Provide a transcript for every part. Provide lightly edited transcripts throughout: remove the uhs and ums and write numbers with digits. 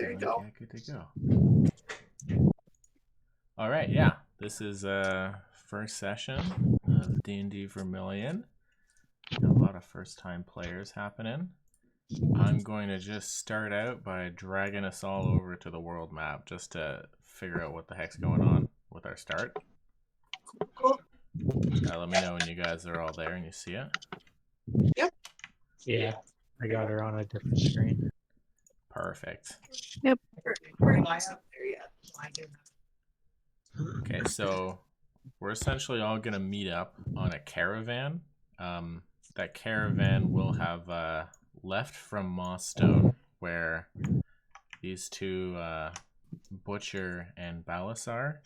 There you go. Good to go. All right, yeah. This is first session of D&D Vermilion. Got a lot of first-time players happening. I'm going to just start out by dragging us all over to the world map just to figure out what the heck's going on with our start. Cool. Let me know when you guys are all there and you see it. Yep. Yeah, I got her on a different screen. Perfect. Yep. We're not up there yet. Okay, so we're essentially all going to meet up on a caravan. That caravan will have left from Mossstone, where these two, Butcher and Balasar,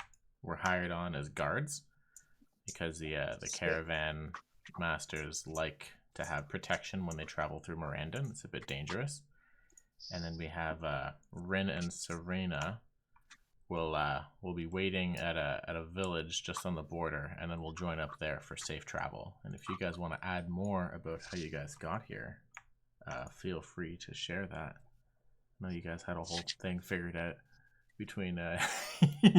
were hired on as guards, because the caravan masters like to have protection when they travel through Mirandon. It's a bit dangerous. And then we have Rin and Serena will be waiting at a village just on the border, and then we'll join up there for safe travel. And if you guys want to add more about how you guys got here, feel free to share that. I know you guys had a whole thing figured out between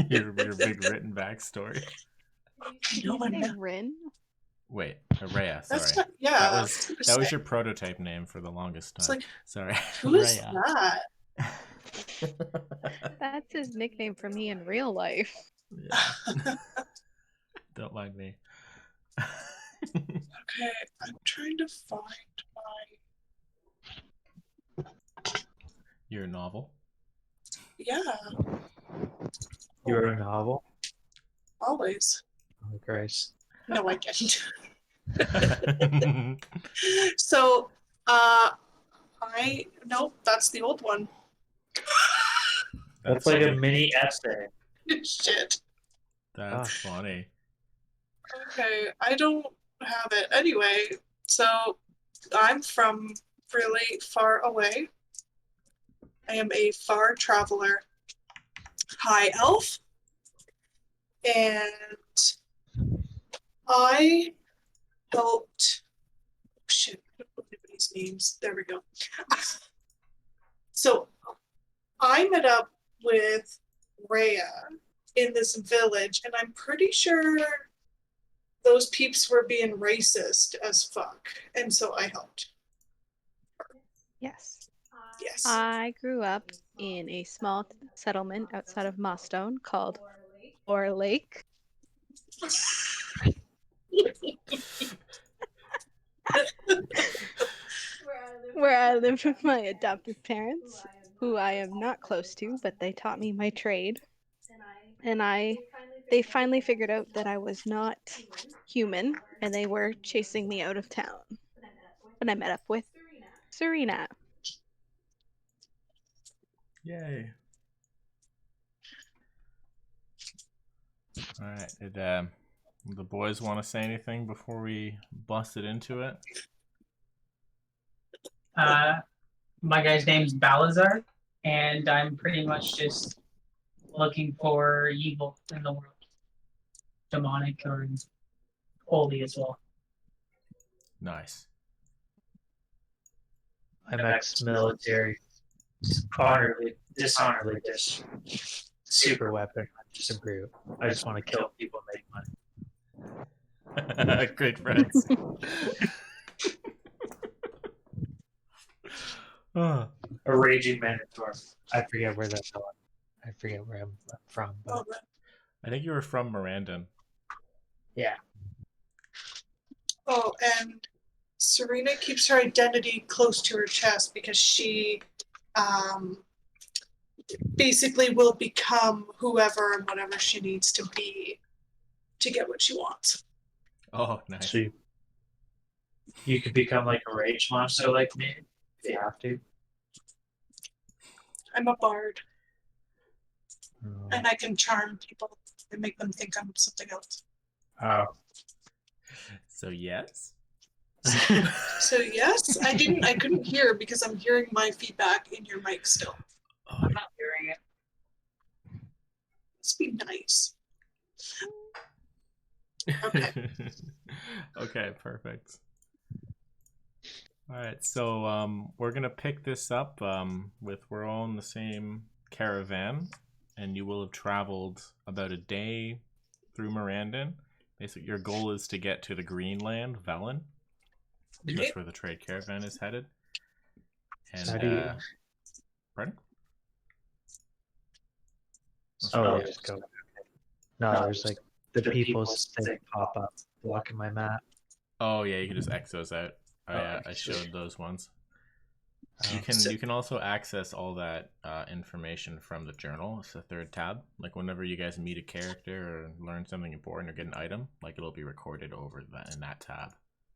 your big written backstory. Did you say Rin? Wait, Araya, sorry. That's not, yeah. That was your prototype name for the longest time. It's like, sorry. who is Araya. that? That's his nickname for me in real life. Yeah. Don't mind me. Okay, I'm trying to find my... Your novel? Yeah, You wrote a novel? always. Oh, Christ. No, I didn't. So, nope, that's the old one. That's like a mini essay. Shit. That's funny. Okay, I don't have it. Anyway, so I'm from really far away. I am a far traveler, high elf, and I helped. Oh, shit, I don't know anybody's names. There we go. So I met up with Rhea in this village, and I'm pretty sure those peeps were being racist as fuck, and so I helped. Yes. Yes. I grew up in a small settlement outside of Mossstone called Or Lake. Where I lived with my adoptive parents, who I am not close to, but they taught me my trade. And they finally figured out that I was not human, and they were chasing me out of town. And I met up with Serena. Yay. Alright, did the boys want to say anything before we busted into it? My guy's name's Balazar, and I'm pretty much just looking for evil in the world. Demonic or holy as well. Nice. I'm ex-military. Dishonorably super weapon. Just a brute. I just want to kill people and make money. Great friends. A raging minotaur. I forget where that's going. I forget where I'm from, but I think you were from Mirandon. yeah. Oh, and Serena keeps her identity close to her chest because she basically will become whoever and whatever she needs to be to get what she wants. Oh, nice. So you could become like a rage monster like me if you have to. I'm a bard, and I can charm people and make them think I'm something else. Oh. So yes? So yes, I couldn't hear because I'm hearing my feedback in your mic still. I'm not hearing it. Let's be nice. Okay. Okay, perfect. All right, so we're gonna pick this up with we're all in the same caravan, and you will have traveled about a day through Mirandon. Basically, your goal is to get to the Greenland, Velen. That's where the trade caravan is headed. So how And do you... pardon? Oh, yeah, just go. No, there's like the people's thing pop up blocking my map. Oh yeah, you can just X those out. I Okay, showed those ones. Oh, You can also access all that information from the journal. It's the third tab. Like whenever you guys meet a character or learn something important or get an item, like it'll be recorded over that in that tab.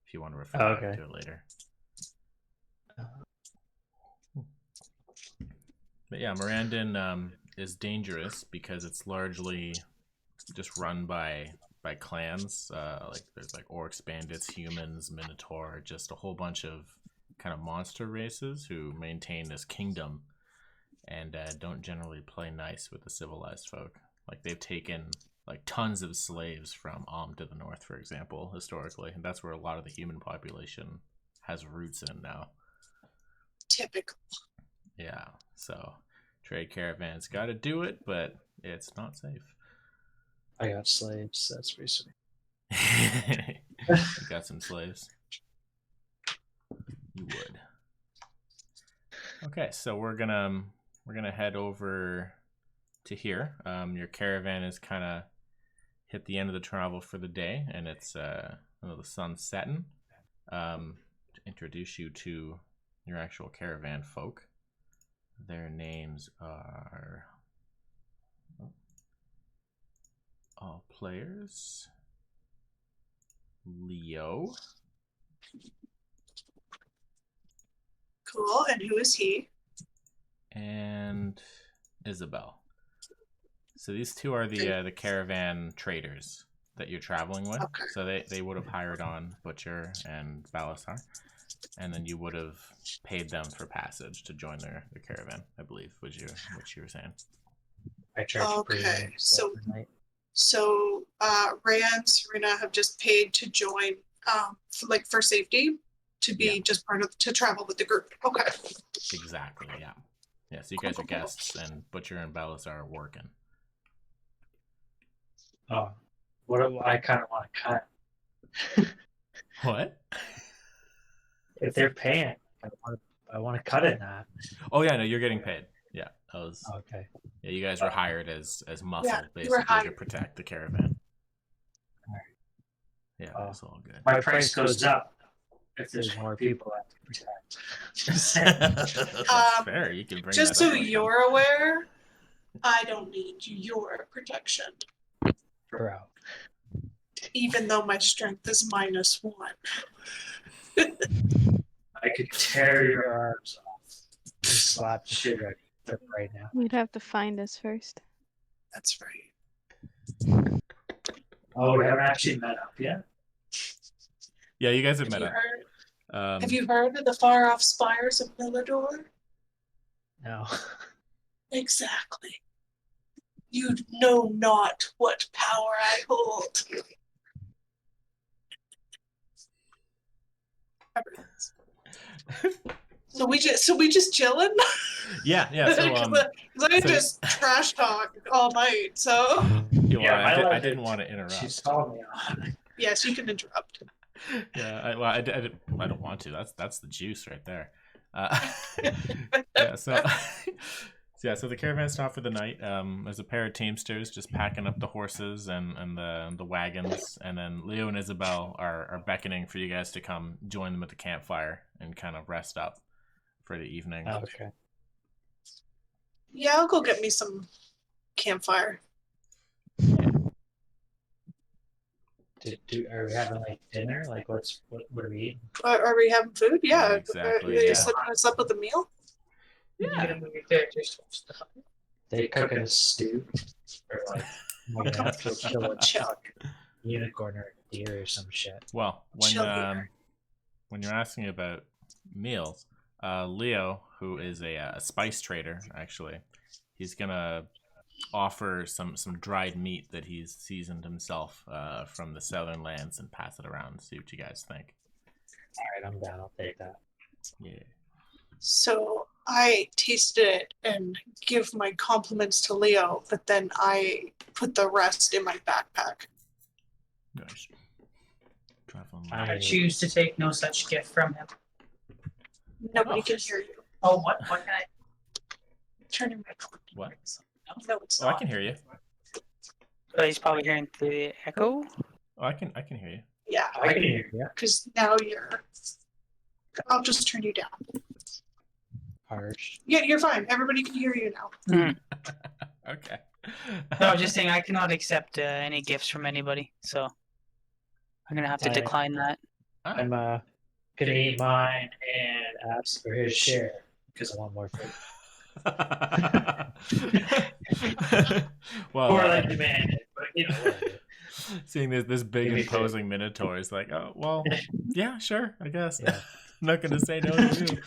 If you want to refer back to it later. But yeah, Mirandon is dangerous because it's largely just run by clans. Like there's like orcs, bandits, humans, minotaur, just a whole bunch of kind of monster races who maintain this kingdom and don't generally play nice with the civilized folk. Like they've taken like tons of slaves from to the north, for example, historically, and that's where a lot of the human population has roots in now. Typical. Yeah, so trade caravans got to do it, but it's not safe. I got slaves. That's pretty sweet. You got some slaves. You would. Okay, so we're gonna head over to here. Your caravan is kind of hit the end of the travel for the day, and it's the sun's setting. To introduce you to your actual caravan folk. Their names are all players. Leo. Cool. And who is he? And Isabel. So these two are the caravan traders that you're traveling with. Okay. So they would have hired on Butcher and Balasar, and then you would have paid them for passage to join their caravan, I believe, what you were saying. I charge Okay, so night. Ray and Serena have just paid to join, for safety, to be just part of, to travel with the group. Okay. Exactly, yeah. Yeah, so you guys are guests, and Butcher and Balasar are working. Oh, I kind of want to cut. What? If they're paying, I want to cut it now. Oh yeah, no, you're getting paid. Yeah, that was Okay. Yeah, you guys were hired as muscle, Yeah, you basically, were to hired. protect the caravan. Alright. Yeah, it's all good. My price goes up if there's more people I have to protect. That's fair. You can bring Just that up so like you're aware, I don't need your protection, Bro. even though my strength is -1. I could tear your arms off and slap shit out of you right now. You'd have to find us first. That's right. Oh, we haven't actually met up yet? Yeah, you guys have Have met you up. heard? Have you heard of the far-off spires of Milidor? No. Exactly. You know not what power I hold. So we just chilling? Yeah. So Because I just trash talk all night. So I didn't want to interrupt. She's calling me on. yes, you can interrupt. Yeah, I don't want to. That's the juice right there. Yeah. So the caravan stopped for the night. There's a pair of teamsters just packing up the horses and the wagons, and then Leo and Isabel are beckoning for you guys to come join them at the campfire and kind of rest up for the evening. Oh, okay. Yeah, I'll go get me some campfire. Are we having like dinner? Like what are we eating? Are we having food? Yeah. Yeah, exactly, They yeah. slipping us up with a meal? Yeah. They cooking a stew, or like we're gonna have to kill a unicorn or a deer or some shit. Well, when you're asking about meals, Leo, who is a spice trader, actually, he's gonna offer some dried meat that he's seasoned himself from the southern lands and pass it around and see what you guys think. All right, I'm down. I'll take that. Yeah. So I tasted it and give my compliments to Leo, but then I put the rest in my backpack. Nice. Traveling I- light. I choose to take no such gift from him. Nobody Oh. can hear you. Oh, what? What can I? Turn your microphone. What? No, it's Oh, not. I can hear you. Oh, he's probably hearing through the echo. Oh, I can hear you. Yeah, I can hear you. because now you're. I'll just turn you down. Harsh. Yeah, you're fine. Everybody can hear you now. Okay. No, I'm just saying I cannot accept any gifts from anybody, so I'm gonna have to I- decline that. Ah, I'm gonna eat mine and ask for his share because I want more food. well, Or like demand it, but you know, whatever. seeing this big Give me imposing minotaur is like, oh well, yeah, sure, I guess. Yeah. I'm not gonna say no to you.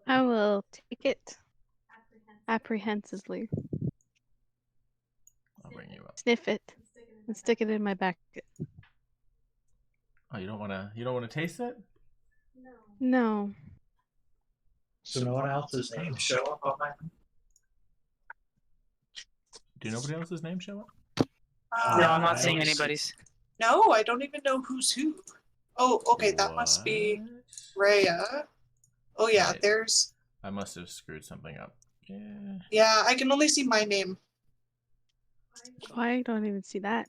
I will take it apprehensively, I'll bring you up. sniff it, and stick it in my back. Oh, you don't wanna taste it? No. So no one else's name show up on my. Do nobody else's name show up? No, I'm not I seeing was- anybody's. No, I don't even know who's who. Oh, okay, that must be What? Rhea. Oh yeah, Right. there's. I must have screwed something up. Yeah. Yeah, I can only see my name. Oh, I don't even see that.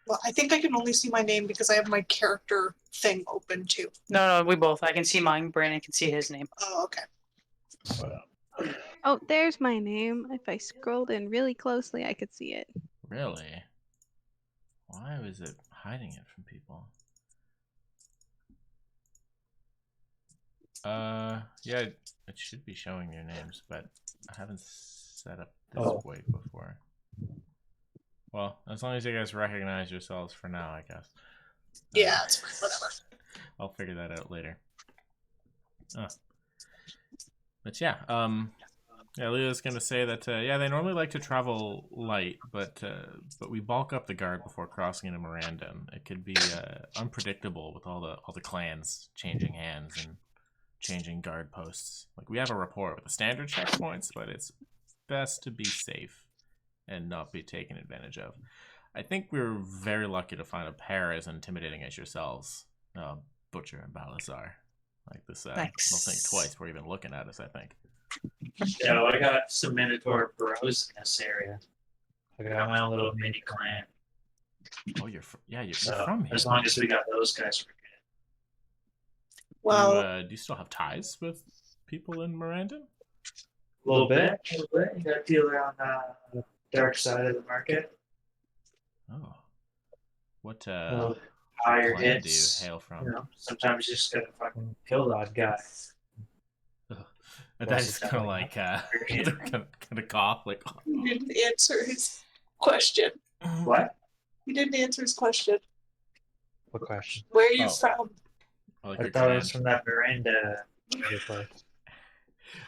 Well, I think I can only see my name because I have my character thing open too. No, we both. I can see mine. Brandon can see his name. Oh, okay. Oh, there's my name. If I scrolled in really closely, I could see it. Really? Why was it hiding it from people? Yeah, it should be showing your names, but I haven't set up this Oh. way before. Well, as long as you guys recognize yourselves for now, I guess. Yeah, it's fine, whatever. I'll figure that out later. But yeah, yeah, Leo's gonna say that yeah, they normally like to travel light, but we bulk up the guard before crossing into Miranda. It could be unpredictable with all the clans changing hands and changing guard posts. Like, we have a report with the standard checkpoints, but it's best to be safe and not be taken advantage of. I think we're very lucky to find a pair as intimidating as yourselves, Butcher and Balazar. Like this, they'll think Thanks. twice before even looking at us, I think. Yeah, well, I got some Minotaur bros in this area. I got my own little mini clan. Oh, you're you're So from here. as long as we got those guys, we're good. Well, Do you still have ties with people in Miranda? A little bit. You got to deal on the dark side of the market. Oh, what Well, higher clan do you hits. hail from? You know, sometimes you just gotta fucking kill that guy. And Most that's of the kind of time, like kind of cough, like. he didn't answer his question. What? He didn't answer his question. What question? Where are you Oh. from? Like I your thought it clan. was from that Miranda place.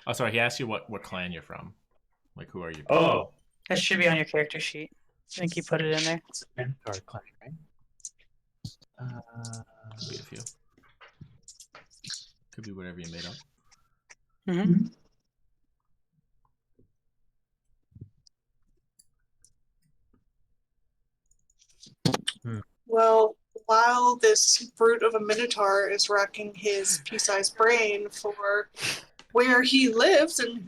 Oh, sorry. He asked you what clan you're from. Like, who are you? Oh, That should be on your character sheet. I think you put it in there. it's a Minotaur clan, right? Could be a few. Could be whatever you made up. Mm-hmm. Well, while this brute of a minotaur is racking his pea-sized brain for where he lives and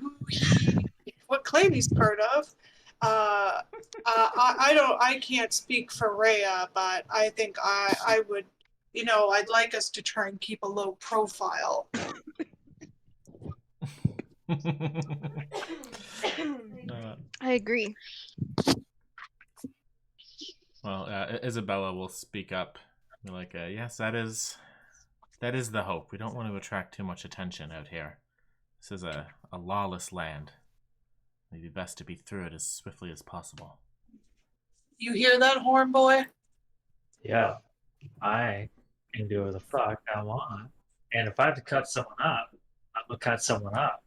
what clan he's part of, I can't speak for Rhea, but I think I would, I'd like us to try and keep a low profile. I agree. Well, Isabella will speak up. Be like, yes, that is the hope. We don't want to attract too much attention out here. This is a lawless land. It'd be best to be through it as swiftly as possible. You hear that, horn boy? yeah. I can do whatever the fuck I want. And if I have to cut someone up, I'm gonna cut someone up.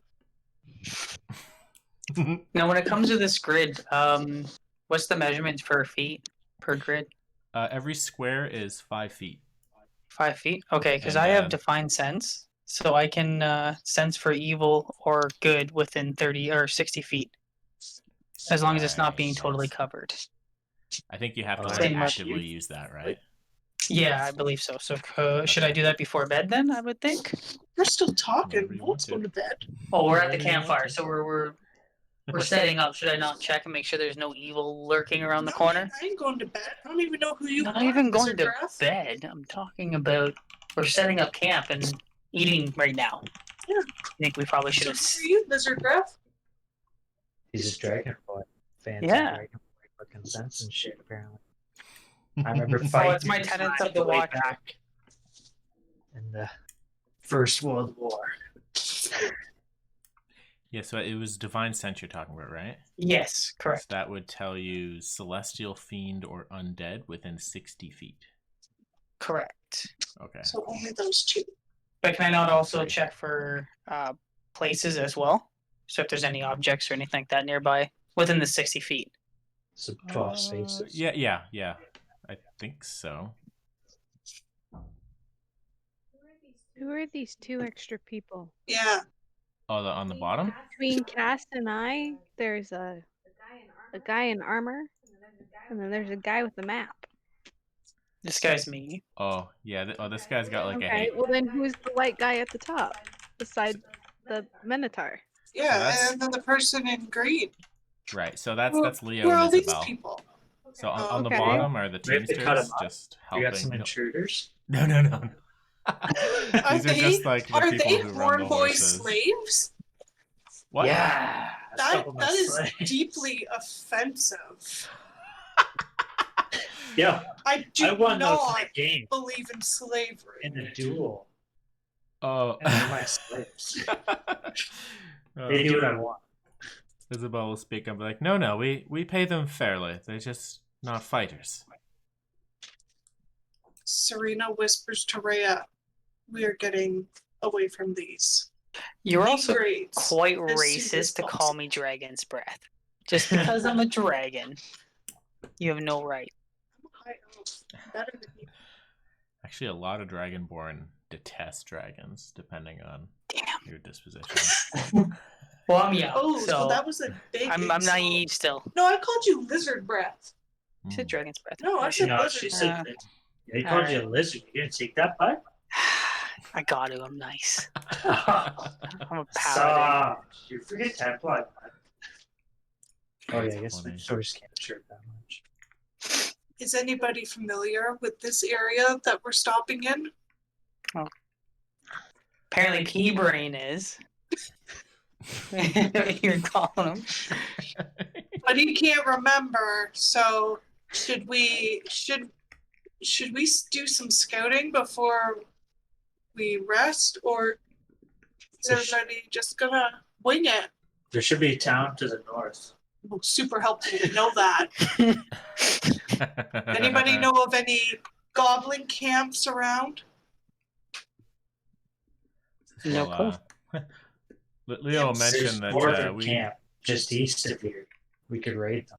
Now, when it comes to this grid, what's the measurement per feet per grid? Every square is 5 feet. 5 feet? Okay, because And, I have Divine Sense, so I can sense for evil or good within 30 or 60 feet, as long as it's not being totally yes. covered. I think you have to like Same with actively use that, right? Yeah, I believe so. So should I do that before bed then? I would think. We're still talking. Whenever you Let's want go to. to bed. Oh, we're at the Whenever you want campfire, to. so we're setting up. Should I not check and make sure there's no evil lurking around the No, corner? man, I ain't going to bed. I don't even know who you Not are. even going Mr. to Graff. bed. I'm talking about we're setting up camp and eating right now. Yeah. I think we probably should So have. who are you, Mr. Graff? He's a dragon boy. Fancy Yeah. dragon boy fucking sense and shit, apparently. I remember Oh, fighting it's my tenants of the the way watch. back in the First World War. Yeah, so it was Divine Sense you're talking about, right? Yes, So correct. that would tell you Celestial Fiend or Undead within 60 feet. Correct. Okay. So only those two. But can I not also Great. check for places as well? So if there's any objects or anything like that nearby within the 60 feet. Some 12 spaces. Yeah. I think so. Who are these two extra people? Yeah. Oh, on the bottom? Between Cass and I, there's a guy in armor, and then there's a guy with the map. This guy's me. Oh, yeah. This guy's got like a Okay, hate. well then who's the white guy at the top, beside the Minotaur? Yeah, that's- and then the person in green. Right. So that's Who Leo are all and these Isabel. people? So on the Okay. bottom are the We have to cut Teamsters him up. just We got helping. some intruders. No. These are just like the Are people they who run the Horn Boy horses. slaves? What? Yeah. That is deeply offensive. Yeah, I do I won those in not the game believe in slavery. in the duel. Oh. And they're my slaves. Oh. They do what I want. Isabel will speak up like, no, we pay them fairly. They're just not fighters. Serena whispers to Rhea, "We are getting away from these." You're Leave also grades quite as soon as racist to call possible. me Dragon's Breath. Just because I'm a dragon. You have no right. I'm a high elf. Better than you. Actually, a lot of Dragonborn detest dragons, depending on Damn. your disposition. Well, I'm young, Oh, so so that was a big I'm insult. naive still. No, I called you lizard breath. You said Dragon's Breath. No, I said No, lizard she breath. said that. They called you a lizard. You didn't take that bite? I got to. I'm nice. Oh, I'm a paladin. Stop. You forget to apply. Oh, yeah, I guess Funny. the stores can't chirp that much. Is anybody familiar with this area that we're stopping in? Apparently, Pea Brain is. You're calling him. But he can't remember. So should we do some scouting before we rest, or is everybody just gonna wing it? There should be a town to the north. Well, super helpful to know that. Anybody know of any goblin camps around? No clue. Leo There's mentioned that northern we. camp just east of here. We could raid them.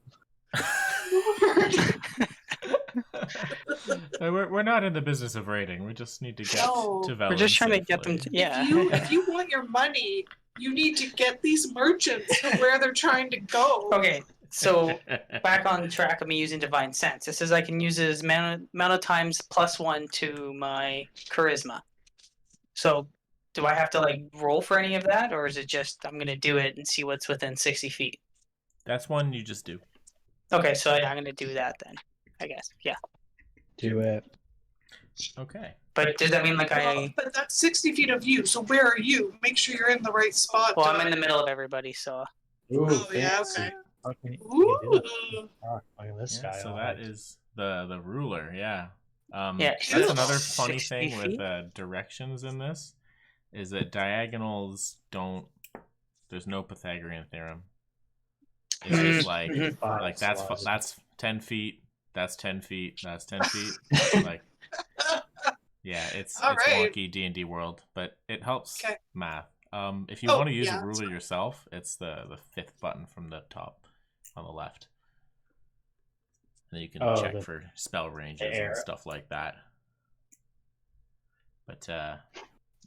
We're not in the business of raiding. We just need to get No. to Velen We're just trying to get them. safely. Yeah. If you want your money, you need to get these merchants to where they're trying to go. Okay, so back on track of me using Divine Sense. It says I can use it as amount of times +1 to my charisma. So, do I have to like roll for any of that, or is it just I'm gonna do it and see what's within 60 feet? That's one you just do. Okay, so I'm gonna do that then. I guess. Yeah. Do it. Okay. But does that mean like I? But that's 60 feet of you, so where are you? Make sure you're in the right spot. Well, I'm in the middle of everybody, so. Ooh, Oh, yeah, fancy. okay. How can you Ooh. do that? Oh, look at this Yeah, guy. so all that right. is the ruler, yeah. Yeah, That's another 60 funny thing with feet? directions in this, is that diagonals don't. There's no Pythagorean theorem. It's just like Five that's laws. that's 10 feet. That's 10 feet. That's 10 feet. Like, yeah, it's All right. wonky D&D world, but it helps Okay. math. If you Oh, want to use yeah, a ruler yourself, it's the fifth button from the top on the left. then you can Oh, check the- for spell ranges and arrow. stuff like that. But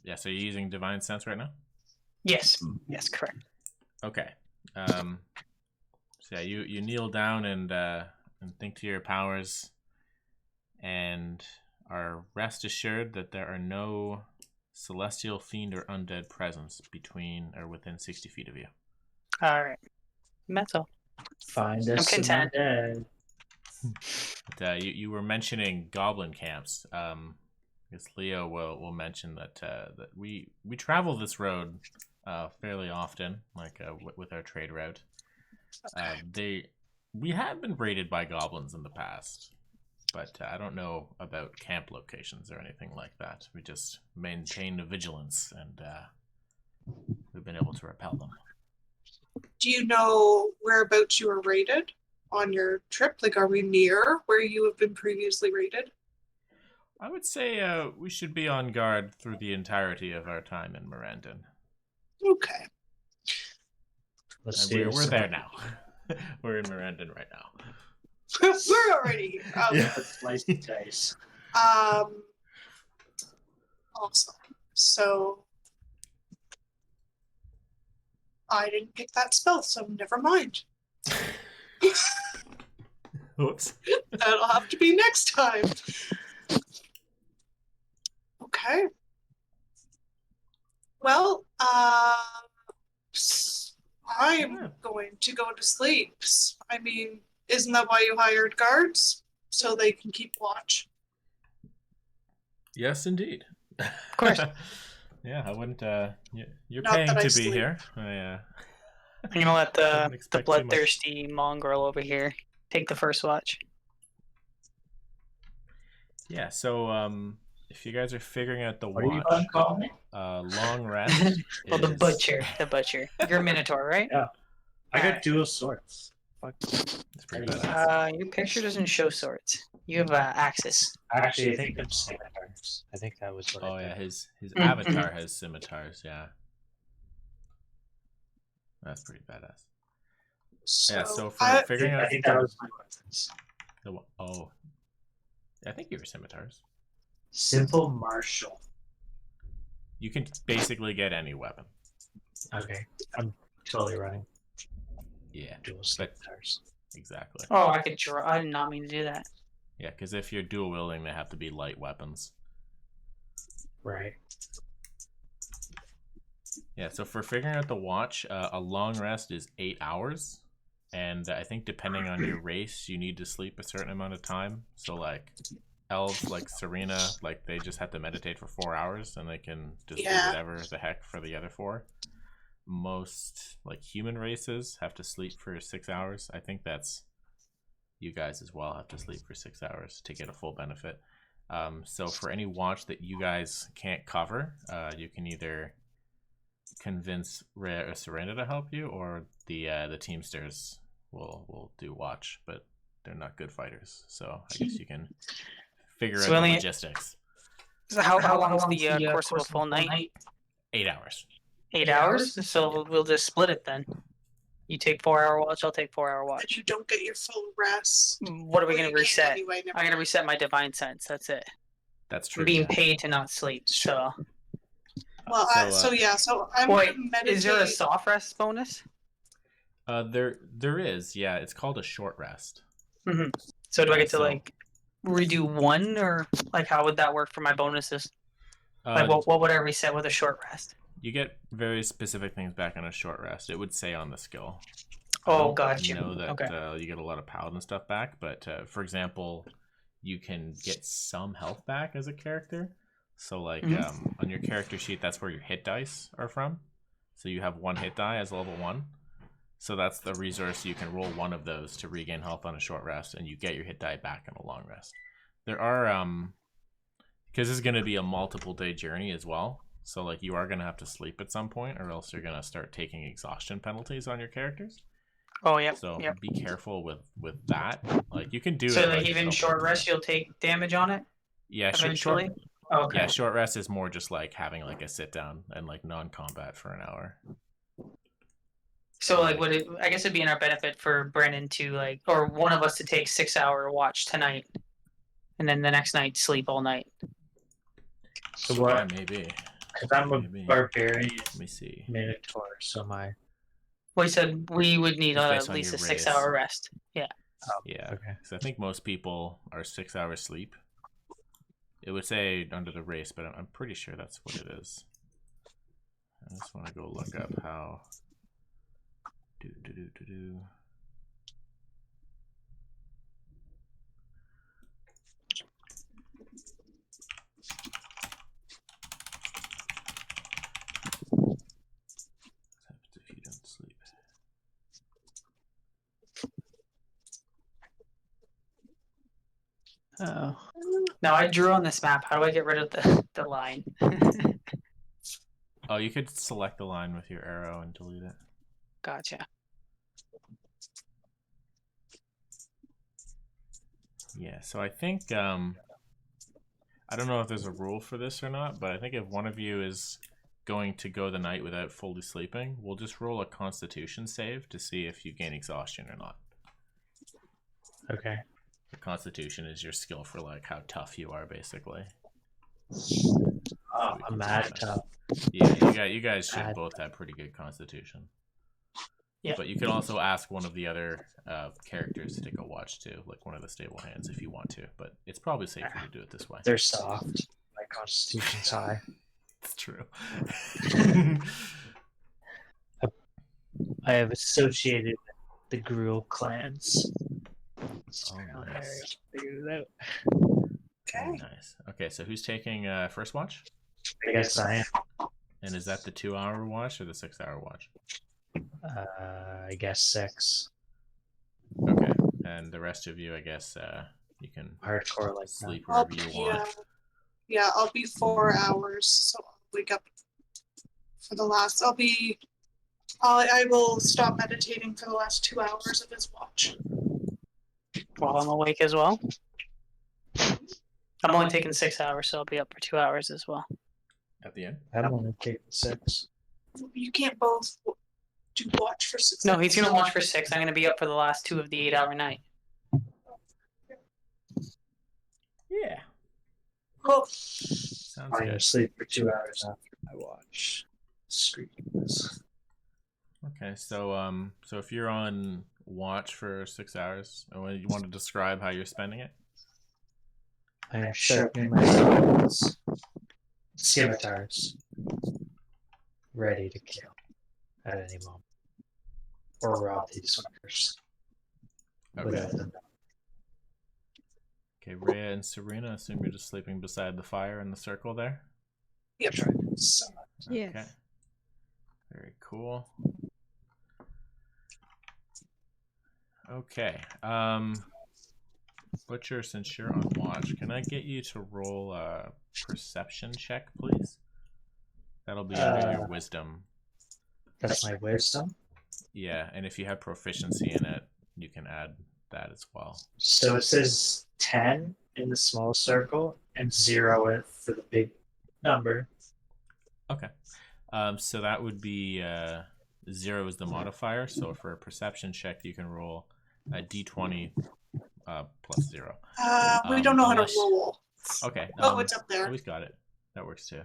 yeah, so you're using Divine Sense right now? Yes. Yes, correct. Okay. So yeah, you kneel down and think to your powers, and are rest assured that there are no celestial, fiend, or undead presence between or within 60 feet of you. All right. Metal. Find us some content. undead. But, you were mentioning goblin camps. I guess Leo will mention that that we travel this road fairly often, like with our trade route. We have been raided by goblins in the past, but I don't know about camp locations or anything like that. We just maintain a vigilance, and we've been able to repel them. Do you know whereabouts you were raided on your trip? Like, are we near where you have been previously raided? I would say we should be on guard through the entirety of our time in Mirandon. Okay. Let's And see. we're there now. We're in Mirandon right now. We're already here. Okay. Let's slice the dice. Awesome. So I didn't pick that spell, so never mind. Oops. That'll have to be next time. Okay. Well, I'm going to go to sleep. I mean, isn't that why you hired guards? So they can keep watch. Yes, indeed. Of course. Yeah, I wouldn't. You're Not paying that I to be sleep. here. I'm gonna let the Wouldn't expect too much. bloodthirsty mongrel over here take the first watch. Yeah. So, if you guys are figuring out the What are you watch, calling me? long rest. Well, the is- butcher. You're a minotaur, right? Yeah. I got Alright. dual swords. Fuck. It's pretty badass. Your picture doesn't show swords. You have axes. Actually, I think I'm scimitars. I think that was what Oh I yeah, did. his Mhm. avatar has scimitars. Yeah. That's pretty badass. So, Yeah. So for I, figuring I out think that was my weapons. oh, I think you were scimitars. Simple martial. You can basically get any weapon. Okay. I'm totally running. Yeah, Dual scimitars. exactly. Oh, I could draw. I did not mean to do that. Yeah, because if you're dual wielding, they have to be light weapons. Right. Yeah, so for figuring out the watch, a long rest is 8 hours. And I think depending on your race, you need to sleep a certain amount of time. So, like, elves like Serena, like, they just have to meditate for 4 hours and they can just do Yeah. whatever the heck for the other 4. Most, like, human races have to sleep for 6 hours. I think that's you guys as well have to sleep for 6 hours to get a full benefit. So for any watch that you guys can't cover, you can either convince Rhea or Serena to help you, or the Teamsters will do watch, but they're not good fighters. So I guess you can figure So out the only- logistics. So how long is the course of a full night? 8 hours. 8 hours? So we'll just split it then. You take 4-hour watch, I'll take 4-hour and watch. you don't get your full rest. What are we Well, gonna you can't reset? Anyway, never I gotta mind. reset my divine sense. That's it. That's I'm true. being yeah. paid to not sleep. So Well, so I'm wait, gonna meditate. is there a soft rest bonus? There is, yeah. It's called a short rest. So do I get to So- like redo one, or like how would that work for my bonuses? Like Uh, what would I reset with a short rest? You get very specific things back on a short rest. It would say on the skill. Oh, I got you. know that Okay. you get a lot of paladin stuff back, but for example, you can get some health back as a character. So like Mhm. on your character sheet, that's where your hit dice are from. So you have 1 hit die as level 1. So that's the resource. You can roll one of those to regain health on a short rest, and you get your hit die back on a long rest. There are because this is going to be a multiple day journey as well. So like you are going to have to sleep at some point, or else you're going to start taking exhaustion penalties on your characters. Oh yeah. So Yep. be careful with that. Like you can do So it. like like, even a short couple rest, times. you'll take damage on it Yeah, eventually. Okay. Yeah, short rest is more just like having like a sit down and like non-combat for an hour. So like, would it? I guess it'd be in our benefit for Brennan to like, or one of us to take 6-hour watch tonight, and then the next night sleep all night. So Yeah, what? maybe. Because I'm a Maybe. barbarian Let me see. minotaur, so my Well, he said we would need It's based at on least your a race. 6-hour rest. Yeah. Yeah. okay. Because I think most people are 6 hours sleep. It would say under the race, but I'm pretty sure that's what it is. I just want to go look up how. What happens if you don't sleep? Oh. Now I drew on this map. How do I get rid of the line? Oh, you could select the line with your arrow and delete it. Gotcha. Yeah, so I think I don't know if there's a rule for this or not, but I think if one of you is going to go the night without fully sleeping, we'll just roll a Constitution save to see if you gain exhaustion or not. Okay. The Constitution is your skill for like how tough you are, basically. Oh, I'm mad tough. Yeah, you guys should Mad. both have pretty good Constitution. Yeah. But you can also ask one of the other characters to take a watch too, like one of the stable hands if you want to. But it's probably safer to do it this way. They're soft. My constitution's high. It's true. I have associated with the Gruel clans. Oh, nice. Figured it out. Very Okay. nice. Okay, so who's taking first watch? I guess I am. And is that the 2-hour watch or the 6-hour watch? I guess 6. Okay, and the rest of you, I guess, you can Hardcore like sleep I'll wherever you be, want. yeah, I'll be 4 hours, so I'll wake up for the last. I will stop meditating for the last 2 hours of his watch. While I'm awake as well. I'm only taking 6 hours, so I'll be up for 2 hours as well. At the end? that. I'm only taking 6. You can't both do watch for 6 No, hours. he's gonna watch for 6. I'm gonna be up for the last 2 of the 8-hour night. Yeah. Cool. Sounds I'm gonna good. sleep for 2 hours after I watch. Screens. Okay, so so if you're on watch for 6 hours, you want to describe how you're spending it? I am sharpening my skills. Scimitars. Ready to kill at any moment. Or rob these fuckers. Okay. Without them. Okay, Rhea and Serena, assume you're just sleeping beside the fire in the circle there. Yep. So, Yes. Okay. Very cool. Okay. Butcher, since you're on watch, can I get you to roll a perception check, please? That'll be under your wisdom. that's my wisdom. Yeah, and if you have proficiency in it, you can add that as well. So it says 10 in the small circle and 0 for the big number. Okay. So that would be 0 is the modifier. So for a perception check, you can roll a d20 plus 0. We don't know how to unless- roll. Okay. Oh, it's up there. Always got it. That works too.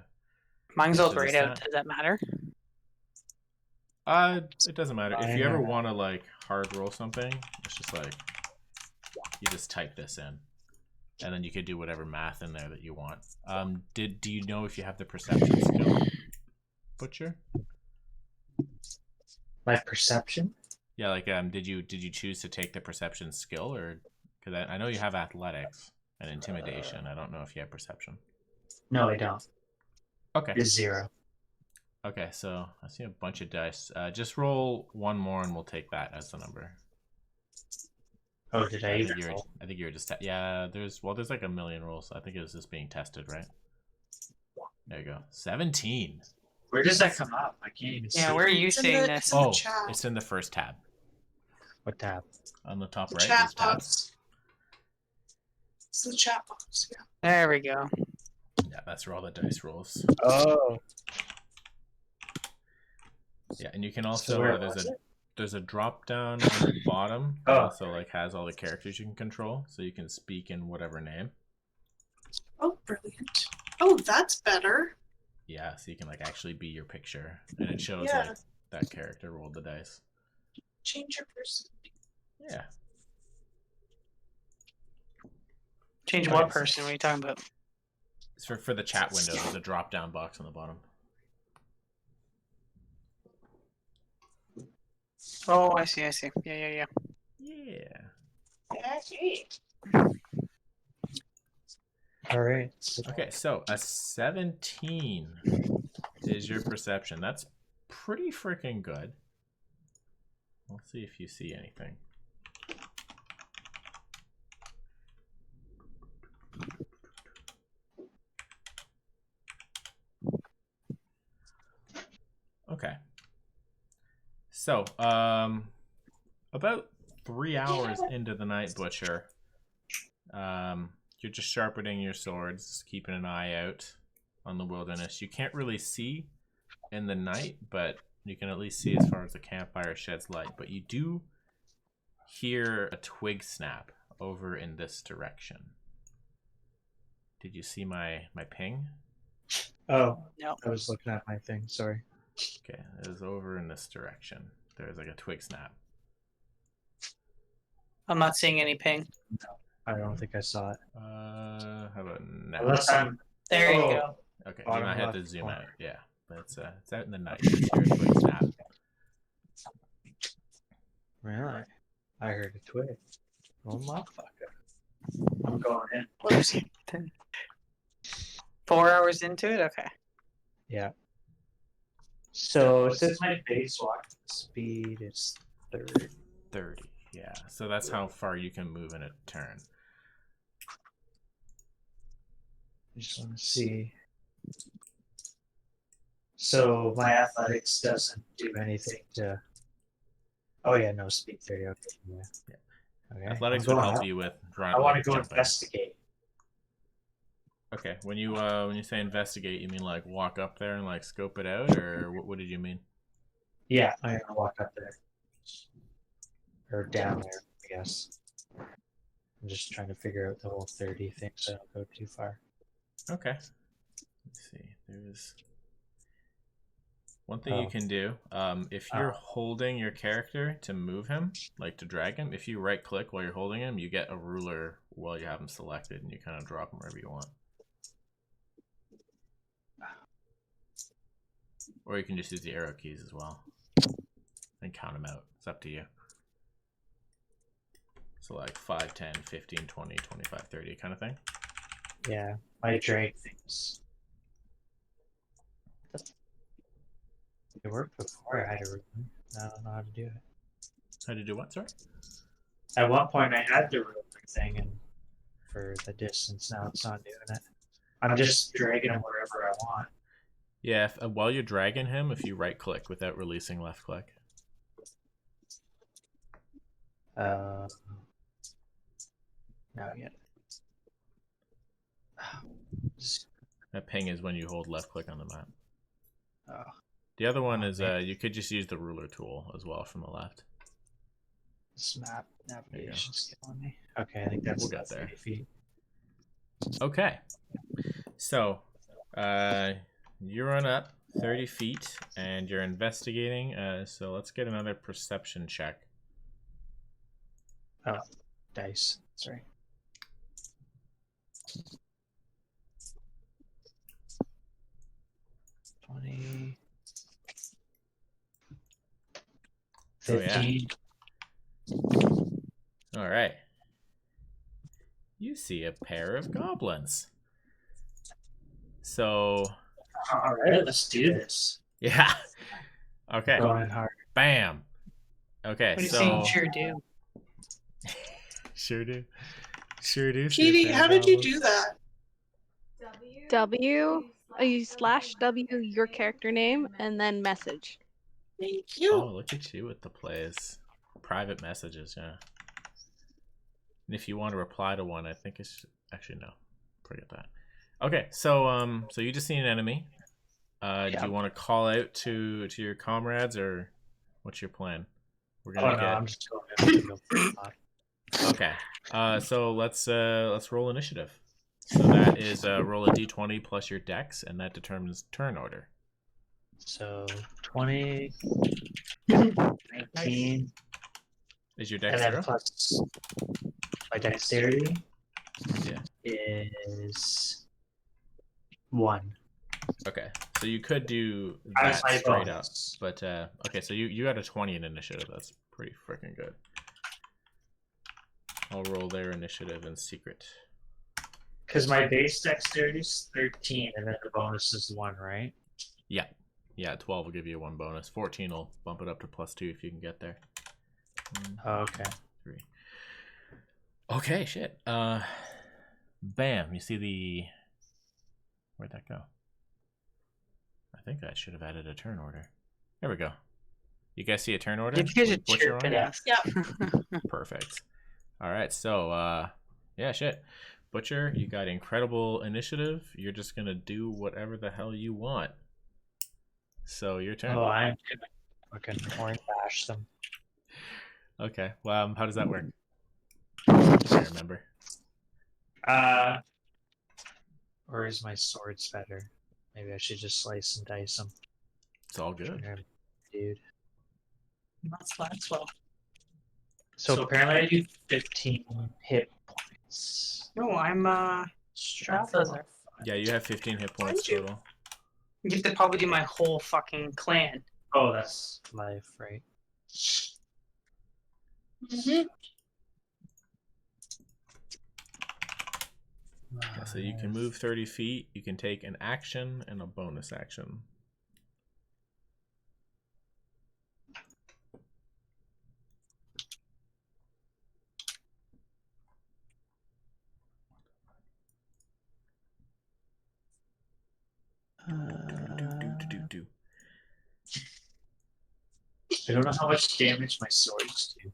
Mine's all Does grayed it out. stat? Does that matter? It doesn't matter. If you ever want to like hard roll something, it's just like you just type this in, and then you could do whatever math in there that you want. Do you know if you have the perception skill, Butcher? My perception? Yeah, like did you choose to take the perception skill, or because I know you have athletics and intimidation. I don't know if you have perception. No, I don't. Okay. It's 0. Okay, so I see a bunch of dice. Just roll one more, and we'll take that as the number. Oh, did I even roll? I think you're just yeah. There's like a million rolls. I think it was just being tested, right? There you go. 17. Where does that come up? I can't even see. Yeah, where are you It's in seeing the- this? it's in the Oh, chat. it's in the first tab What tab? on the top The right. chat There's tabs. box. It's the chat box, yeah. There we go. Yeah, that's where all the dice rolls. Oh. Yeah, and you can So also where there's was a it? there's a drop down on the bottom that also like has all the characters you can control, so you can speak in whatever name. Oh, brilliant. Oh, that's better. Yeah, so you can like actually be your picture, and it shows Yeah. like that character rolled the dice. Change your person. Yeah. Change Okay, what so- person? What are you talking about? It's for the chat window. There's a drop down box on the bottom. Oh, I see. Yeah. Yeah. All right. Okay, so a 17 is your perception. That's pretty freaking good. We'll see if you see anything. Okay. So, about 3 hours into the Night Butcher, you're just sharpening your swords, keeping an eye out on the wilderness. You can't really see in the night, but you can at least see as far as the campfire sheds light. But you do hear a twig snap over in this direction. Did you see my ping? Oh, No. I was looking at my thing. Sorry. Okay, it is over in this direction. There's like a twig snap. I'm not seeing any ping. I don't think I saw it. How about now? Unless I'm. There you Oh. go. Okay, you Bottom might have to left zoom corner. out. Yeah, but it's out in the night. You just hear a twig snap. Really? I heard a twig. Oh, motherfucker. I'm going in. Whoops. 4 hours into it? Okay. Yeah. So since my base walk speed is 30. 30. Yeah, so that's how far you can move in a turn. I just want to see. So my athletics doesn't do anything to. Oh yeah, no speed 30. Okay. Yeah. Okay. Athletics I'm would going help up. you with I want to go jumping. investigate. Okay, when you say investigate, you mean like walk up there and like scope it out, or what did you mean? Yeah, I'm gonna walk up there. Or down there, I guess. I'm just trying to figure out the whole 30 thing so I don't go too far. Okay. Let's see. There's one thing you can do. If you're holding your character to move him, like to drag him, if you right click while you're holding him, you get a ruler while you have him selected, and you kind of drop him wherever you want. Or you can just use the arrow keys as well and count them out. It's up to you. So like 5, 10, 15, 20, 25, 30 kind of thing. Yeah, my drag things. It worked before I had a ruler. Now I don't know how to do it. How to do what, sorry? At one point I had the ruler thing and for the distance, now it's not doing it. I'm just dragging him wherever I want. Yeah, while you're dragging him, if you right click without releasing left click. Now yet. That ping is when you hold left click on the map. Oh. The other one is you could just use the ruler tool as well from the left. This map There you go. navigation's killing me. Okay, I think that's We'll get about there. 30 feet. Okay. So, you run up 30 feet and you're investigating. So let's get another perception check. Oh, dice. Sorry. Oh, 15. All right. You see a pair of goblins. So, All right, let's do this. yeah. Okay. Going hard. Bam. Okay, What are you so saying? Sure do. sure do. Sure do. see a Petey, pair how of did you goblins. do that? W, you /W your character name and then message. Thank Oh, you. look at you with the plays. Private messages, yeah. And if you want to reply to one, I think it's actually no. Forget that. Okay, so so you just see an enemy. Do Yeah. you want to call out to your comrades, or what's your plan? We're Oh gonna no, get. I'm just going to go for a lot. Okay. So let's roll initiative. So that is roll a d20 plus your dex, and that determines turn order. So 20, 19, Is your and dex then 0? plus my dexterity Yeah. is 1. Okay. So you could do That's that my straight up, bonus. but okay. So you got a 20 in initiative. That's pretty freaking good. I'll roll their initiative in secret. Because my base dexterity is 13, and then the bonus is 1, right? Yeah. Yeah, 12 will give you 1 bonus. 14 will bump it up to +2 if you can get there. Oh, okay. 3. Okay, shit. Bam. You see the... Where'd that go? I think I should have added a turn order. There we go. You guys see a turn order? If you guys are With Butcher on chirping it? us. Yeah. Perfect. All right, so yeah, shit. Butcher, you got incredible initiative. You're just gonna do whatever the hell you want. So your turn. Oh, I'm gonna fucking horn bash them. Okay. Well, how does that work? I remember. Or is my swords better? Maybe I should just slice and dice them. It's all good. Dude. That's well. So apparently I do 15 hit points. No, I'm Strats are fine. Yeah, you have 15 hit points Aren't you? total. You have to probably do my whole fucking clan. Oh, that's life, right? Mm-hmm. Yeah, so you can move 30 feet. You can take an action and a bonus action. Do. I don't know how much damage my swords do.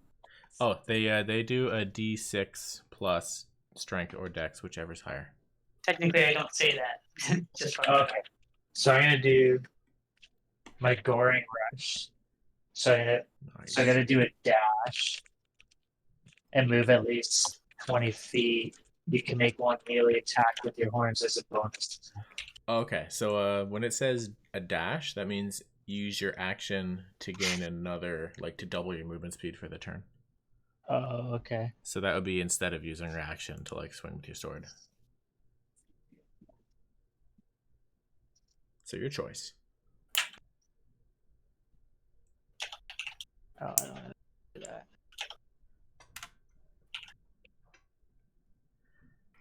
Oh, they do a d6 plus strength or dex, whichever's higher. Technically, I don't say that. Just for Okay. So I'm gonna do my goring rush. So Nice. I gotta do a dash and move at least 20 feet. You can make one melee attack with your horns as a bonus. Okay, so when it says a dash, that means use your action to gain another, like to double your movement speed for the turn. Oh, okay. So that would be instead of using your action to like swing with your sword. So your choice. Oh, I don't know how to do that.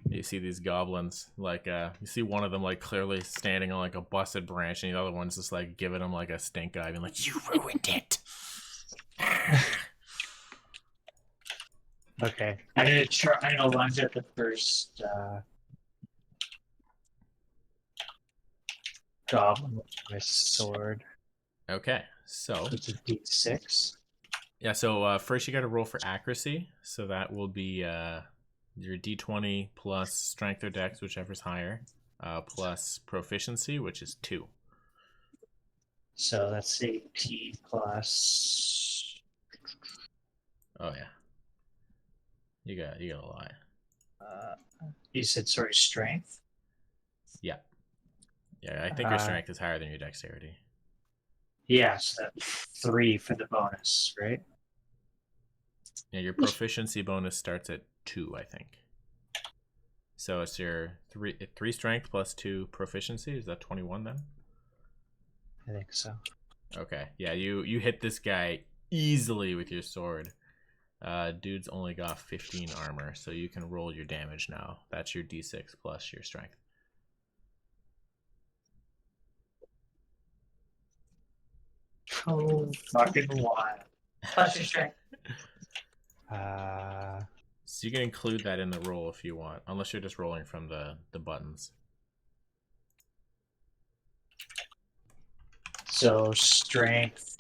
You see these goblins, like you see one of them like clearly standing on like a busted branch, and the other one's just like giving him like a stink eye, being like, "You ruined it." Okay. I'm gonna try. I'm gonna lunge at the first goblin with my sword. Okay, so It's a D6. yeah, so first you got to roll for accuracy, so that will be your d20 plus strength or dex, whichever's higher, plus proficiency, which is 2. So that's 18 plus. Oh yeah, you got a lot. You said sorry, strength. Yeah, I think your strength is higher than your dexterity. Yeah, so that's 3 for the bonus, right? Yeah, your proficiency bonus starts at 2, I think. So it's your 3 strength plus 2 proficiency. Is that 21 then? I think so. Okay, yeah, you hit this guy easily with your sword. Dude's only got 15 armor, so you can roll your damage now. That's your d6 plus your strength. Oh, fucking wild. Plus your strength. So you can include that in the roll if you want, unless you're just rolling from the buttons. So strength.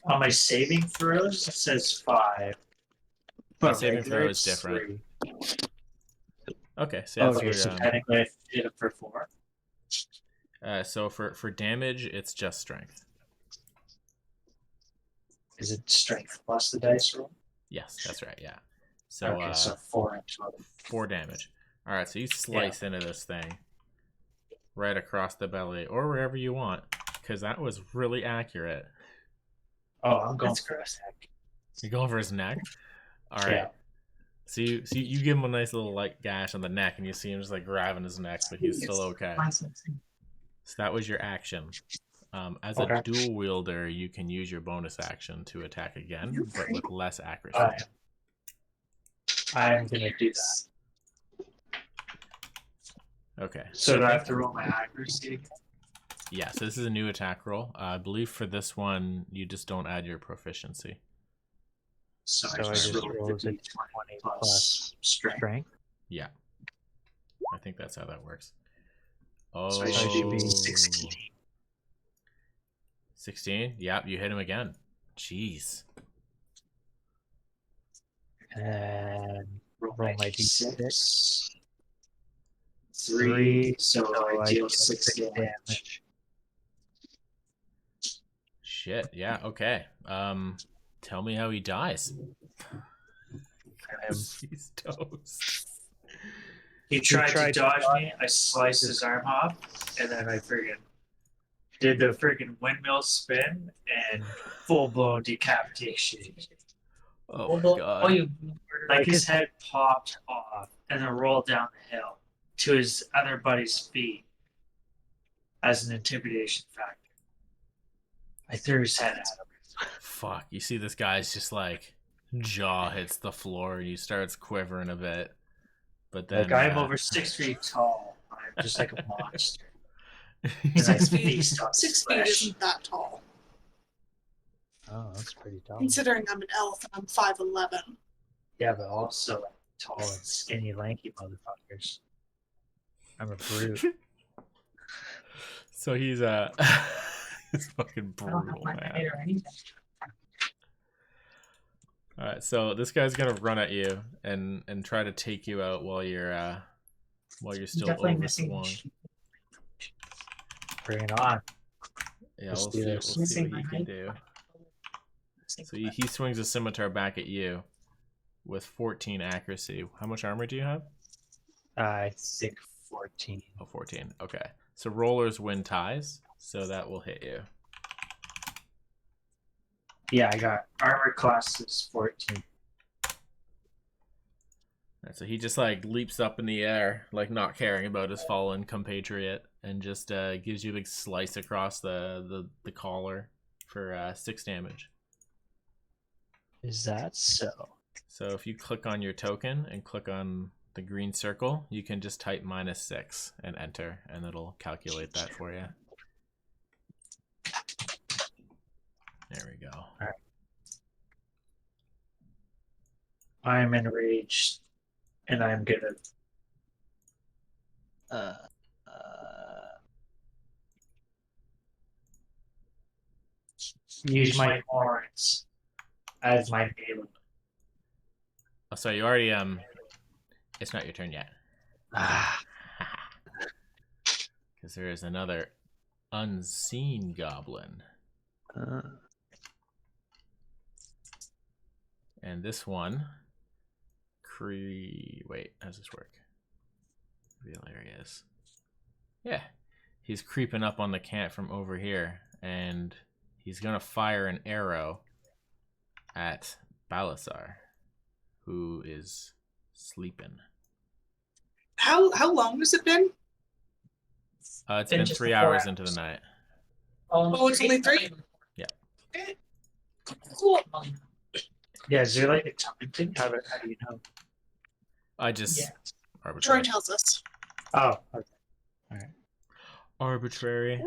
On my saving throws, it says 5. My But saving regular, throw is it's different. 3. Okay, so yeah, Okay, so technically I did it for 4. so for damage, it's just strength. Is it strength plus the dice roll? Yes, that's right. Yeah. So Okay, so 4 in total. 4 damage. All right, so you slice into this thing right across the belly or wherever you want, because that was really accurate. Oh, I'm going That's for gross. a neck. You're going for his neck. All right. Yeah. So you give him a nice little light gash on the neck, and you see him just like grabbing his neck, but he's still okay. So that was your action. As a dual wielder, you can use your bonus action to attack again, but with less accuracy. I'm gonna do that. Okay. So do I have to roll my accuracy again? Yeah, so this is a new attack roll. I believe for this one, you just don't add your proficiency. So I just rolled a 20 plus strength. Yeah. I think that's how that works. Oh. So I should be 16. 16? Yep, you hit him again. Jeez. And roll my d6. 3, so I deal 6 damage. Shit, yeah, okay. Tell me how he dies. He's toast. He tried to dodge me, I sliced his arm off, and then I friggin' did the friggin' windmill spin and full blown decapitation. Oh my god. Like his head popped off and then rolled down the hill to his other buddy's feet as an intimidation factor. I threw his head at him. Fuck, you see this guy's just like jaw hits the floor and he starts quivering a bit. But then Like I'm over 6 feet tall. I'm just like a monster. And I 6 feet. feast on 6 feet flesh. isn't that tall. Oh, that's pretty tall. Considering I'm an elf and I'm 5'11". Yeah, but also like tall and skinny, lanky motherfuckers. I'm a brute. So he's it's fucking brutal, man. Alright, so this guy's gonna run at you and try to take you out while you're still overswung. Bring it on. Yeah, Let's we'll do see, this. we'll see what he can do. So he swings a scimitar back at you with 14 accuracy. How much armor do you have? I think 14. Oh, 14. Okay. So rollers win ties, so that will hit you. Yeah, I got armor class is 14. Alright, so he just like leaps up in the air, like not caring about his fallen compatriot, and just gives you a big slice across the collar for 6 damage. Is that so? So if you click on your token and click on the green circle, you can just type -6 and enter, and it'll calculate that for you. There we go. Alright. I'm enraged, and I'm gonna use my horns as my melee. Oh, so you already it's not your turn yet. Ah, Because there is another unseen goblin. And this one wait, how does this work? Real areas. Yeah. He's creeping up on the camp from over here, and he's gonna fire an arrow at Balasar, who is sleeping. How long has it been? It's Been been just 3 4 hours into the hours. night. Oh, it's only 3? Yeah. Okay. Cool. yeah, is there like a time thing? How do you know? I just Yeah. Troy arbitrary. tells us. Oh, okay. Arbitrary.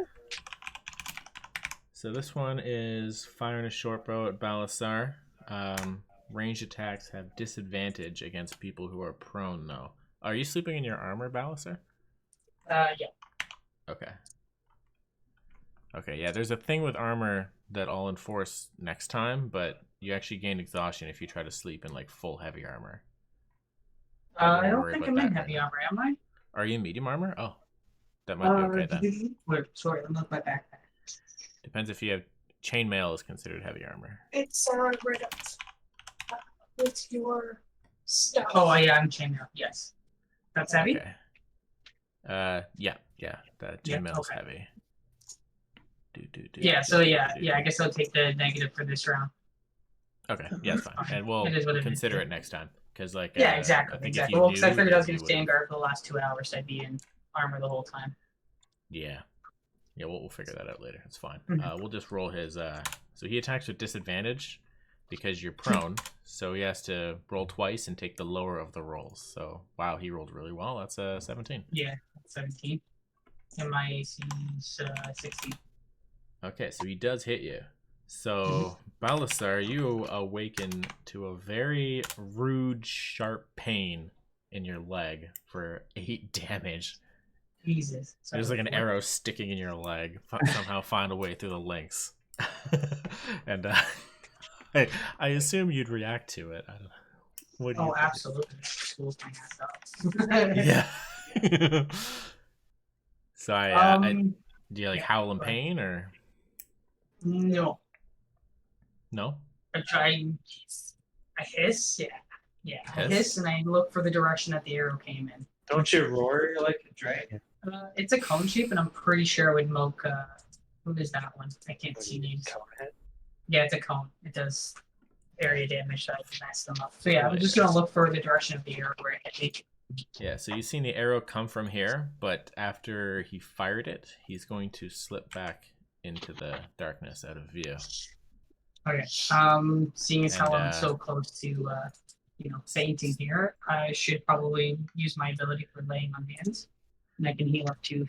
So this one is firing a short bow at Balasar. Ranged attacks have disadvantage against people who are prone, though. Are you sleeping in your armor, Balasar? Yeah. Okay. Okay, yeah, there's a thing with armor that I'll enforce next time, but you actually gain exhaustion if you try to sleep in like full heavy armor. I don't worry think about I'm in that heavy right now. armor, am I? Are you in medium armor? Oh, that might be okay then. Wait, sorry, I'm not my backpack. Depends if you have chainmail is considered heavy armor. It's right up with your stuff. Oh, yeah, I'm chainmail. Yes. That's heavy? Okay. Yeah. The Yeah, chainmail is okay. heavy. Yeah, so yeah, I guess I'll take the negative for this round. Okay, yeah, it's fine. And we'll It is what it consider is. it next time. Because, like, Yeah, I exactly. think Exactly. if you Well, because I knew, figured I was then going to you stay in would've- guard for the last 2 hours. I'd be in armor the whole time. Yeah. Yeah, we'll figure that out later. It's fine. Mhm. We'll just roll his... So he attacks with disadvantage because you're prone. So he has to roll twice and take the lower of the rolls. So, wow, he rolled really well. That's 17. Yeah, 17. And my AC is 16. Okay, so he does hit you. So, Balasar, you awaken to a very rude, sharp pain in your leg for 8 damage. Jesus. There's like an arrow sticking in your leg. Somehow find a way through the links. And I assume you'd react to it. I don't know. What do you Oh, think? absolutely. Schools my ass up. Yeah. So do you like yeah, howl in go ahead. pain or No. no? I try. I hiss. Yeah. Yeah. I Hiss? hiss and I look for the direction that the arrow came in. Don't you roar like a dragon? It's a cone shape, and I'm pretty sure it would milk. What is that one? I can't see names. Conehead? Yeah, it's a cone. It does area damage, so I can mess them up. So yeah, I'm just gonna look for the direction of the arrow where it hit me. Yeah, so you've seen the arrow come from here, but after he fired it, he's going to slip back into the darkness out of view. Okay. Seeing as how And, I'm so close to, fainting here, I should probably use my ability for laying on hands, and I can heal up to.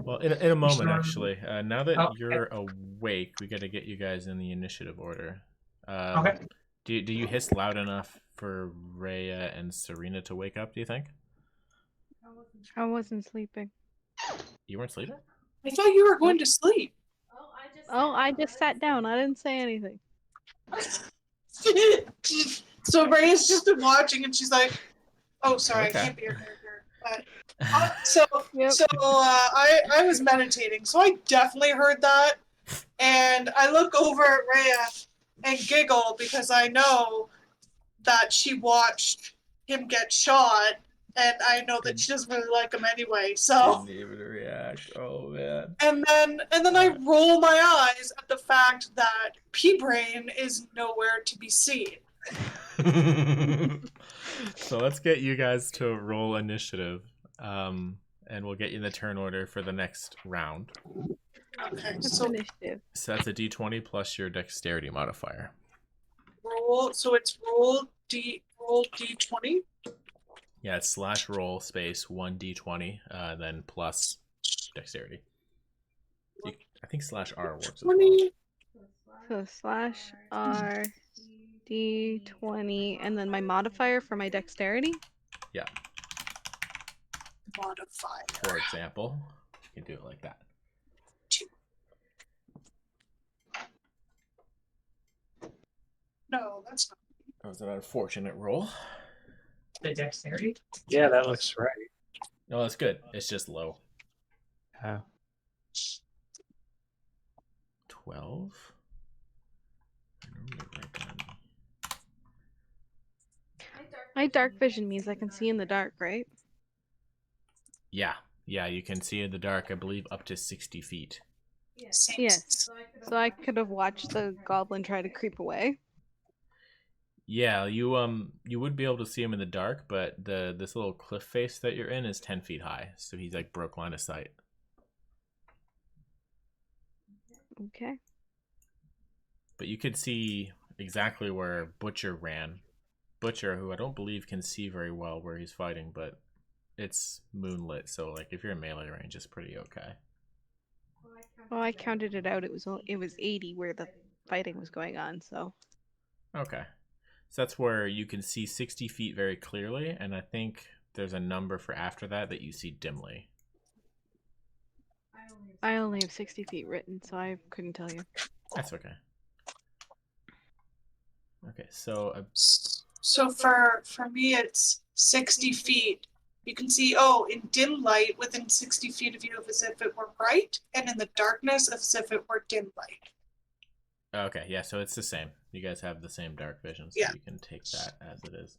Well, in a moment, Sure. actually. Now that Okay. you're awake, we got to get you guys in the initiative order. Okay. Do you hiss loud enough for Rhea and Serena to wake up, do you think? I wasn't sleeping. You weren't sleeping? I thought you were going to sleep. Oh, I just sat down. I didn't say anything. So Rhea's just been watching, and she's like, "Oh, sorry, Okay. I can't be your character." But so Yep. I was meditating, so I definitely heard that, and I look over at Rhea and giggle because I know that she watched him get shot, and I know that she doesn't really like him anyway. So. Didn't even react. Oh, man. And then I roll my eyes at the fact that P-Brain is nowhere to be seen. So let's get you guys to roll initiative. And we'll get you in the turn order for the next round. Okay, What's so initiative? So that's a d20 plus your dexterity modifier. it's roll D20. Yeah, it's /roll space 1d20, then plus dexterity. I think /r works as well. 20. So /R D20 and then my modifier for my dexterity. Yeah, Modifier. for example, you can do it like that. No, that's not. That was an unfortunate roll. The dexterity. Yeah, that looks right. No, that's good. It's just low. 12. I normally write down. My dark vision means I can see in the dark, right? Yeah, you can see in the dark, I believe, up to 60 feet. Yes. So I could have watched the goblin try to creep away. Yeah, you would be able to see him in the dark, but this little cliff face that you're in is 10 feet high, so he's like broke line of sight. Okay. But you could see exactly where Butcher ran. Butcher, who I don't believe can see very well where he's fighting, but it's moonlit, so like if you're in melee range, it's pretty okay. Well, I counted it out. It was 80 where the fighting was going on. So. Okay. So that's where you can see 60 feet very clearly, and I think there's a number for after that you see dimly. I only have 60 feet written, so I couldn't tell you. That's okay. Okay, so So for me, it's 60 feet You can see, in dim light, within 60 feet of you, as if it were bright, and in the darkness, as if it were dim light. Okay, yeah, so it's the same. You guys have the same dark vision, so Yeah. you can take that as it is.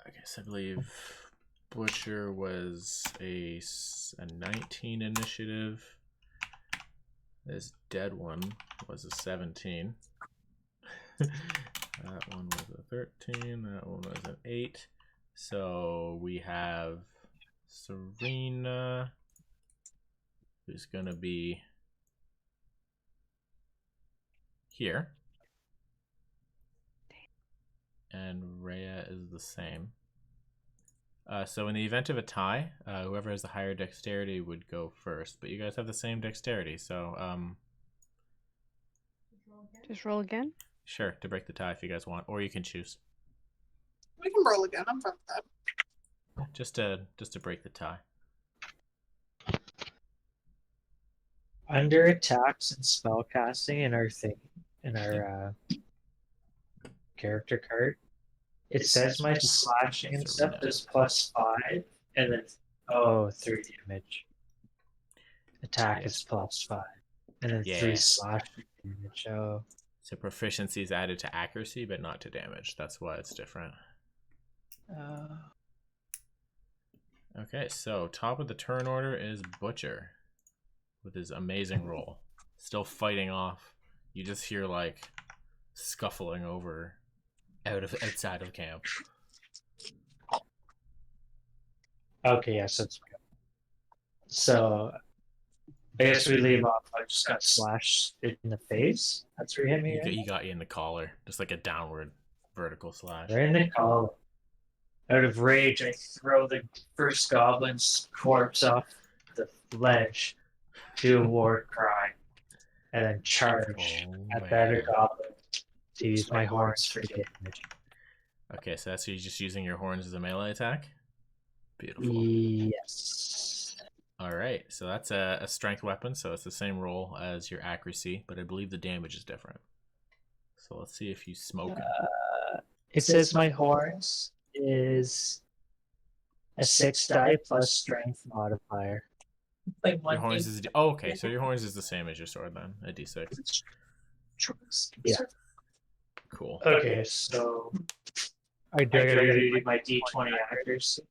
I guess I believe Butcher was a 19 initiative. This dead one was a 17. That one was a 13. That one was an 8. So we have Serena, who's going to be here. And Rhea is the same. So in the event of a tie, whoever has the higher dexterity would go first. But you guys have the same dexterity, so Just roll again. sure, to break the tie if you guys want, or you can choose. We can roll again. I'm fine with that. Just to break the tie. Under attacks and spellcasting in our thing, in our character card, it says my slashing and stuff is +5, and then 3 damage. Attack is +5, and then 3 slashing damage. Oh, So proficiency is added to accuracy, but not to damage. That's why it's different. Okay, so top of the turn order is Butcher with his amazing roll. Still fighting off. You just hear like scuffling over outside of camp. okay, yes, that's good. So I guess we leave off. I just got slashed in the face. That's where he hit me. Right? He got you in the collar, just like a downward vertical slash. Right in the collar. Out of rage, I throw the first goblin's corpse off the ledge to a war cry, and then charge at the other goblin to use my horns for damage. Okay, so that's you just using your horns as a melee attack? Beautiful. Yes. Alright, so that's a strength weapon, so it's the same roll as your accuracy, but I believe the damage is different. So let's see if you smoke. It says my horns is a 6 die plus strength modifier. Like Your one horns thing. is okay, so your horns is the same as your sword then, a d6. Yeah. Cool. Okay, so I do my d20 accuracy.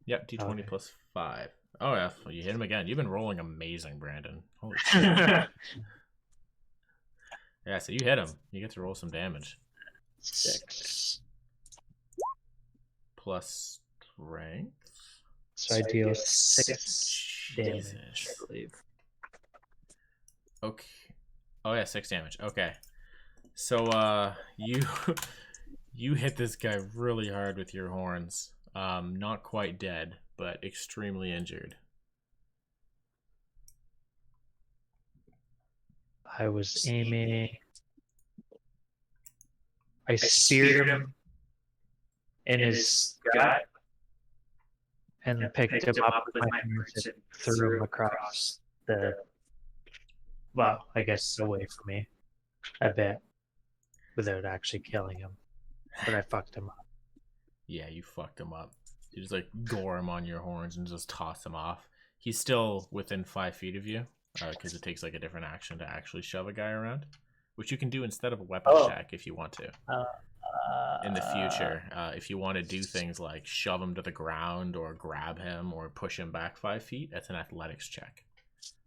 Yep, d20 Okay. plus 5. Oh yeah, well, you hit him again. You've been rolling amazing, Brandon. Holy shit. Yeah, so you hit him. You get to roll some damage. 6. Plus strength. So I deal 6 damage, Jesus. I believe. Okay. Oh yeah, 6 damage. Okay. So you hit this guy really hard with your horns. Not quite dead, but extremely injured. I was aiming. I speared him in his gut and picked him up with my hands and threw him across the. Well, I guess away from me a bit without actually killing him. But I fucked him up. Yeah, you fucked him up. You just like gore him on your horns and just toss him off. He's still within 5 feet of you, because it takes like a different action to actually shove a guy around, which you can do instead of a weapon check if you want to. In the future, if you want to do things like shove him to the ground or grab him or push him back 5 feet, that's an athletics check.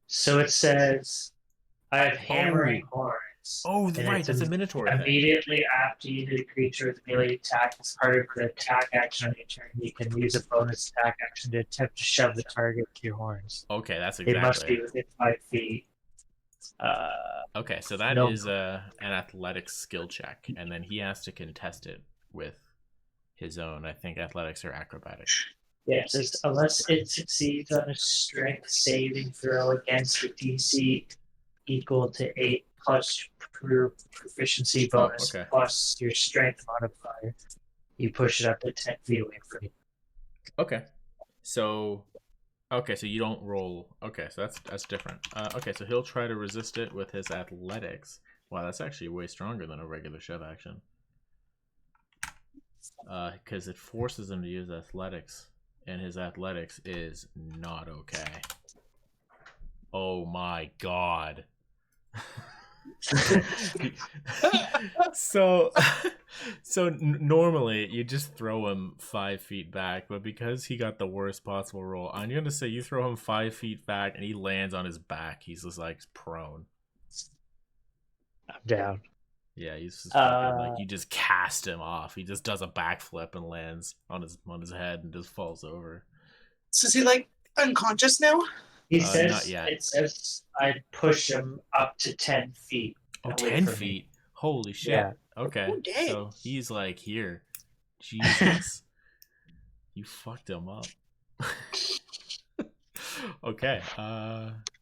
So it says I have hammering horns. Oh, And right, it's that's a minotaur thing. Immediately after you hit a creature with melee attack as part of the attack action on your turn, you can use a bonus attack action to attempt to shove the target with your horns. Okay, that's It must exactly be it. within 5 feet. Okay, so that No. is an athletics skill check, and then he has to contest it with his own, I think, athletics or acrobatics. Yeah, it says unless it succeeds on a strength saving throw against a DC equal to 8 plus proficiency bonus okay. plus your strength modifier, you push it up to 10 feet away from you. Okay, so you don't roll. Okay, so that's different. Okay, so he'll try to resist it with his athletics. Wow, that's actually way stronger than a regular shove action. because it forces him to use athletics, and his athletics is not okay. Oh my god. so normally you just throw him 5 feet back, but because he got the worst possible roll, I'm gonna say you throw him 5 feet back and he lands on his back. He's just like prone. I'm down. Yeah, he's just fucking, like, you just cast him off. He just does a backflip and lands on his head and just falls over. So is he like unconscious now? He Not says yet. it says I'd push him up to 10 feet. Oh, away 10 from me. feet. Holy shit. Yeah. Okay. Oh, dang. So he's like here. Jesus. You fucked him up. Okay.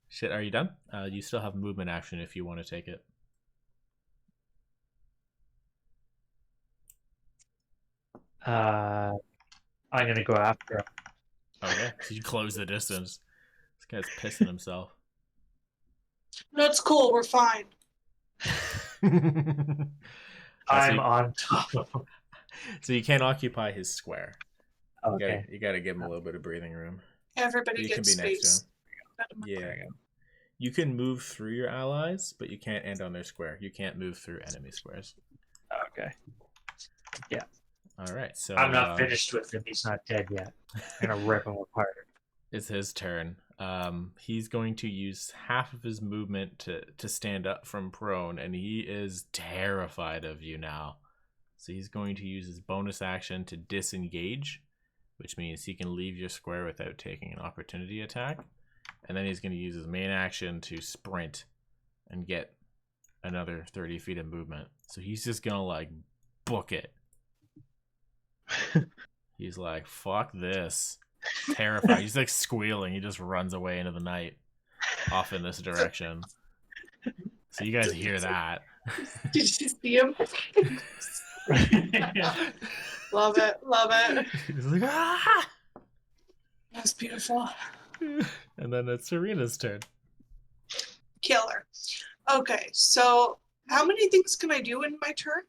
Shit, are you done? You still have movement action if you want to take it. I'm gonna go after him. Okay. So you close the distance. This guy's pissing himself. No, it's cool. We're fine. I'm on top of him. So you can't occupy his square. Okay. You gotta give him a little bit of breathing room. Everybody You can gets be next to space. Yeah. You can move through your allies, but you can't end on their square. You can't move through enemy squares. Okay. All right. So I'm not finished with him. He's not dead yet. I'm gonna rip him apart. it's his turn. He's going to use half of his movement to stand up from prone, and he is terrified of you now. So he's going to use his bonus action to disengage, which means he can leave your square without taking an opportunity attack. And then he's going to use his main action to sprint and get another 30 feet of movement. So he's just going to, like, book it. He's like, fuck this. Terrified. He's like squealing. He just runs away into the night off in this direction. So you guys hear that. Did you see him? Love it. Love it. He's like, ah! That's beautiful. And then it's Serena's turn. Killer. Okay, so how many things can I do in my turn?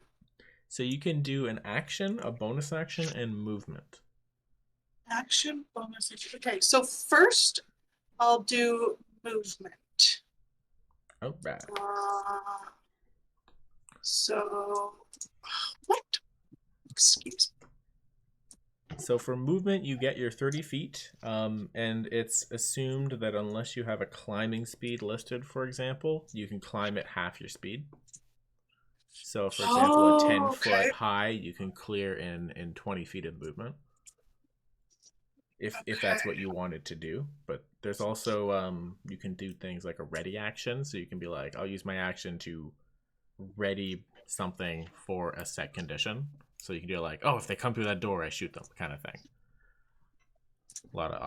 So you can do an action, a bonus action, and movement. Action, bonus action. Okay, so first I'll do movement. Oh, right. So, what? Excuse me. So for movement, you get your 30 feet, and it's assumed that unless you have a climbing speed listed, for example, you can climb at half your speed. So, for example, a 10-foot high, you can clear in 20 feet of movement. If that's what you wanted to do. But there's also, you can do things like a ready action. So you can be like, I'll use my action to ready something for a set condition. So you can do like, oh, if they come through that door, I shoot them, kind of thing. A lot of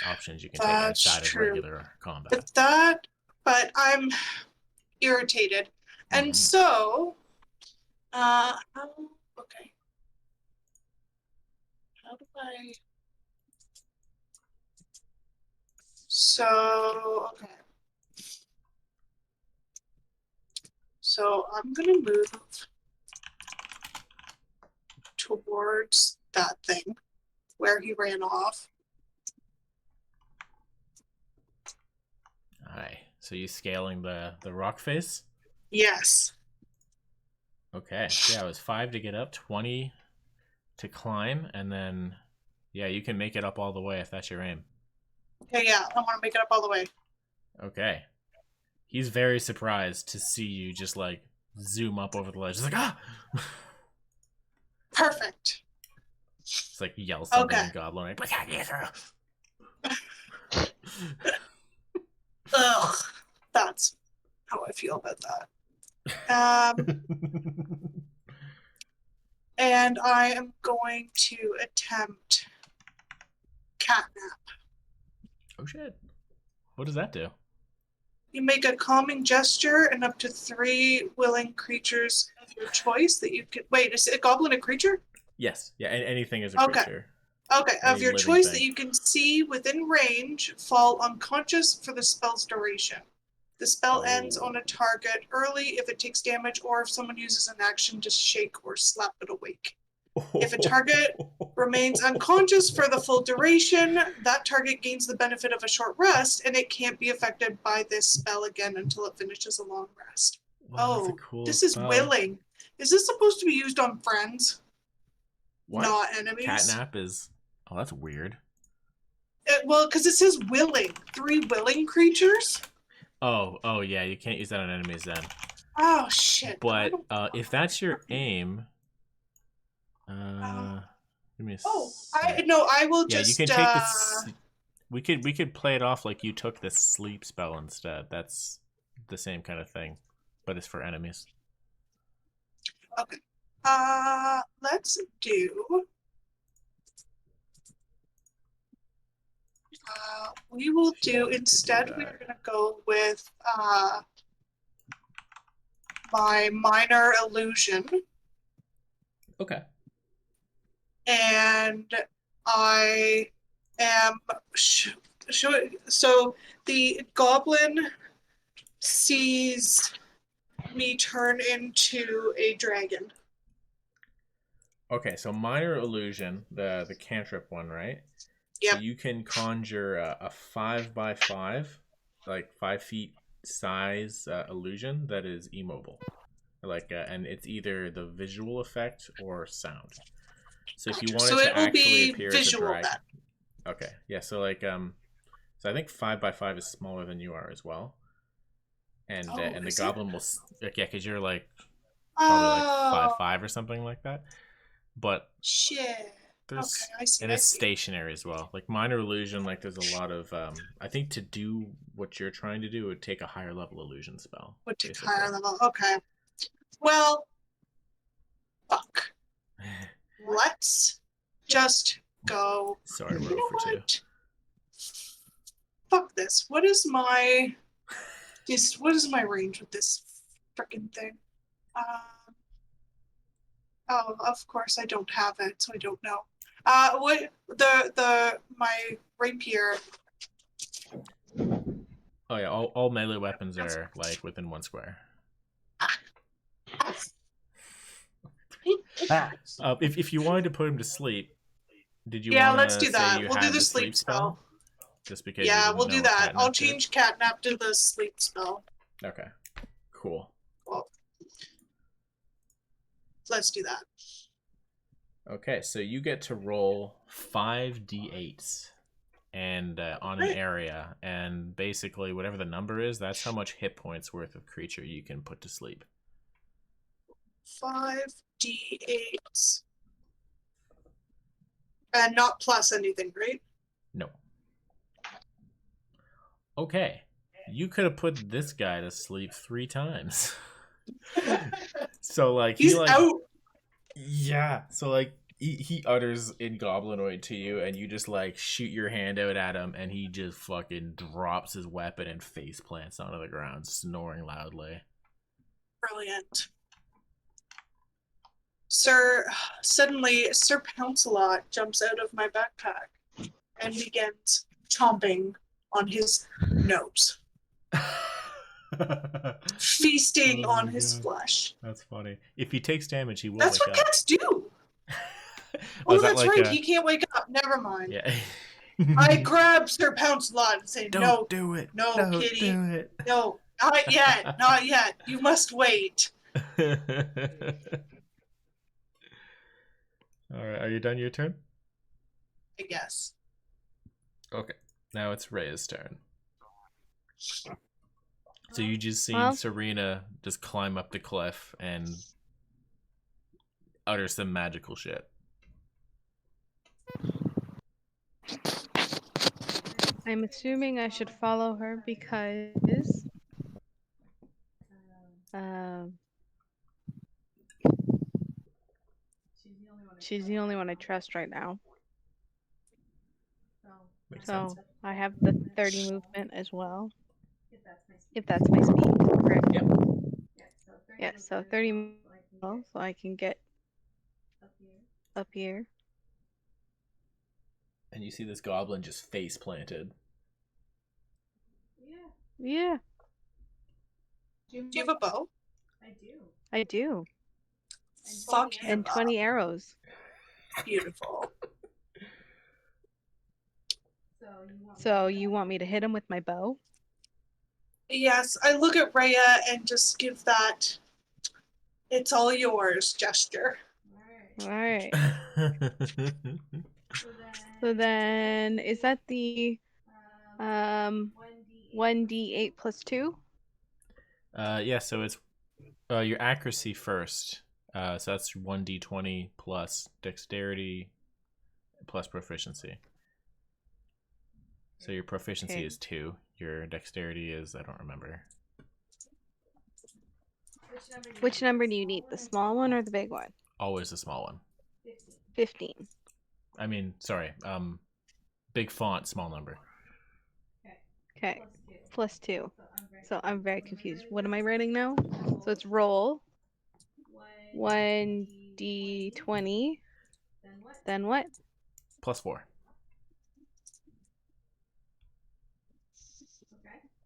options you can take outside of regular combat. But I'm irritated. And so, okay. How do I? So, okay. So I'm gonna move towards that thing where he ran off. Alright, so you scaling the rock face? Yes. Okay, yeah, it was 5 to get up, 20 to climb, and then, yeah, you can make it up all the way if that's your aim. Okay, yeah, I want to make it up all the way. Okay. He's very surprised to see you just, like, zoom up over the ledge. He's like, ah! Perfect. It's like yells something Okay. in Goblin. Like, we can't get through. Ugh, that's how I feel about that. And I am going to attempt catnap. Oh shit. What does that do? You make a calming gesture, and up to 3 willing creatures of your choice that you can. Wait, is it a goblin a creature? Yes. Yeah, anything is a creature. Okay, of Any your living choice thing. that you can see within range fall unconscious for the spell's duration. The spell ends on a target early if it takes damage or if someone uses an action to shake or slap it awake. If a target remains unconscious for the full duration, that target gains the benefit of a short rest, and it can't be affected by this spell again until it finishes a long rest. Wow, that's a cool This is spell. willing. Is this supposed to be used on friends, What? not enemies? Catnap is. Oh, that's weird. Well, because it says willing. 3 willing creatures? Oh, yeah. You can't use that on enemies then. Oh, shit. But if that's your aim, give me a sec. I will Yeah, just. you can take this. We could play it off like you took the sleep spell instead. That's the same kind of thing, but it's for enemies. Okay. Let's do. We will do instead. We're gonna go with my minor illusion. Okay. And I am so the goblin sees me turn into a dragon. Okay, so minor illusion, the cantrip one, right? Yep. So you can conjure a 5x5, like 5 feet size illusion that is immobile, and it's either the visual effect or sound. So if you Gotcha. wanted So to it will actually be appear as a visual dragon, then. okay, yeah. So so I think 5x5 is smaller than you are as well, and the is goblin will because you're like probably like 5'5" or something like that, but shit. there's Okay, I see. and it's stationary as well. Like minor illusion, like there's a lot of I think to do what you're trying to do would take a higher level illusion spell. Would take basically. higher level. Okay. Well, fuck. Let's just go. Sorry, You we're know over 2. what? Fuck this. What is my range with this freaking thing? Oh, of course I don't have it, so I don't know. What my rapier? Oh yeah, all melee weapons are like within 1 square. If you wanted to put him to sleep, did you want let's to do say that. you We'll had do the the sleep spell. Just because Yeah, you didn't we'll know do what that. I'll catnap did? change catnap to the sleep spell. Okay, cool. Well, let's do that. Okay, so you get to roll 5d8s and on an area, and basically whatever the number is, that's how much hit points worth of creature you can put to sleep. 5d8s. And not plus anything, right? No. Okay, you could have put this guy to sleep 3 times. So like he's out. Yeah, so like he utters in goblinoid to you, and you just like shoot your hand out at him, and he just fucking drops his weapon and face plants onto the ground, snoring loudly. Brilliant. Suddenly Sir Pouncelot jumps out of my backpack and begins chomping on his nose. Feasting on his flesh. That's funny. If he takes damage, he will That's wake what up. cats do. Oh, That's like right. He can't wake up. Never mind. Yeah. I grab Sir Pouncelot and say, Don't do it. No, Don't kitty. do it. No, not yet. Not yet. You must wait. All right. Are you done your turn? I guess. Okay. Now it's Rhea's turn. So you just seen Serena just climb up the cliff and utter some magical shit. I'm assuming I should follow her because she's the only one I trust right now. Makes So sense. I have the 30 movement as well. If that's my speed, correct? Yep. Yeah, so 30 movement, so I can get up here. And you see this goblin just face planted. Yeah. Do you have a bow? I do. Fuck him And 20 up. arrows. Beautiful. So you want me to hit him with my bow? Yes, I look at Rhea and just give that "it's all yours" gesture. All right. So then, is that the 1d8 plus 2? Yeah, so it's your accuracy first. So that's 1d20 plus dexterity plus proficiency. So your proficiency Okay. is 2. Your dexterity is, I don't remember. Which number do you need? The small one or the big one? Always the small one. 15. I mean, sorry. Big font, small number. Okay. Plus 2. So I'm very confused. What am I writing now? So it's roll 1d20. Then what? Plus 4.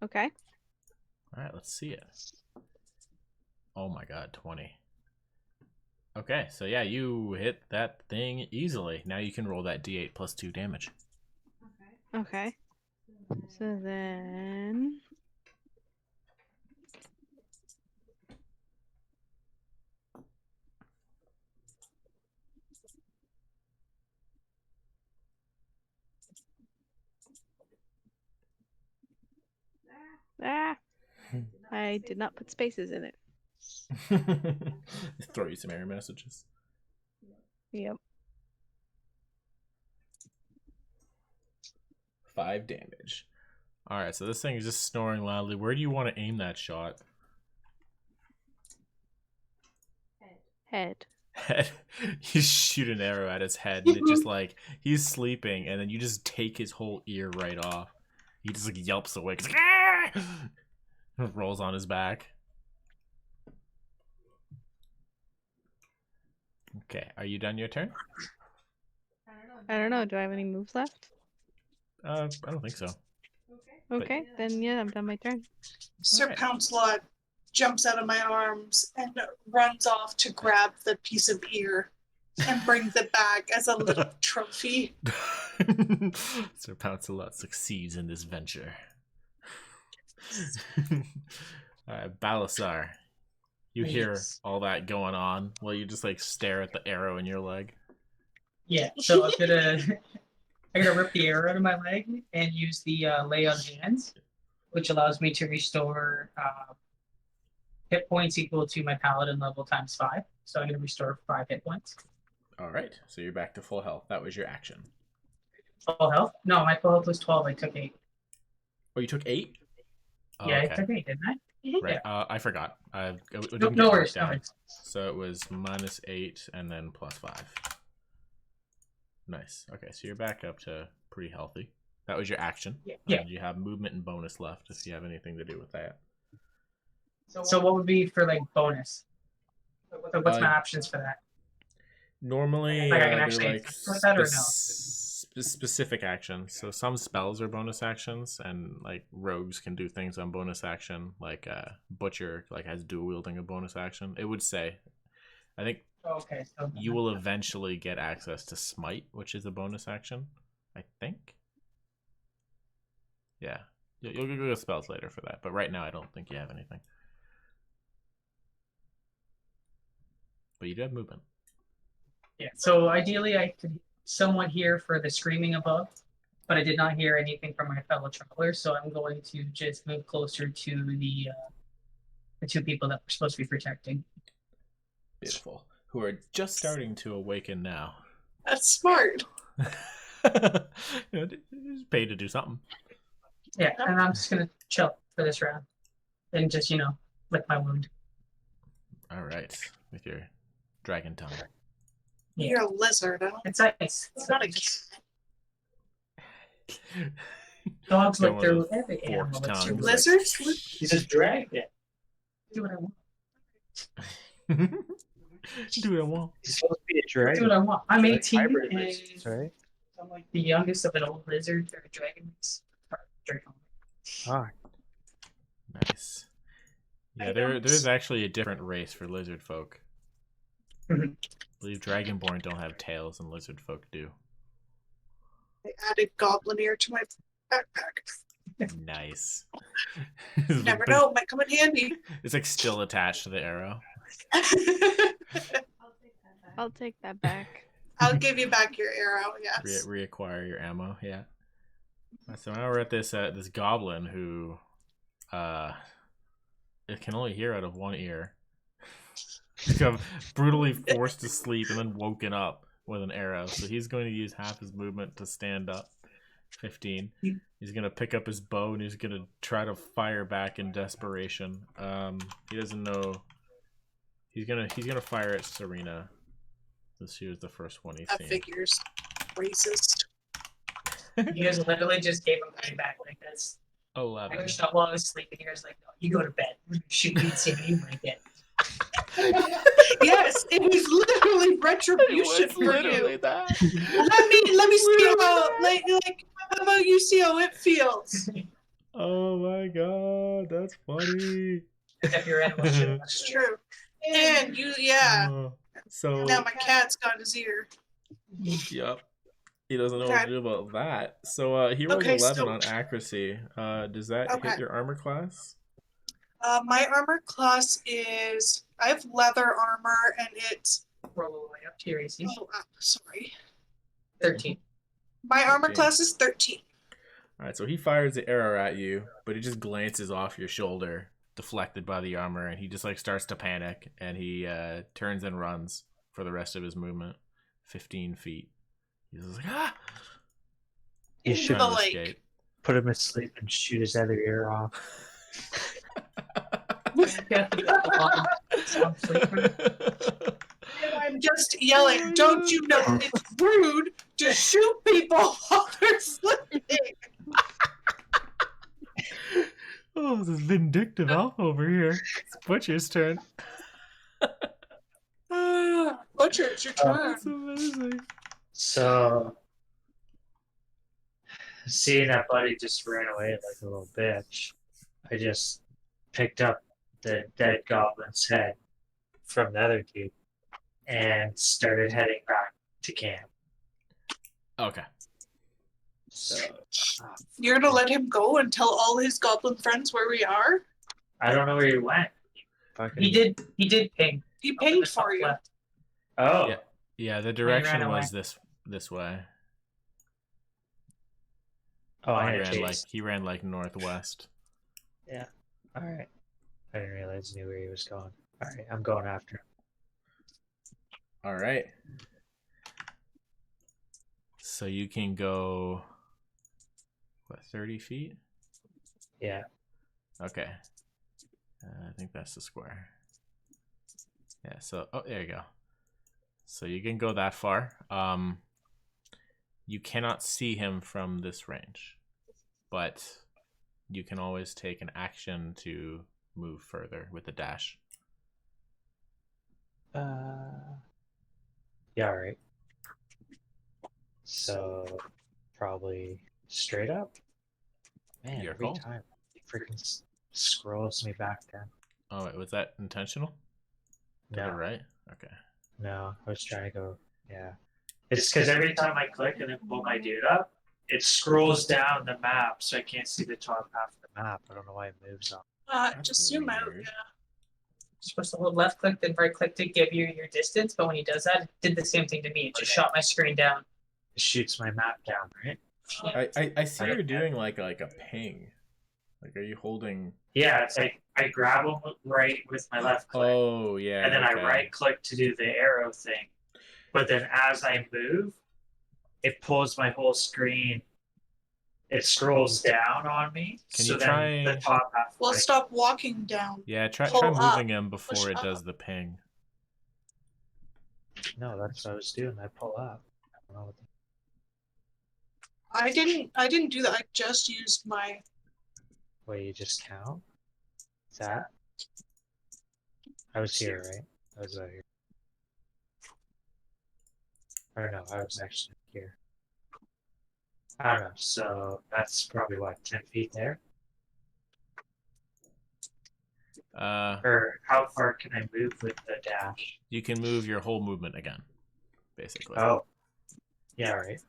Okay. All right, let's see it. Oh my god, 20. Okay, so yeah, you hit that thing easily. Now you can roll that d8 plus 2 damage. Okay. So then. Ah! I did not put spaces in it. Throw you some error messages. Yep. 5 damage. Alright, so this thing is just snoring loudly. Where do you want to aim that shot? Head. Head. You shoot an arrow at his head, and it just like, he's sleeping, and then you just take his whole ear right off. He just like yelps awake. He's like, "Ah!" Rolls on his back. Okay, are you done your turn? I don't know. Do I have any moves left? I don't think so. Okay, then yeah, I'm done my turn. Sir Alright. Pouncelot jumps out of my arms and runs off to grab the piece of ear and brings it back as a little trophy. Sir Pouncelot succeeds in this venture. Alright, Balasar. You hear Yes. all that going on while you just like stare at the arrow in your leg. Yeah, so I'm gonna rip the arrow out of my leg and use the lay on hands, which allows me to restore hit points equal to my paladin level times 5. So I'm gonna restore 5 hit points. Alright, so you're back to full health. That was your action. Full health? No, my full health was 12. I took 8. Oh, you took 8? Oh, Yeah, okay. I took 8, didn't I? Right. Yeah. I forgot. It No, didn't no get marked worries. No down. worries. So it was -8 and then +5. Nice. Okay, so you're back up to pretty healthy. That was your action. Yeah. You have movement and bonus left if you have anything to do with that. So what would be for like bonus? What's my Uh, options for that? Normally, Like I can they're actually like put that or no? specific actions. So some spells are bonus actions, and like rogues can do things on bonus action. Like Butcher like has dual wielding a bonus action. It would say, I think Okay. So you will eventually get access to Smite, which is a bonus action. I think. Yeah, you'll go get spells later for that, but right now I don't think you have anything. But you do have movement. yeah. So ideally, I could somewhat hear for the screaming above, but I did not hear anything from my fellow travelers. So I'm going to just move closer to the 2 people that we're supposed to be protecting. Beautiful. Who are just starting to awaken now. That's smart. Just paid to do something. Yeah, and I'm just gonna chill for this round, and just lick my wound. All right, with your dragon tongue. Yeah. You're a lizard. I don't, It's nice. it's not a cat. Dogs Going lick their with a every animal. forked licks tongue. their wound. Lizards? You just dragged it. Do what I want. Do what I want. You're supposed to be a Do dragon. what I want. I'm Like 18 hybrid and lizards, right? I'm like the youngest of an old lizard or a dragon race. Dragon. Ah, Nice. Yeah, there's actually a different race for lizard folk. Mhm. believe Dragonborn don't have tails and lizard folk do. I added goblin ear to my backpack. Nice. You never know, it might come in handy. It's like still attached to the arrow. I'll take that back. I'll give you back your arrow, yes. Reacquire your ammo, yeah. So now we're at this this goblin who it can only hear out of one ear. Got brutally forced to sleep and then woken up with an arrow. So he's going to use half his movement to stand up. 15. He's gonna pick up his bow and he's gonna try to fire back in desperation. He doesn't know. He's gonna fire at Serena. Since she was the first one he's That seen. figures. Racist. You guys literally just gave him back like this. I 11. was shot while I was sleeping. You guys like, no, you go to bed. Shoot me and see me. You might get. Yes, it was literally retribution for you. that. Let me see how like how about you see how it feels? Oh my god, that's funny. If you're animal shit. It's true. And you So now my cat's got his ear. yep. He doesn't know what Okay. to do about that. So he rolled Okay, 11 so- on accuracy. Does that Okay. hit your armor class? My armor class is I have leather armor and it's Roll all the way up to your AC. sorry. 13. My armor 13. class is 13. Alright, so he fires the arrow at you, but it just glances off your shoulder, deflected by the armor, and he just like starts to panic, and he turns and runs for the rest of his movement. 15 feet. He's just like, ah! You Into should the Trying to lake. escape. put him asleep and shoot his other ear off. Stop sleeping. And I'm just yelling, don't you know it's rude to shoot people while they're sleeping? Oh, this vindictive elf over here. It's Butcher's turn. Butcher, it's your turn. That's amazing. So, seeing that buddy just ran away like a little bitch, I just picked up the dead goblin's head from the other dude and started heading back to camp. Okay. So, You're gonna let him go and tell all his goblin friends where we are? I don't know where he went. Fucking... He did ping. He Up in pinged the top for you. left. Oh, Yeah. Yeah, the direction ran was this way. oh, I he had ran chase. he ran like northwest. All right. I didn't realize he knew where he was going. All right, I'm going after him. All right. So you can go, what, 30 feet? Yeah. Okay. I think that's the square. Yeah, so, oh, there you go. So you can go that far. You cannot see him from this range, but you can always take an action to move further with the dash. Yeah, all right. So, probably straight up. Man, Your every call. time it freaking scrolls me back down. Oh, wait, was that intentional? To the No, right? Okay. no, I was trying to go. Yeah, it's because every time I click and then pull my dude up, it scrolls down the map, so I can't see the top half of the map. I don't know why it moves on. That's Just zoom out, weird. yeah. You're supposed to hold left click, then right click to give you your distance, but when he does that, it did the same thing to me. It just shot my screen down. It shoots my map down, right? I see you're doing like a ping. Like, are you holding? Yeah, it's like I grab him right with my left click, Oh yeah. and then okay. I right click to do the arrow thing. But then as I move, it pulls my whole screen. It scrolls down on me. Can so you then try- the top half? Well, like, stop walking down. Yeah, try Pull moving up, him before push it up. does the ping. No, that's what I was doing. I pull up. I don't know what I didn't do that. I just used my Wait, you just count? Is that? I was here, right? I was out here. Or no, I was actually here. I don't know, so that's probably what, 10 feet there? Or how far can I move with the dash? You can move your whole movement again. basically. Oh. Yeah, right.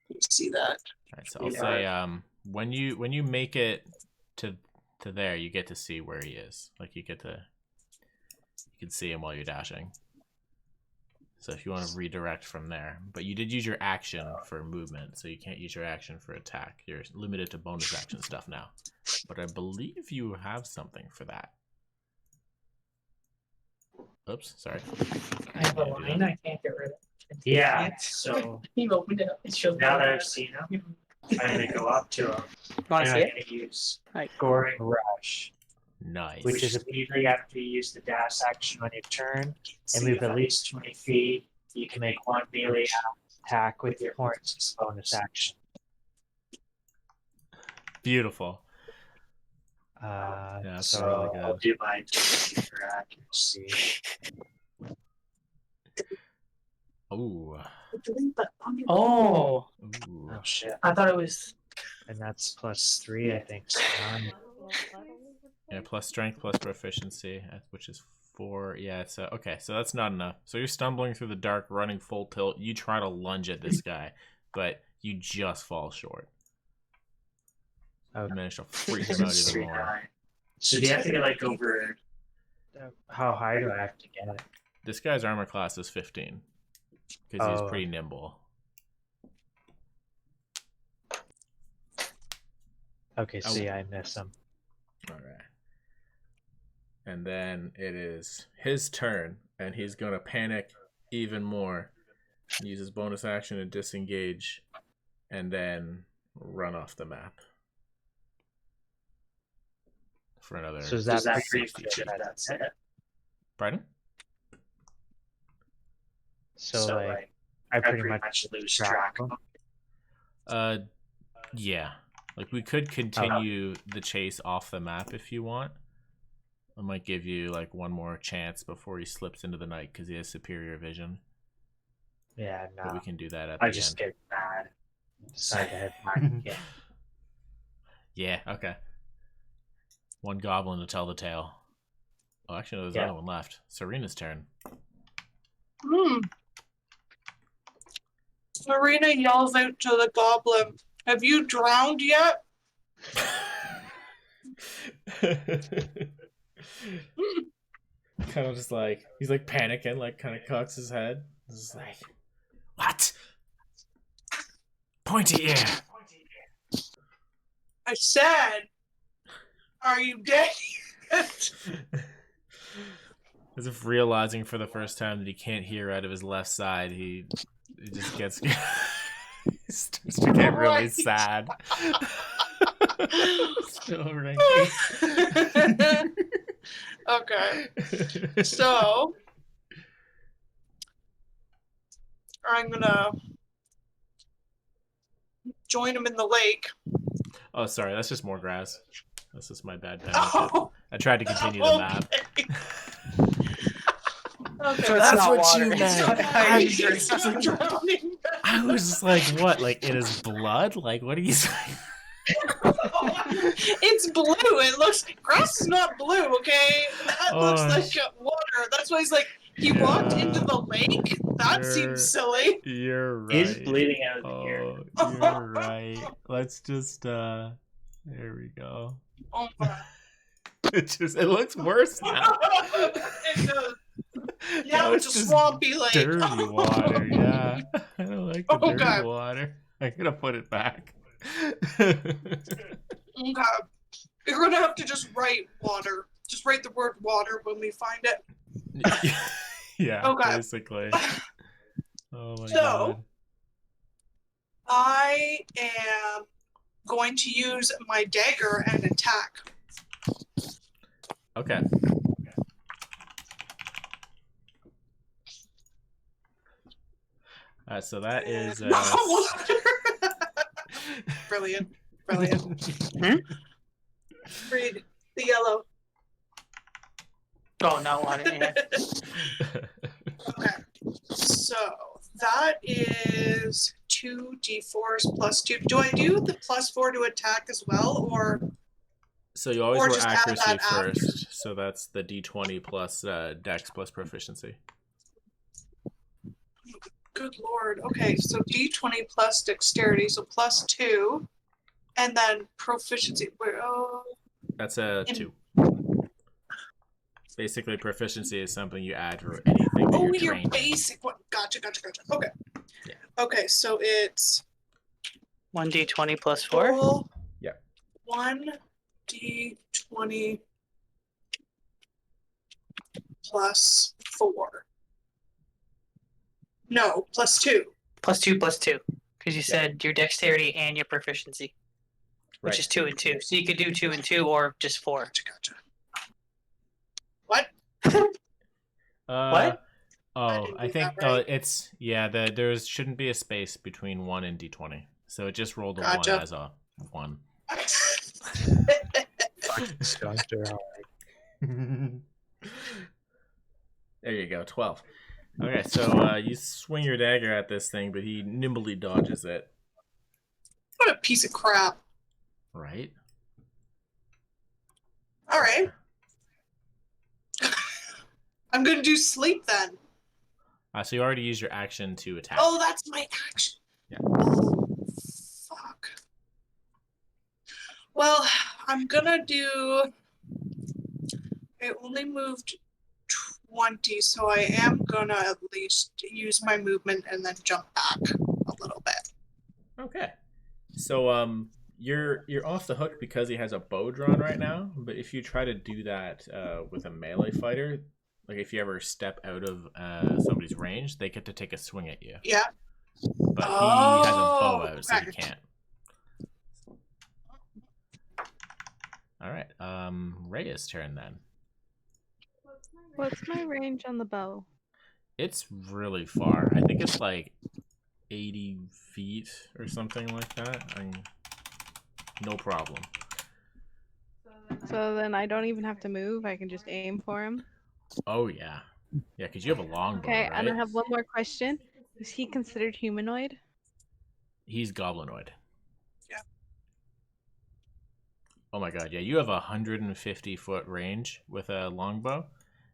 You see that? All right, so I'll Yeah. say when you make it to there, you get to see where he is. Like you can see him while you're dashing. So if you want to redirect from there, but you did use your action for movement, so you can't use your action for attack. You're limited to bonus action stuff now. But I believe you have something for that. Oops, sorry. I have a Can't do line that. I can't get rid of. Yeah, so You opened it up. It shows now me. that I've seen him, I'm going to go up to him. Want And to I'm see it? going to use Right. Goring Rush, Nice. which is immediately after you use the dash action on your turn and move at least 20 feet. You can make one melee attack with your horns as a bonus action. beautiful. Yeah, that's so really good. I'll do my 20 for accuracy. Ooh. Oh, Ooh. Oh shit! I thought it was. And that's +3, I think. So 9. Yeah, plus strength, plus proficiency, which is 4. Yeah, it's okay. So that's not enough. So you're stumbling through the dark, running full tilt. You try to lunge at this guy, but you just fall short. Oh, You manage to freak him out even 3, more. 9. So do you have to get like over? How high do I have to get it? This guy's armor class is 15 because he's Oh. pretty nimble. Okay, see, I miss him. All right. And then it is his turn, and he's going to panic even more. Use his bonus action to disengage, and then run off the map. For another So is that 60 pretty feet. much that's it? Pardon? So like, I pretty much lose track of him. Yeah. Like, we could continue the chase off the map if you want. I might give you, like, one more chance before he slips into the night, because he has superior vision. Yeah, no. But we can do that at I the just end. get mad. Decide to head back again. Yeah, okay. One goblin to tell the tale. Oh, actually, no, there's another one left. Serena's turn. Serena yells out to the goblin, "Have you drowned yet?" Kind of just like, he's like panicking, like kind of cocks his head. Just like, what? Pointy ear. I said, "Are you dead?" As if realizing for the first time that he can't hear out of his left side, he just gets he starts to get really Right. sad. Still ringing. Okay, so I'm gonna join him in the lake. Oh, sorry, that's just more grass. That's just my bad pen. Oh, I tried to continue the map. Okay, So it's That's not what water. you It's meant. not It's hydrogen. not drowning. I was just like, what? Like in his blood? Like, what are you saying? It's blue. It looks grass is not blue. Okay, that looks Oh, like water. That's why he's like he walked into the lake. That You're- seems silly. You're right. He's bleeding out of the ear. Oh, you're right. Let's just there we go. Oh my! It looks worse now. It does. Yeah, Now it's a just swampy lake. dirty water. Yeah, I don't like the dirty Okay. water. I'm gonna put it back. Okay. You're gonna have to just write water. Just write the word water when we find it. Yeah, Okay. basically. Oh my So- god. I am going to use my dagger and attack. Okay. So that is Brilliant. Brilliant. Read the yellow. Oh, not water. Yeah. Okay. So that is 2d4s plus 2. Do I do the +4 to attack as well, or So you always Or roll just add accuracy that after. first. So that's the d20 plus dex plus proficiency. Good lord. Okay, so D20 plus dexterity, so +2, and then proficiency. Where? Oh, That's a 2. Basically, proficiency is something you add for anything that oh, you're your trained in. basic one. Gotcha. Okay. Yeah. Okay, so it's 1d20 plus 4. roll Yeah. 1d20 plus 4. No, +2. Plus 2 plus 2. Because you Yeah. said your dexterity and your proficiency, which Right. is 2 and 2. So you could do 2 and 2 or just 4. Gotcha. What? What? Oh, didn't I do think that right. it's there shouldn't be a space between 1 and D20, so it just rolled a Gotcha. 1 as a 1. There you go, 12. Okay, so you swing your dagger at this thing, but he nimbly dodges it. What a piece of crap. Right? All right. I'm gonna do sleep then. So you already used your action to attack. Oh, that's my action. Yeah. Oh, fuck. Well, I'm gonna do. I only moved 20, so I am gonna at least use my movement and then jump back a little bit. Okay. So you're off the hook because he has a bow drawn right now, but if you try to do that with a melee fighter, like if you ever step out of somebody's range, they get to take a swing at you. Yeah. But he has a bow out, so he okay. can't. All right. Rhea's turn then. What's my range on the bow? It's really far. I think it's like 80 feet or something like that. No problem. So then I don't even have to move. I can just aim for him. Oh yeah, yeah, because you have a longbow, Okay, right? and I have one more question. Is he considered humanoid? He's goblinoid. Yeah. Oh my god, yeah, you have a 150-foot range with a longbow,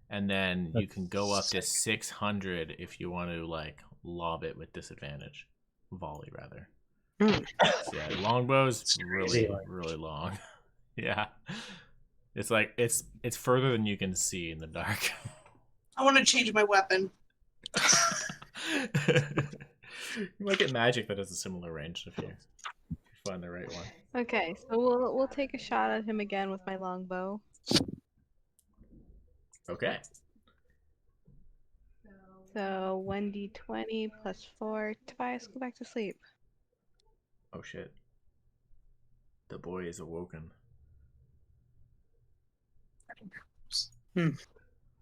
and then you can go up to 600 if you want to like lob it with disadvantage, volley rather. Yeah, longbow's really long. Yeah, it's like it's further than you can see in the dark. I want to change my weapon. You might get magic that has a similar range if you find the right one. Okay, so we'll take a shot at him again with my longbow. Okay. So 1d20 plus 4. Tobias, go back to sleep. Oh shit. The boy is awoken.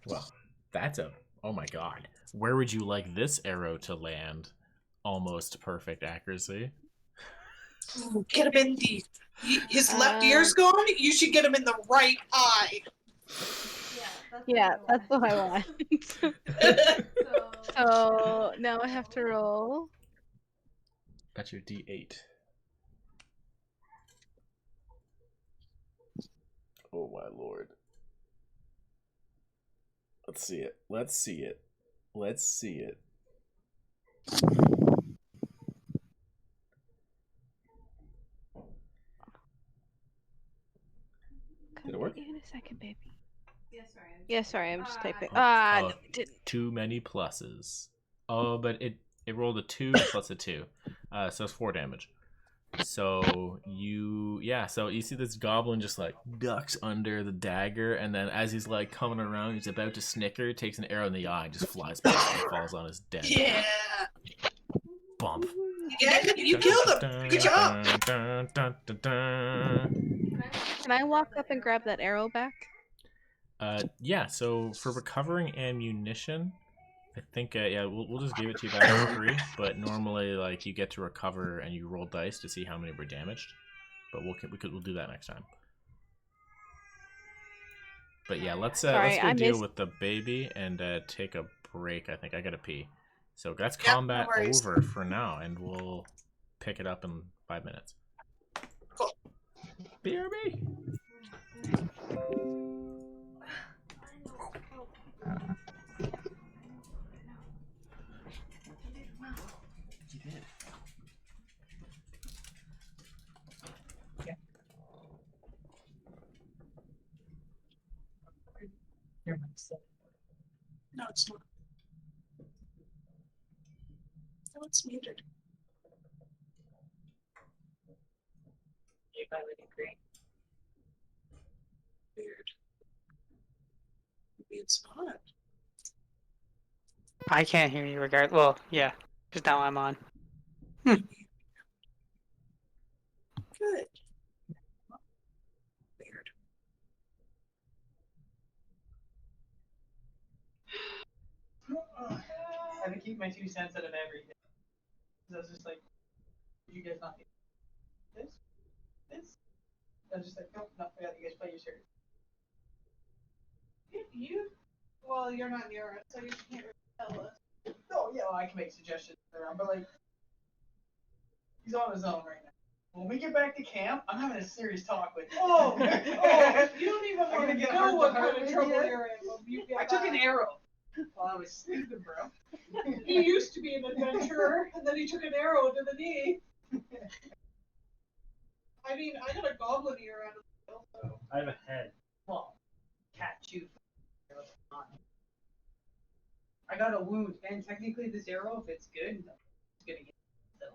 Well, that's a... Oh my god. Where would you like this arrow to land? Almost perfect accuracy. Ooh, get him in the. His left ear's gone. You should get him in the right eye. Yeah, that's what I want. So now I have to roll. That's your D8. Oh my lord. Let's see it. Let's see it. Let's see it. Did it work? In a second, baby. Yeah, sorry, I'm just typing. Oh, No, it didn't. Too many pluses. Oh, but it rolled a 2 plus a 2. So it's 4 damage. So you see this goblin just like ducks under the dagger, and then as he's like coming around, he's about to snicker, takes an arrow in the eye, and just flies past and falls on his dead. Yeah. Bump. Yeah, you killed him. Good job. Can I walk up and grab that arrow back? Yeah, so for recovering ammunition, I think we'll just give it to you back for free. But normally, like, you get to recover and you roll dice to see how many were damaged. But we'll do that next time. But yeah, let's go deal with the baby and take a break. I think I gotta pee. So that's combat over for now, and we'll pick it up in 5 minutes. Cool. BRB. Your mic's still. No, it's not. No, it's muted. You probably agree. Weird. Maybe it's not. I can't hear you regard. Well, yeah, because now I'm on. Good. Weird. I have to keep my 2 cents out of everything. So I was just like, you guys not this? I was just like, nope, not forgot. You guys play your series. Well, you're not near it, so you can't really tell us. Oh yeah, well, I can make suggestions around, but like, he's on his own right now. When we get back to camp, I'm having a serious talk with him. Oh, you don't even I'm want gonna to get know heart what to heart kind of with trouble you. you're in when you get I took an back. arrow while I was sleeping, bro. He used to be an adventurer, and then he took an arrow to the knee. I mean, I got a goblin ear out of the hill, so. I have a head. Well, cat chew. I got a wound, and technically this arrow, if it's good, it's gonna get so.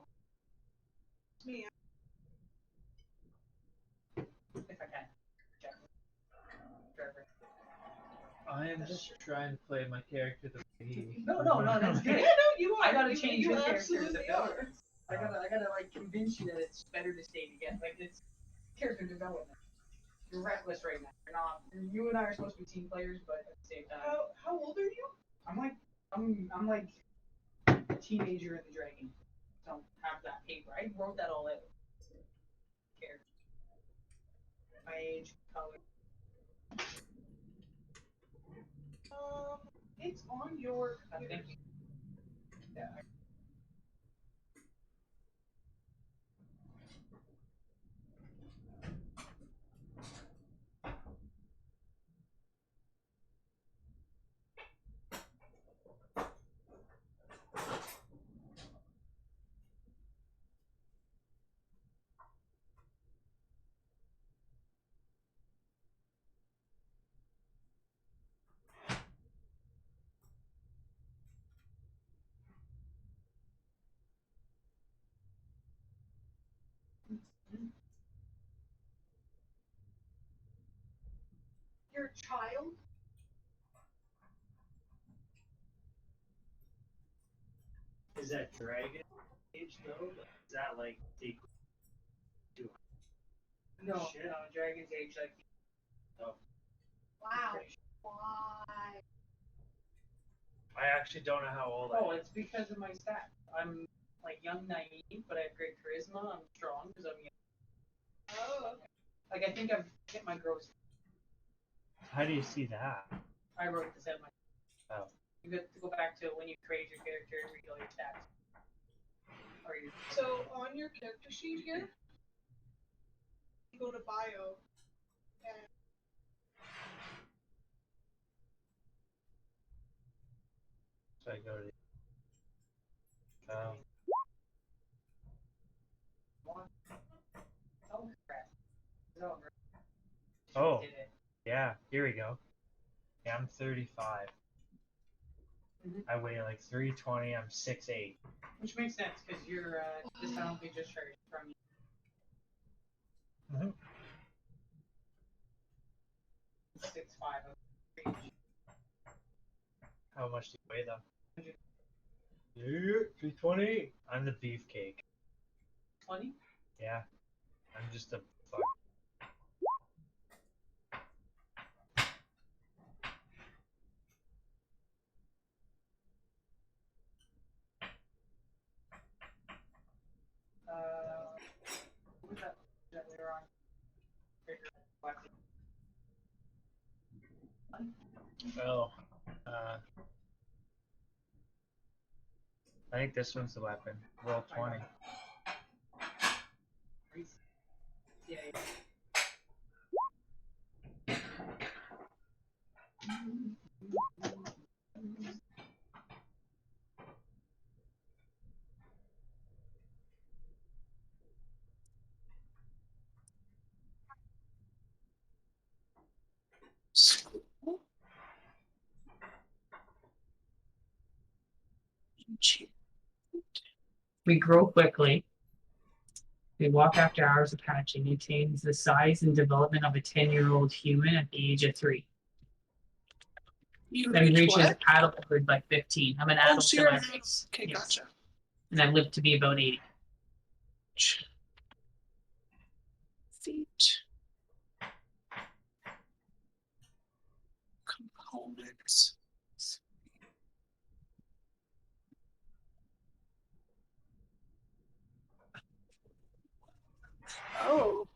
It's me. If I can. Check. Trevor. I am just trying to play my character the way he. No, that's good. Yeah, no, you are. I gotta You- change you your character's absolutely ability. are. I gotta like convince you that it's better to stay together. Like it's character development. You're reckless right now. You're not. You and I are supposed to be team players, but at the same time, How old are you? I'm like a teenager in the dragon. Don't have that paper. I wrote that all out. Character. My age, color. It's on your I computer. think. Yeah. Your child? Is that dragon age though? Is that like equal to No, Shit. no, dragon's age like. Wow. Why? I actually don't know how old Oh, I am. it's because of my stats. I'm like young, naive, but I have great charisma. I'm strong because I'm young. Oh, okay. Like I think I've hit my growth. How do you see that? I wrote this out. Oh. You got to go back to when you create your character and read all your stats. Or your. So on your character sheet here, you go to bio, and So I go to. Oh. Oh crap! It's over. Oh. Did it. Yeah, here we go. Yeah, I'm 35. Mhm. I weigh like 320. I'm 6'8". Which makes sense because you're just I don't think just charged from you. Mhm. 6'5". How much do you weigh though? Yeah, 320. I'm the beefcake. 20. Yeah, I'm just a fuck. What was that we were on? Oh, I think this one's the weapon. Roll 20. Yeah. school? We grow quickly. We walk after hours of hatching. It attains the size and development of a 10-year-old human at the age of 3. You Then reach reaches what? adulthood by 15. I'm an Oh, adult so in you're my an race. Okay, Yes. gotcha. And I live to be about 80. Feet. Components. Oh.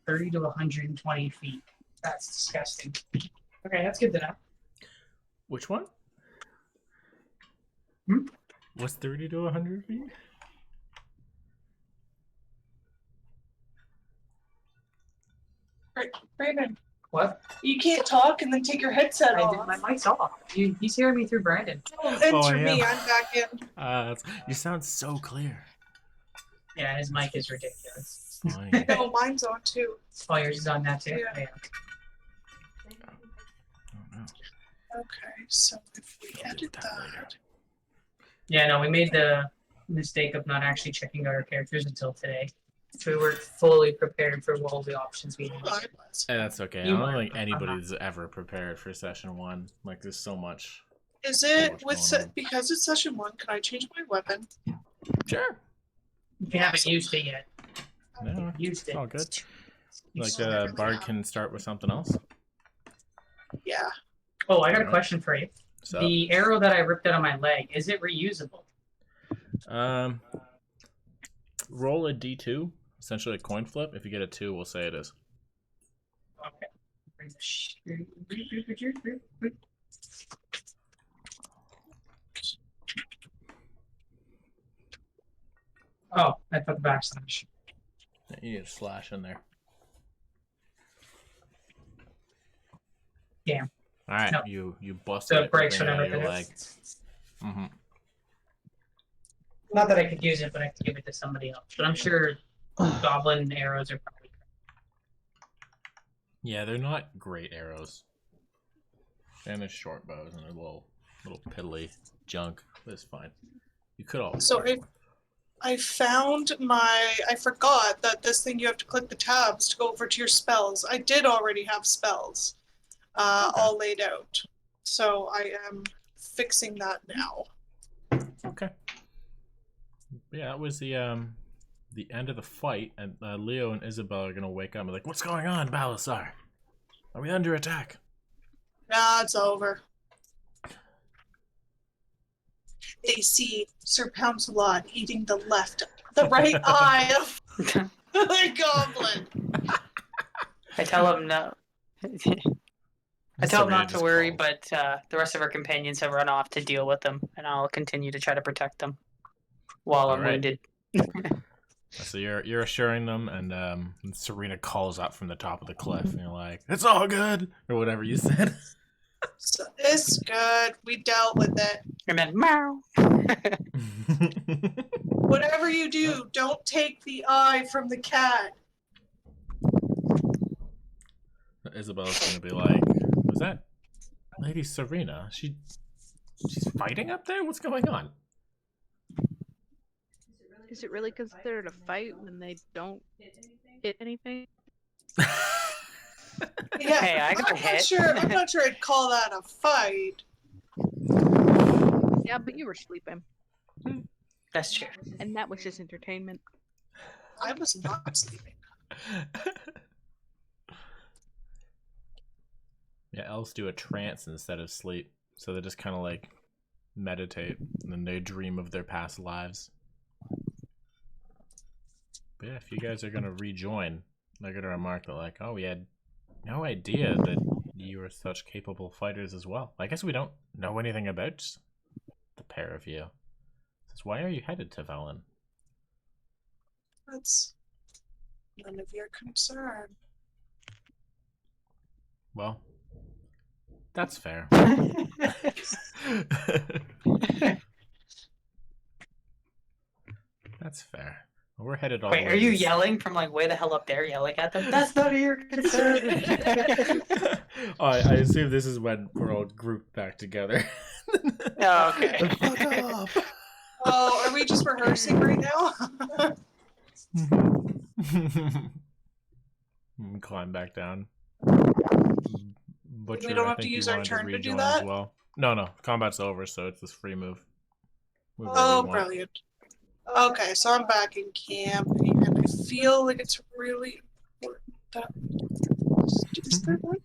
$30 to 120 feet. That's disgusting. Okay, that's good to know. Which one? Hmm? What's 30 to 100 feet? Brandon, What? you can't talk and then take your headset I off. did, my mic's off. He's hearing me through Brandon. Oh, and Oh, for I me, am. I'm back in. You sound so clear. Yeah, his mic is ridiculous. Fine. No, mine's on too. Oh, yours is on that too? Yeah. Yeah. Oh, no. Okay, so if we I'll deal edit with that later. that. Yeah, no, we made the mistake of not actually checking out our characters until today. So we weren't fully prepared for all the options we had. I was. And that's okay. You I don't are. think anybody's ever prepared for session 1. Like, there's so much. Is So it much with going on. because it's session 1? Can I change my weapon? Sure. If you haven't used it yet. No, Used it's it. all good. You Like, still the really bard have- can start with something else. Yeah. Oh, I got a question for you. So, The arrow that I ripped out of my leg, is it reusable? roll a d2, essentially a coin flip. If you get a 2, we'll say it is. Okay. Oh, I put the backslash. You need a slash in there. Damn. All right, No. you busted So it breaks ripping it whenever out of your it leg. is. Mm-hmm. Not that I could use it, but I could give it to somebody else. But I'm sure goblin arrows are probably. Yeah, they're not great arrows. And they're short bows and they're little piddly junk, but it's fine. You could always. So use I found my. I forgot that this thing you have to click the tabs to go over to your spells. I did already have spells Okay. all laid out. So I am fixing that now. Okay. Yeah, that was the end of the fight, and Leo and Isabel are gonna wake up and be like, "What's going on, Balasar? Are we under attack?" Nah, it's over. They see Sir Pouncelot eating the right eye of the goblin. I tell him no. I tell him Serena not to just worry, calls. but the rest of our companions have run off to deal with them, and I'll continue to try to protect them while I'm Alright. wounded. So you're assuring them, and Serena calls up from the top of the cliff, and you're like, "It's all good," or whatever you said. So it's good. We dealt with it. And then, meow. Whatever you do, don't take the eye from the cat. Isabel's gonna be like, "Was that Lady Serena? She's fighting up there? What's going on?" Is it really considered a fight when they don't hit anything? Yeah, Hey, I got I'm not hit. sure. I'm not sure I'd call that a fight. Yeah, but you were sleeping, That's true. and that was just entertainment. I was not sleeping. Yeah, elves do a trance instead of sleep, so they just kind of like meditate and then they dream of their past lives. But yeah, if you guys are gonna rejoin, they're gonna remark that like, oh, we had no idea that you were such capable fighters as well. I guess we don't know anything about the pair of you. Says, why are you headed to Velen? That's none of your concern. Well, that's fair. That's fair. Well, we're headed all Wait, the are way you to yelling from like way the hell up there, yelling at them? That's none of your concern. Oh, I assume this is when we're all grouped back together. Oh, okay. Fuck off. Oh, are we just rehearsing right now? Climb back down. Butcher, We don't I have to think you use our wanted to turn to do rejoin that? as well. No, combat's over, so it's this free move. Move wherever Oh, you want. brilliant. Okay, so I'm back in camp, and I feel like it's really important that. Is there one?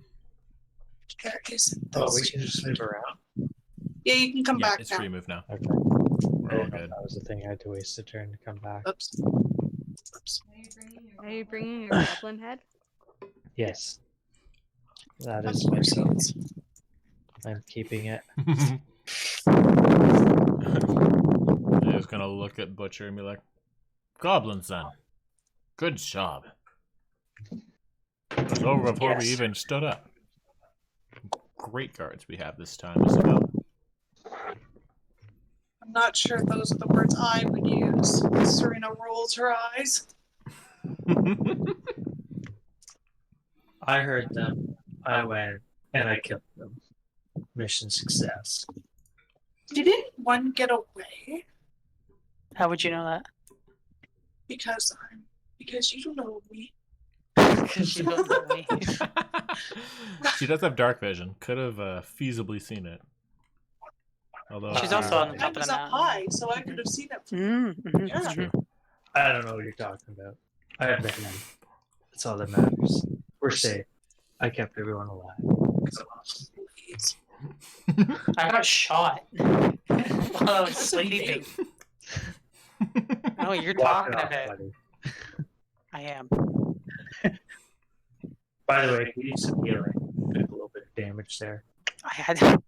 There isn't. Oh, we That's can just move around. Yeah, you can come Yeah, back it's now. free move now. Okay. We're all I didn't know good. That was the thing. I had to waste a turn to come back. Oops. Oops. Are you bringing your goblin head? Yes. That Of is my course he goal. is. I'm keeping it. They're just gonna look at Butcher and be like, Goblin son, good job. It was over before we Yes. even stood up. Great guards we have this time as well. I'm not sure those are the words I would use. Serena rolls her eyes. I heard them. I went and I killed them. Mission success. Didn't one get away? How would you know that? Because you don't know me. Because you don't know me. She does have dark vision. Could have feasibly seen it. Although She's also on the I top of was the up mountain. high, so I could have seen it. Mm-hmm. Yeah. That's true. I don't know what you're talking about. I have the hand. That's all that matters. We're safe. I kept everyone alive. Please. I got shot while I was sleeping. Oh, you're Walk talking it off, about. buddy. I am. By the way, if you need some healing, took a little bit of damage there. I had.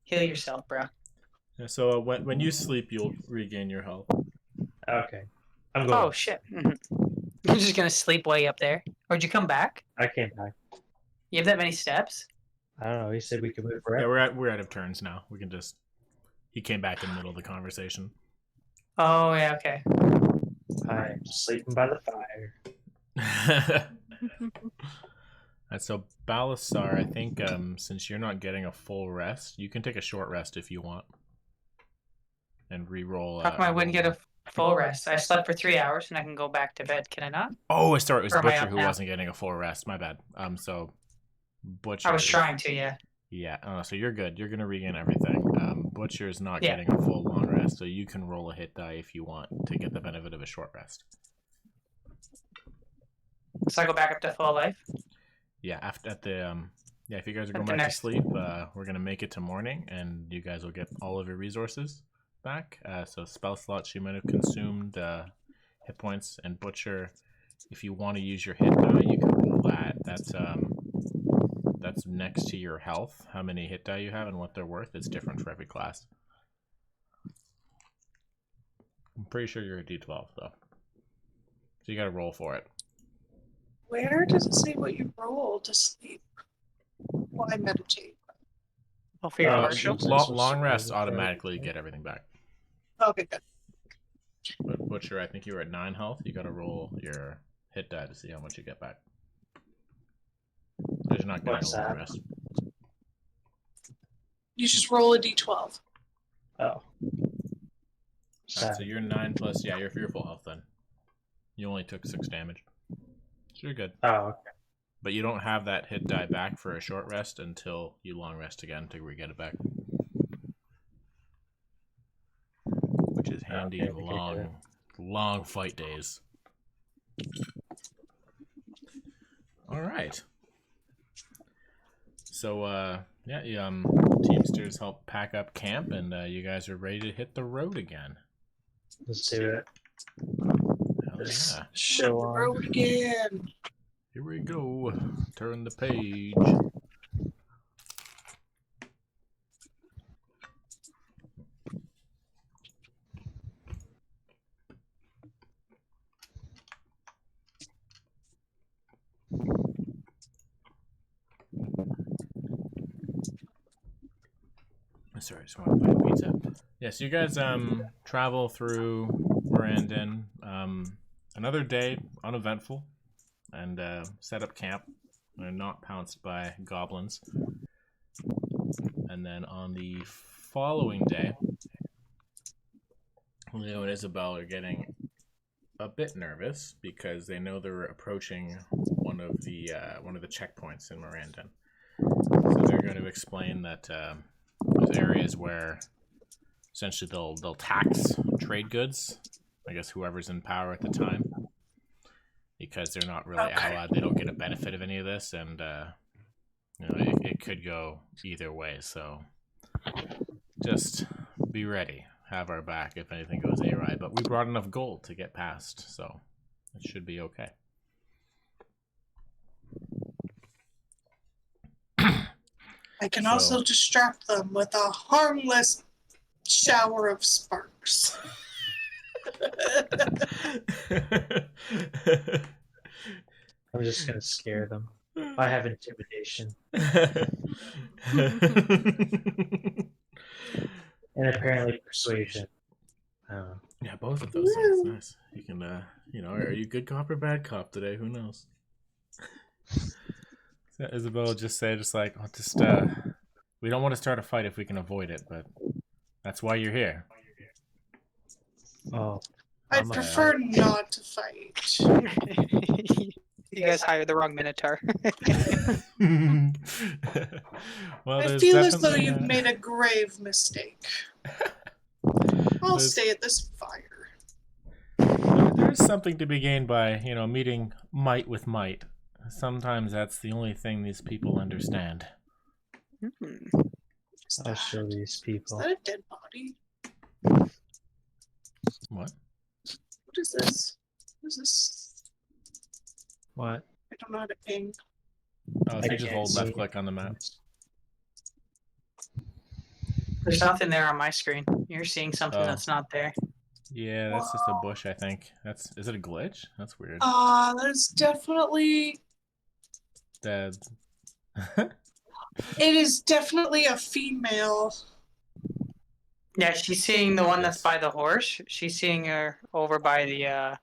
Heal yourself, bro. Yeah, so when you sleep, you'll regain your health. Okay. I'm going. Oh shit. You're just gonna sleep way up there. Or did you come back? I came back. You have that many steps? I don't know. He said we could move Yeah, forever. we're out of turns now. We can just. He came back in the middle of the conversation. Oh yeah, okay. I'm sleeping by the fire. And so Balasar, I think since you're not getting a full rest, you can take a short rest if you want, and re-roll. How come I wouldn't get a full rest? I slept for 3 hours and I can go back to bed. Can I not? Oh, sorry, it was Or am I Butcher up who now? wasn't getting a full rest. My bad. So Butcher. I was is- trying to, yeah. Yeah. So you're good. You're gonna regain everything. Butcher is not Yeah. getting a full long rest, so you can roll a hit die if you want to get the benefit of a short rest. So I go back up to full life. Yeah. Yeah. If you guys are At going the back next- to sleep, we're gonna make it to morning, and you guys will get all of your resources back. So spell slots you might have consumed, hit points, and Butcher. If you want to use your hit die, you can roll that. That's next to your health. How many hit die you have and what they're worth. It's different for every class. I'm pretty sure you're a D12 though, so you got to roll for it. Where does it say what you roll to sleep? Well, I meditate. Oh, for your Oh, partial? so- Long rest automatically get everything back. Okay, good. But Butcher, I think you were at 9 health. You got to roll your hit die to see how much you get back. Because you're not getting What's a long that? rest. You just roll a d12. Oh. Alright, so you're 9 plus. Yeah, you're full health then. You only took 6 damage. So you're good. Oh, okay. But you don't have that hit die back for a short rest until you long rest again to get it back. Which is handy in long fight days. Alright. So, yeah, Teamsters help pack up camp, and you guys are ready to hit the road again. Let's do it. Hell yeah. Show on. Road again. Here we go. Turn the page. Sorry, I just want to buy a pizza. Yeah, so you guys travel through Mirandin. Another day, uneventful, and set up camp. They're not pounced by goblins. And then on the following day, Leo and Isabel are getting a bit nervous because they know they're approaching one of the checkpoints in Mirandin. So they're going to explain that there's areas where essentially they'll tax trade goods. I guess whoever's in power at the time, because they're not really allied. They don't get a benefit of any of this, and it could go either way. So just be ready, have our back if anything goes awry. But we brought enough gold to get past, so it should be okay. I can also distract them with a harmless shower of sparks. I'm just gonna scare them. I have intimidation. And apparently persuasion. Yeah, both of those things. Nice. You can, are you good cop or bad cop today? Who knows? So Isabel will just say, we don't want to start a fight if we can avoid it, but that's why you're here. Oh. I'd prefer not to fight. You guys hired the wrong Minotaur. Well, I feel as though you've made a grave mistake. I'll stay at this fire. There's something to be gained by, meeting might with might. Sometimes that's the only thing these people understand. I'll show these people. Is that a dead body? What? What is this? What is this? What? I don't know how to ping. Oh, if you just hold left click on the map. There's nothing there on my screen. You're seeing something that's not there. Yeah, that's just a bush, I think. Is it a glitch? That's weird. There's definitely... Dead. It is definitely a female. Yeah, she's seeing the one that's by the horse. She's seeing her over by the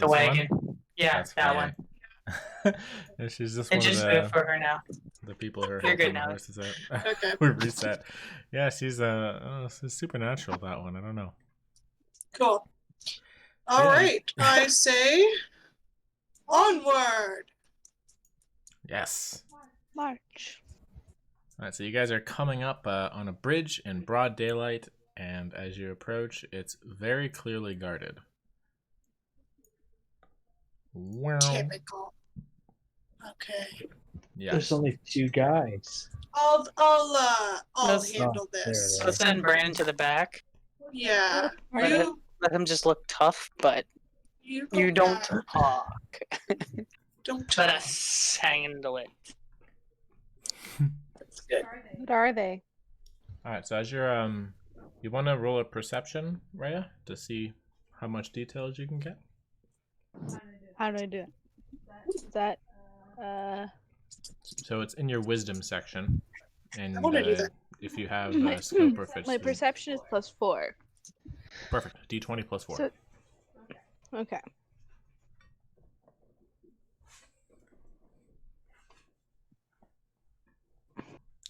wagon. One? Yeah, That's that funny. one. Yeah, she's just It one just of moved for her now. the people who are You're helping good the now. horses out. Okay. We reset. Yeah, she's it's supernatural, that one. I don't know. Cool. All right, I say onward. Yes. March. Alright, so you guys are coming up on a bridge in broad daylight, and as you approach, it's very clearly guarded. Well, Typical. Okay. yeah. There's only 2 guys. I'll Let's- handle this. there. Let's send Brandon to the back. Yeah. Let him just look tough, but You don't back. talk. Don't Let talk. us handle it. That's good. What are they? Alright, so as you're you want to roll a perception, Rhea, to see how much details you can get? How do I do it? Is that So it's in your wisdom section, and I wanna do that. if you have skill proficiency. my perception is +4. Perfect. D20 plus 4. So, okay.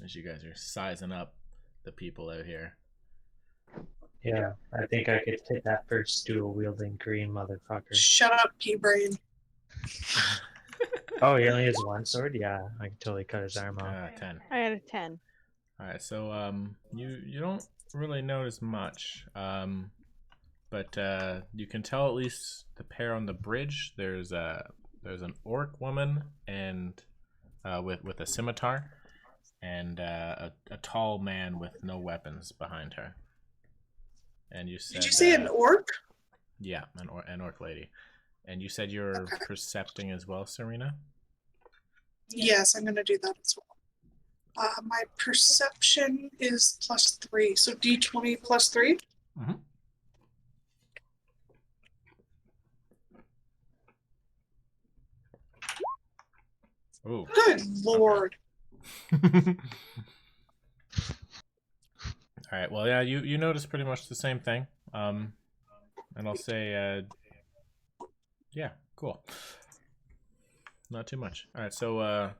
As you guys are sizing up the people out here. Yeah, I think I could hit that first dual-wielding green motherfucker. Shut up, P-Brain. Oh, he only has one sword? Yeah, I could totally cut his arm off. 10. I got a 10. All right, so you don't really notice much, but you can tell at least the pair on the bridge. There's an orc woman and with a scimitar, and a tall man with no weapons behind her. And you said, Did you say an orc? Yeah, an orc lady. And you said you're percepting as well, Serena? Yes, I'm going to do that as well. My perception is +3, so D20 +3. Mm-hmm. Oh. Good lord. Okay. All right. Well, yeah, you notice pretty much the same thing. And I'll say, yeah, cool. Not too much. All right. So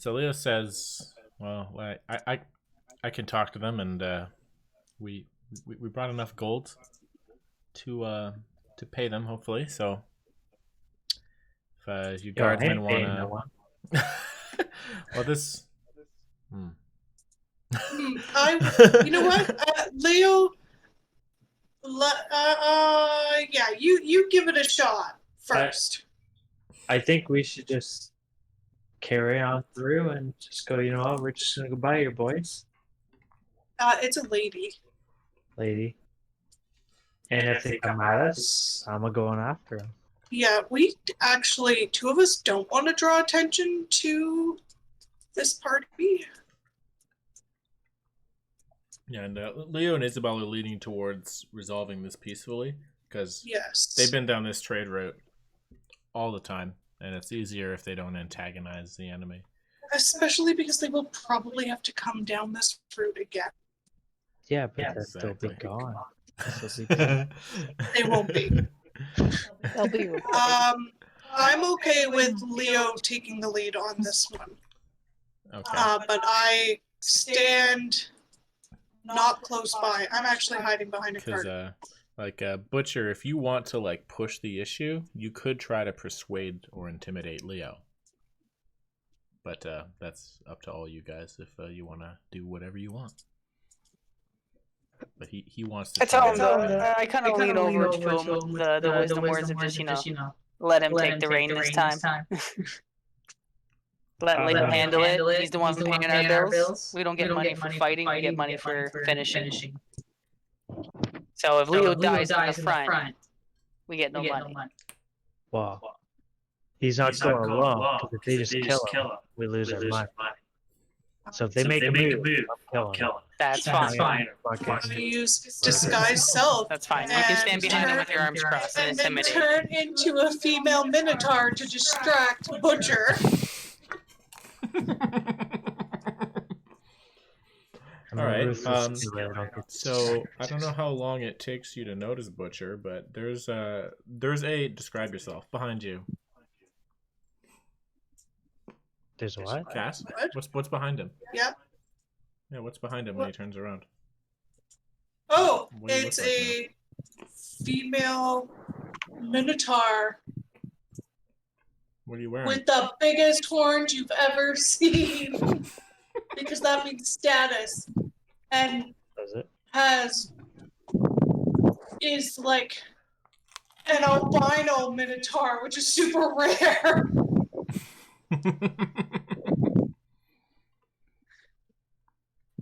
Leo says, well, I can talk to them, and we brought enough gold to pay them, hopefully. So if you guardsmen wanna, well, this. You know what, Leo? Yeah, you give it a shot first. I think we should just carry on through and just go, you know what, we're just gonna go buy your boys. It's a lady. Lady. And if they come at us, I'm going after them. Yeah, we actually, two of us don't want to draw attention to this party. Yeah, and Leo and Isabel are leaning towards resolving this peacefully because Yes, they've been down this trade route all the time, and it's easier if they don't antagonize the enemy. especially because they will probably have to come down this route again. Yeah, but exactly. they'll be gone. They won't be. They'll be reported. I'm okay with Leo taking the lead on this one. Okay. But I stand not close by. I'm actually hiding behind a Because cart. Butcher, if you want to push the issue, you could try to persuade or intimidate Leo. But that's up to all you guys if you want to do whatever you want. But he wants to. I tell him though. I kind of lean over to him with the wisdom words of just let him take the reign this time. Let Leo handle it. He's the one paying our bills. We don't get money for fighting. We get money for finishing. So if Leo dies in the front, we get no money. Wow. He's not going alone, because if they just kill him, we lose our money. So if they make a move, I'll kill him. That's fine. I'm going to use disguise self. That's fine. You can stand behind him with your arms crossed and And then intimidate. turn into a female minotaur to distract Butcher. All right. So I don't know how long it takes you to notice Butcher, but there's a describe yourself behind you. There's what? Cass? What? What's behind him? Yeah. Yeah, what's behind him when he turns around? Oh, What do you it's look like a female minotaur What are you wearing? with the biggest horns you've ever seen. Because that means status. And Does it? is like an albino minotaur, which is super rare.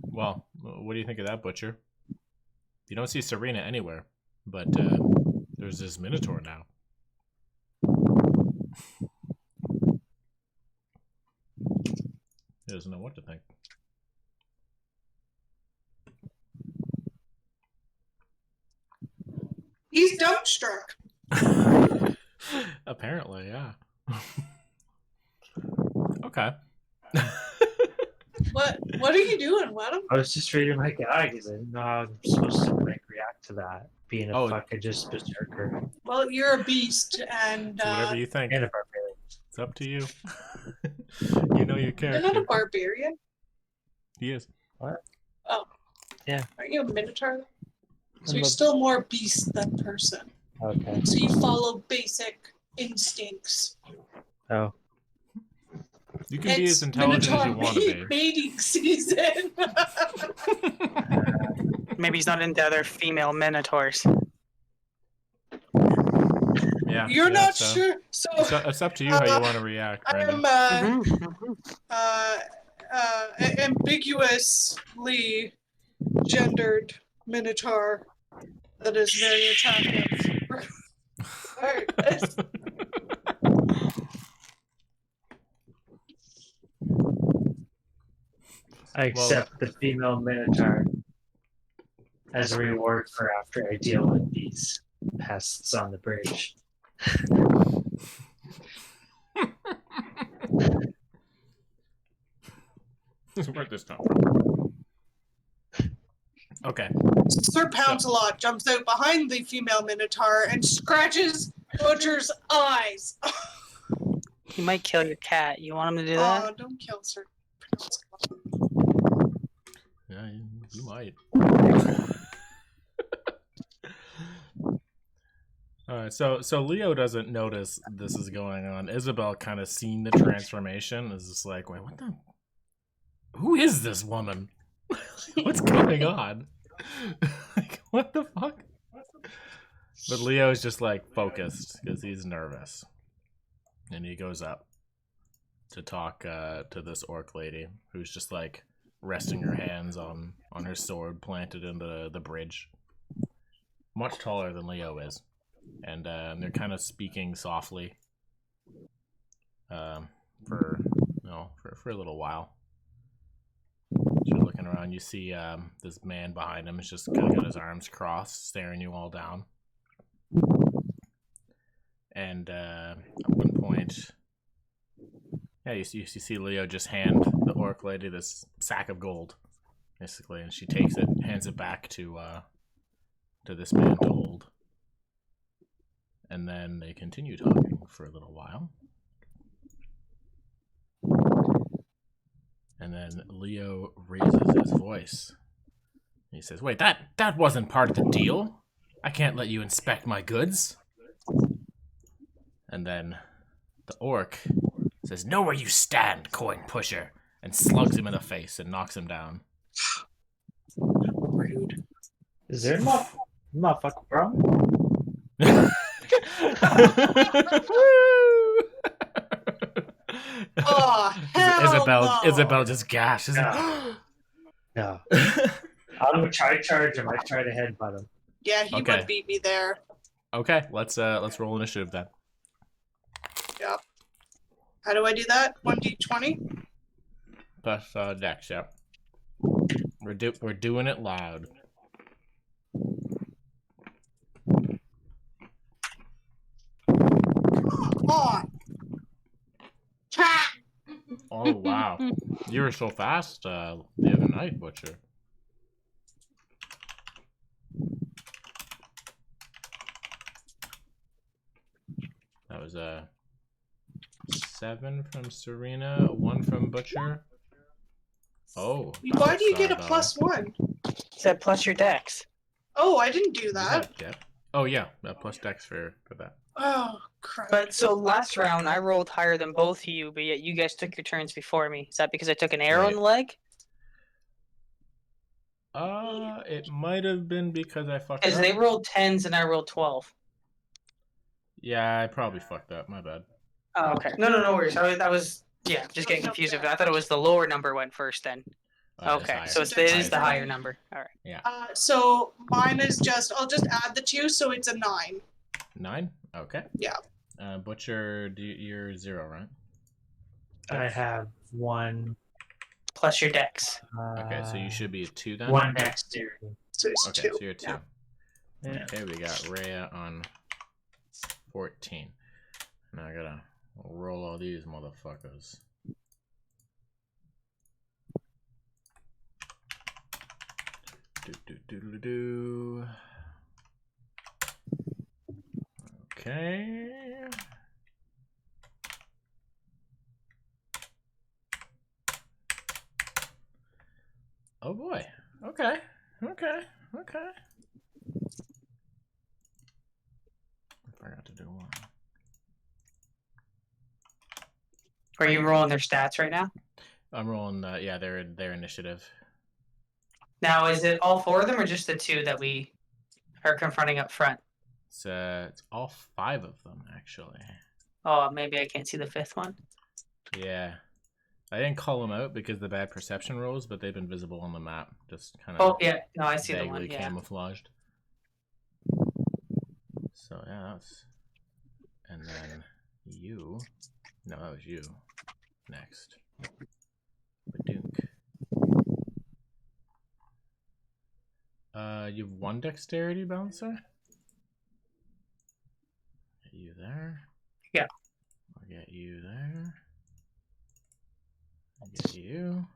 Well, what do you think of that, Butcher? You don't see Serena anywhere, but there's this Minotaur now. He doesn't know what to think. He's dumbstruck. Apparently, yeah. Okay. What are you doing, Wedham? I was just reading my guide because I didn't know how I'm supposed to react to that. Being a Oh. fucking just berserker. Well, you're a beast, and Do whatever you think. And a barbarian. It's up to you. You know your you're not a character. barbarian. He is. What? Oh. Yeah. Aren't you a minotaur? So you're still more beast than person. Okay. So you follow basic instincts. Oh. You can be as intelligent as you want to be. Mating season. Maybe he's not into other female minotaurs. Yeah. You're yeah, not so sure. So it's up to you how you want to react, Brandon. I'm Mhm. ambiguously gendered minotaur that is very attractive. Alright, I accept the female minotaur as a reward for after I deal with these pests on the bridge. Where'd this come from? Okay. Sir Pouncelot jumps out behind the female minotaur and scratches Butcher's eyes. He might kill your cat. You want him to do Oh, that? don't kill Sir Pouncelot. Yeah, you might. Alright, so Leo doesn't notice this is going on. Isabel kind of seen the transformation. Is just like, wait, what the? Who is this woman? What's going on? Like, what the fuck? But Leo's just like focused because he's nervous, and he goes up to talk to this orc lady who's just like resting her hands on her sword planted into the bridge. Much taller than Leo is. And they're kind of speaking softly for a little while. You're looking around, you see this man behind him is just kind of got his arms crossed, staring you all down. And at one point, yeah, you see Leo just hand the orc lady this sack of gold, basically, and she takes it, hands it back to this man to hold. And then they continue talking for a little while. And then Leo raises his voice. He says, wait, that wasn't part of the deal. I can't let you inspect my goods. And then the orc says, know where you stand, coin pusher, and slugs him in the face and knocks him down. Rude. Is there a motherfucker problem? Oh, hell no. Isabel just gashes. No. I'm gonna try to charge him. I try to headbutt him. Yeah, he Okay. would beat me there. Okay, let's roll initiative then. Yep. How do I do that? 1d20? Plus Dex, yeah. We're doing it loud. On. Ha! Oh wow, you were so fast the other night, Butcher. That was a 7 from Serena, 1 from Butcher. Oh, Why do you get a though. +1? Is that plus your dex? Oh, I didn't do Is that. Dep? Oh yeah, plus Dex for that. Oh, crap. But so last round I rolled higher than both of you, but yet you guys took your turns before me. Is that because I took an arrow in the leg? It might have been because I fucked Because up. they rolled 10s and I rolled 12. Yeah, I probably fucked up. My bad. Oh, okay. No worries. I was just getting confused. I thought it was the lower number went first then. Okay, so it is the higher number. All right. Yeah. So mine is I'll just add the 2, so it's a 9. 9? Okay. Yeah. Butcher, you're 0, right? I have 1. Plus your dex. Okay, so you should be a 2 then? 1 dexterity. So it's Okay, 2. so you're 2. Yeah. Okay, we got Rhea on 14. Now I gotta roll all these motherfuckers. Do. Okay. Oh boy. Okay. forgot to do one. Are you rolling their stats right now? I'm rolling. Yeah, their initiative. Now, is it all 4 of them or just the 2 that we are confronting up front? It's all 5 of them actually. Oh, maybe I can't see the 5th one. Yeah, I didn't call them out because of the bad perception rolls, but they've been visible on the map, just kind of. Oh yeah, no, I see the one. vaguely Yeah. camouflaged. So yeah, that's. And then you. No, that was you. Next. Badunk. You have 1 dexterity, Bouncer? Get you there. Yeah. I'll get you there. I'll get you.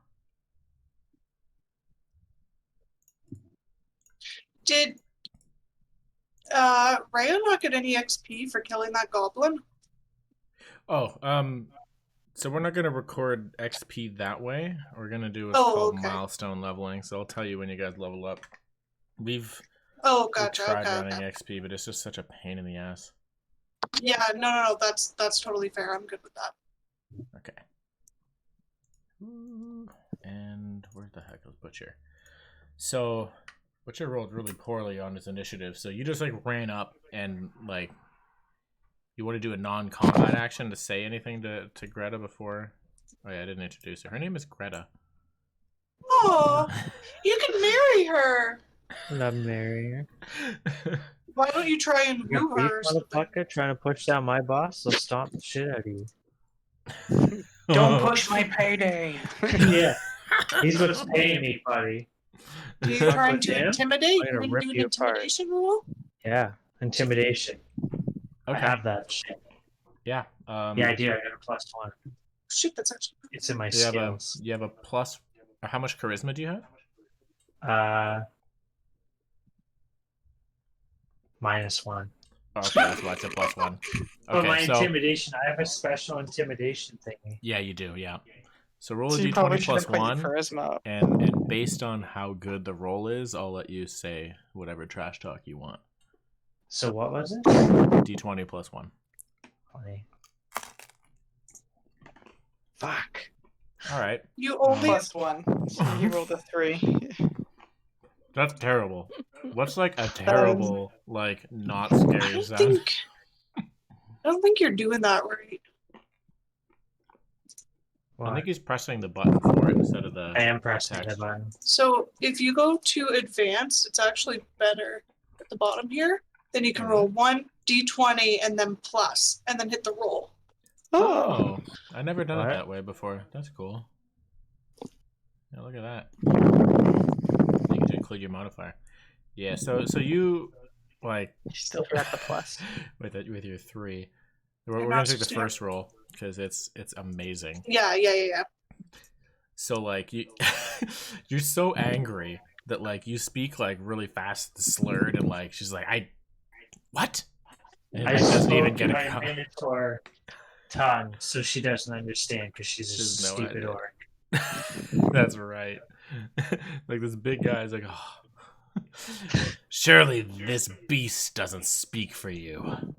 Did Rhea not get any XP for killing that goblin? Oh, so we're not gonna record XP that way. We're gonna do what's Oh, called okay. milestone leveling. So I'll tell you when you guys level up. We've Gotcha. tried Okay, running okay. XP, but it's just such a pain in the ass. Yeah, no. That's totally fair. I'm good with that. Okay. And where the heck was Butcher? So Butcher rolled really poorly on his initiative. So you just like ran up and like you want to do a non-combat action to say anything to Greta before? Oh yeah, I didn't introduce her. Her name is Greta. Oh, you can marry her. Love marry her. Why don't you try and You're woo a beef her? or something? motherfucker trying to push down my boss, so stomp the shit out of you. Don't push my payday. Yeah, he's what's paying me, buddy. Are you Fuck trying with to him, intimidate? I'm You gonna want to rip do an you apart. intimidation roll? Yeah, intimidation. I Okay. have that shit. Yeah. Yeah, I do. I got a +1. Shit, that's actually. It's in my You have skills. a plus. How much charisma do you have? -1. Oh, okay, that's why it's a +1. But my Okay, so intimidation, I have a special intimidation thingy. yeah, you do. Yeah. So roll a So you probably d20 should have plus put your 1, charisma up. and based on how good the roll is, I'll let you say whatever trash talk you want. So what was it? D20 plus 1. 20. Fuck. All right. You only. +1. So you rolled a 3. That's terrible. What's like a terrible, like not scary I sound? don't think you're doing that right. I think he's pressing the button for it instead of the. I am pressing the text. button. So if you go to advanced, it's actually better at the bottom here. Then you can roll 1 d20 and then plus, and then hit the roll. Oh, I never done What? it that way before. That's cool. Yeah, look at that. You get to include your modifier. Yeah, so you like You still forgot the plus. with your 3. We're You're gonna not take the supposed to- first roll because it's amazing. Yeah. So like you you're so angry that like you speak like really fast, slurred, and like she's like what? And I like, doesn't even spoke get in a my Minotaur tongue, so she doesn't understand because she's a She has no stupid idea. orc. That's right. Like this big guy is like, oh, surely this beast doesn't speak for you.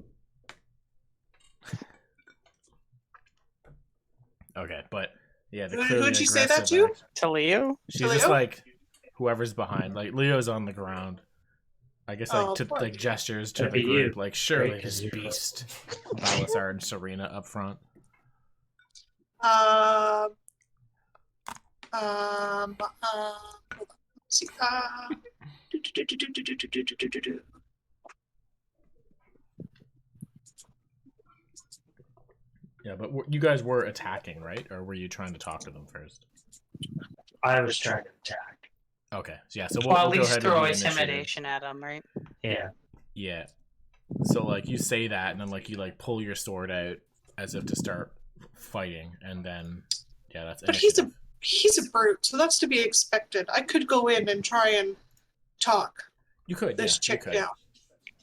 Okay, but yeah, the clearly Who'd she say that aggressive to? act- To Leo? She's To just Leo? like whoever's behind. Like Leo's on the ground. I guess like Oh, to poor like Leo. gestures to That'd the be group. you. Like surely Right, 'cause this you're beast. Balasar and Serena up front. Hold on. Let's see. Yeah, but you guys were attacking, right? Or were you trying to talk to them first? I was trying to attack. Okay, so yeah, so Well, at we'll go least ahead throw and do initiative. intimidation at him, right? Yeah. Yeah. So like you say that, and then like you like pull your sword out as if to start fighting, and then yeah, that's. But Initiative. he's a brute, so that's to be expected. I could go in and try and talk You could. this Yeah, chick you could. down.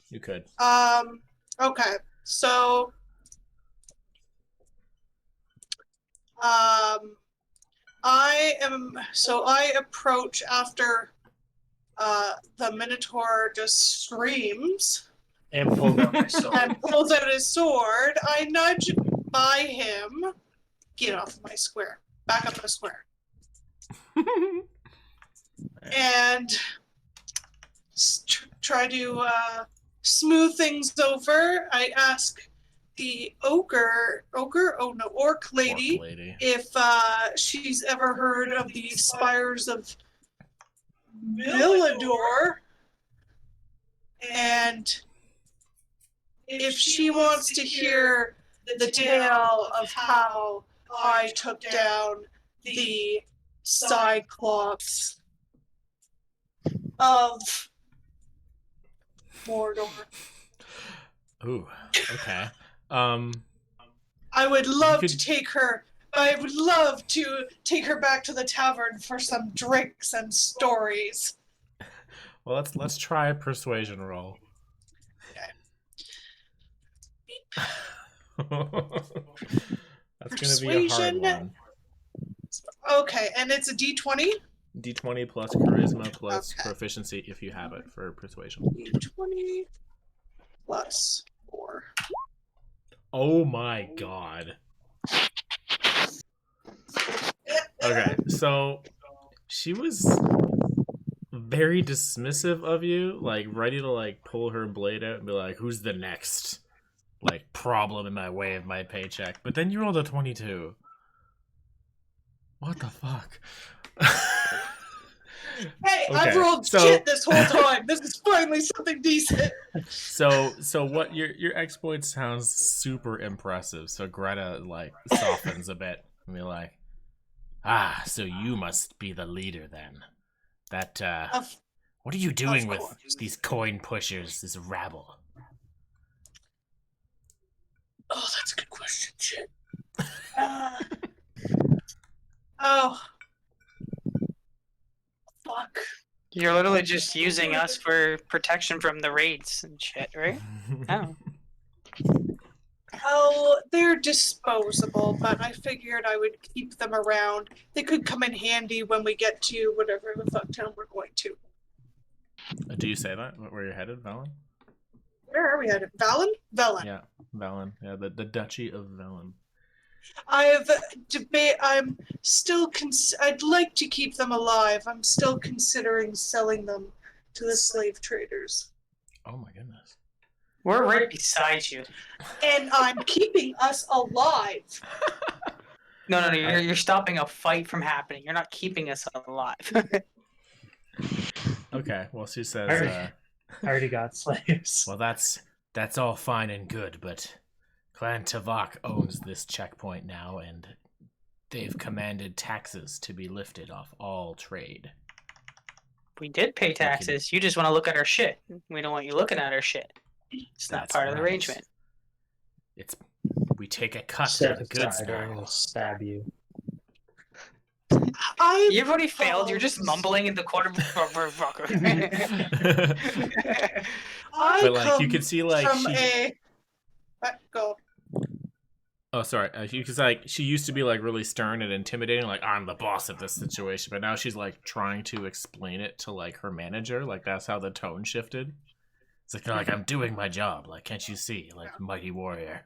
You could. Okay. So I approach after the Minotaur just screams And pulled out my sword. and pulls out his sword. I nudge by him. Get off my square. Back up the square. And try to smooth things over. I ask the orc lady, if she's ever heard of the spires of Villador, and if she wants to hear the tale of how I took down the Cyclops of Mordor. Ooh, okay. I would love to take her. I would love to take her back to the tavern for some drinks and stories. Well, let's try a persuasion roll. That's gonna be a hard one. Okay, and it's a D20? D20 plus charisma plus proficiency if you have it for persuasion. D20 plus 4. Oh my god. Okay, so she was very dismissive of you, like ready to like pull her blade out and be like, "Who's the next like problem in my way of my paycheck?" But then you rolled a 22. What the fuck? Hey, Okay, I've rolled shit this whole time. This is finally something decent. So what your exploit sounds super impressive. So Greta like softens a bit and be like, "Ah, so you must be the leader then. That what are you doing with these coin pushers, this rabble?" Oh, that's a good question. Shit. Oh. Fuck. You're literally just using us for protection from the raids and shit, right? Oh. Oh, they're disposable, but I figured I would keep them around. They could come in handy when we get to whatever the fuck town we're going to. Do you say that? Where you're headed, Velen? Where are we headed? Velen? Velen. Yeah, Velen. Yeah, the Duchy of Velen. I'm still I'd like to keep them alive. I'm still considering selling them to the slave traders. Oh my goodness. We're right beside you. And I'm keeping us alive. No, you're stopping a fight from happening. You're not keeping us alive. Okay, well she says I already got slaves. well that's all fine and good, but Clan Tavok owns this checkpoint now, and they've commanded taxes to be lifted off all trade. We did pay taxes. You just want to look at our shit. We don't want you looking at our shit. It's not part of the arrangement. We take a cut Step for the goods aside or I'm now. gonna stab you. You've already failed. You're just mumbling in the corner. But like you can see, like go. Oh, sorry. Because like she used to be like really stern and intimidating, like I'm the boss of this situation. But now she's like trying to explain it to like her manager. Like that's how the tone shifted. It's like I'm doing my job. Like, can't you see? Like mighty warrior.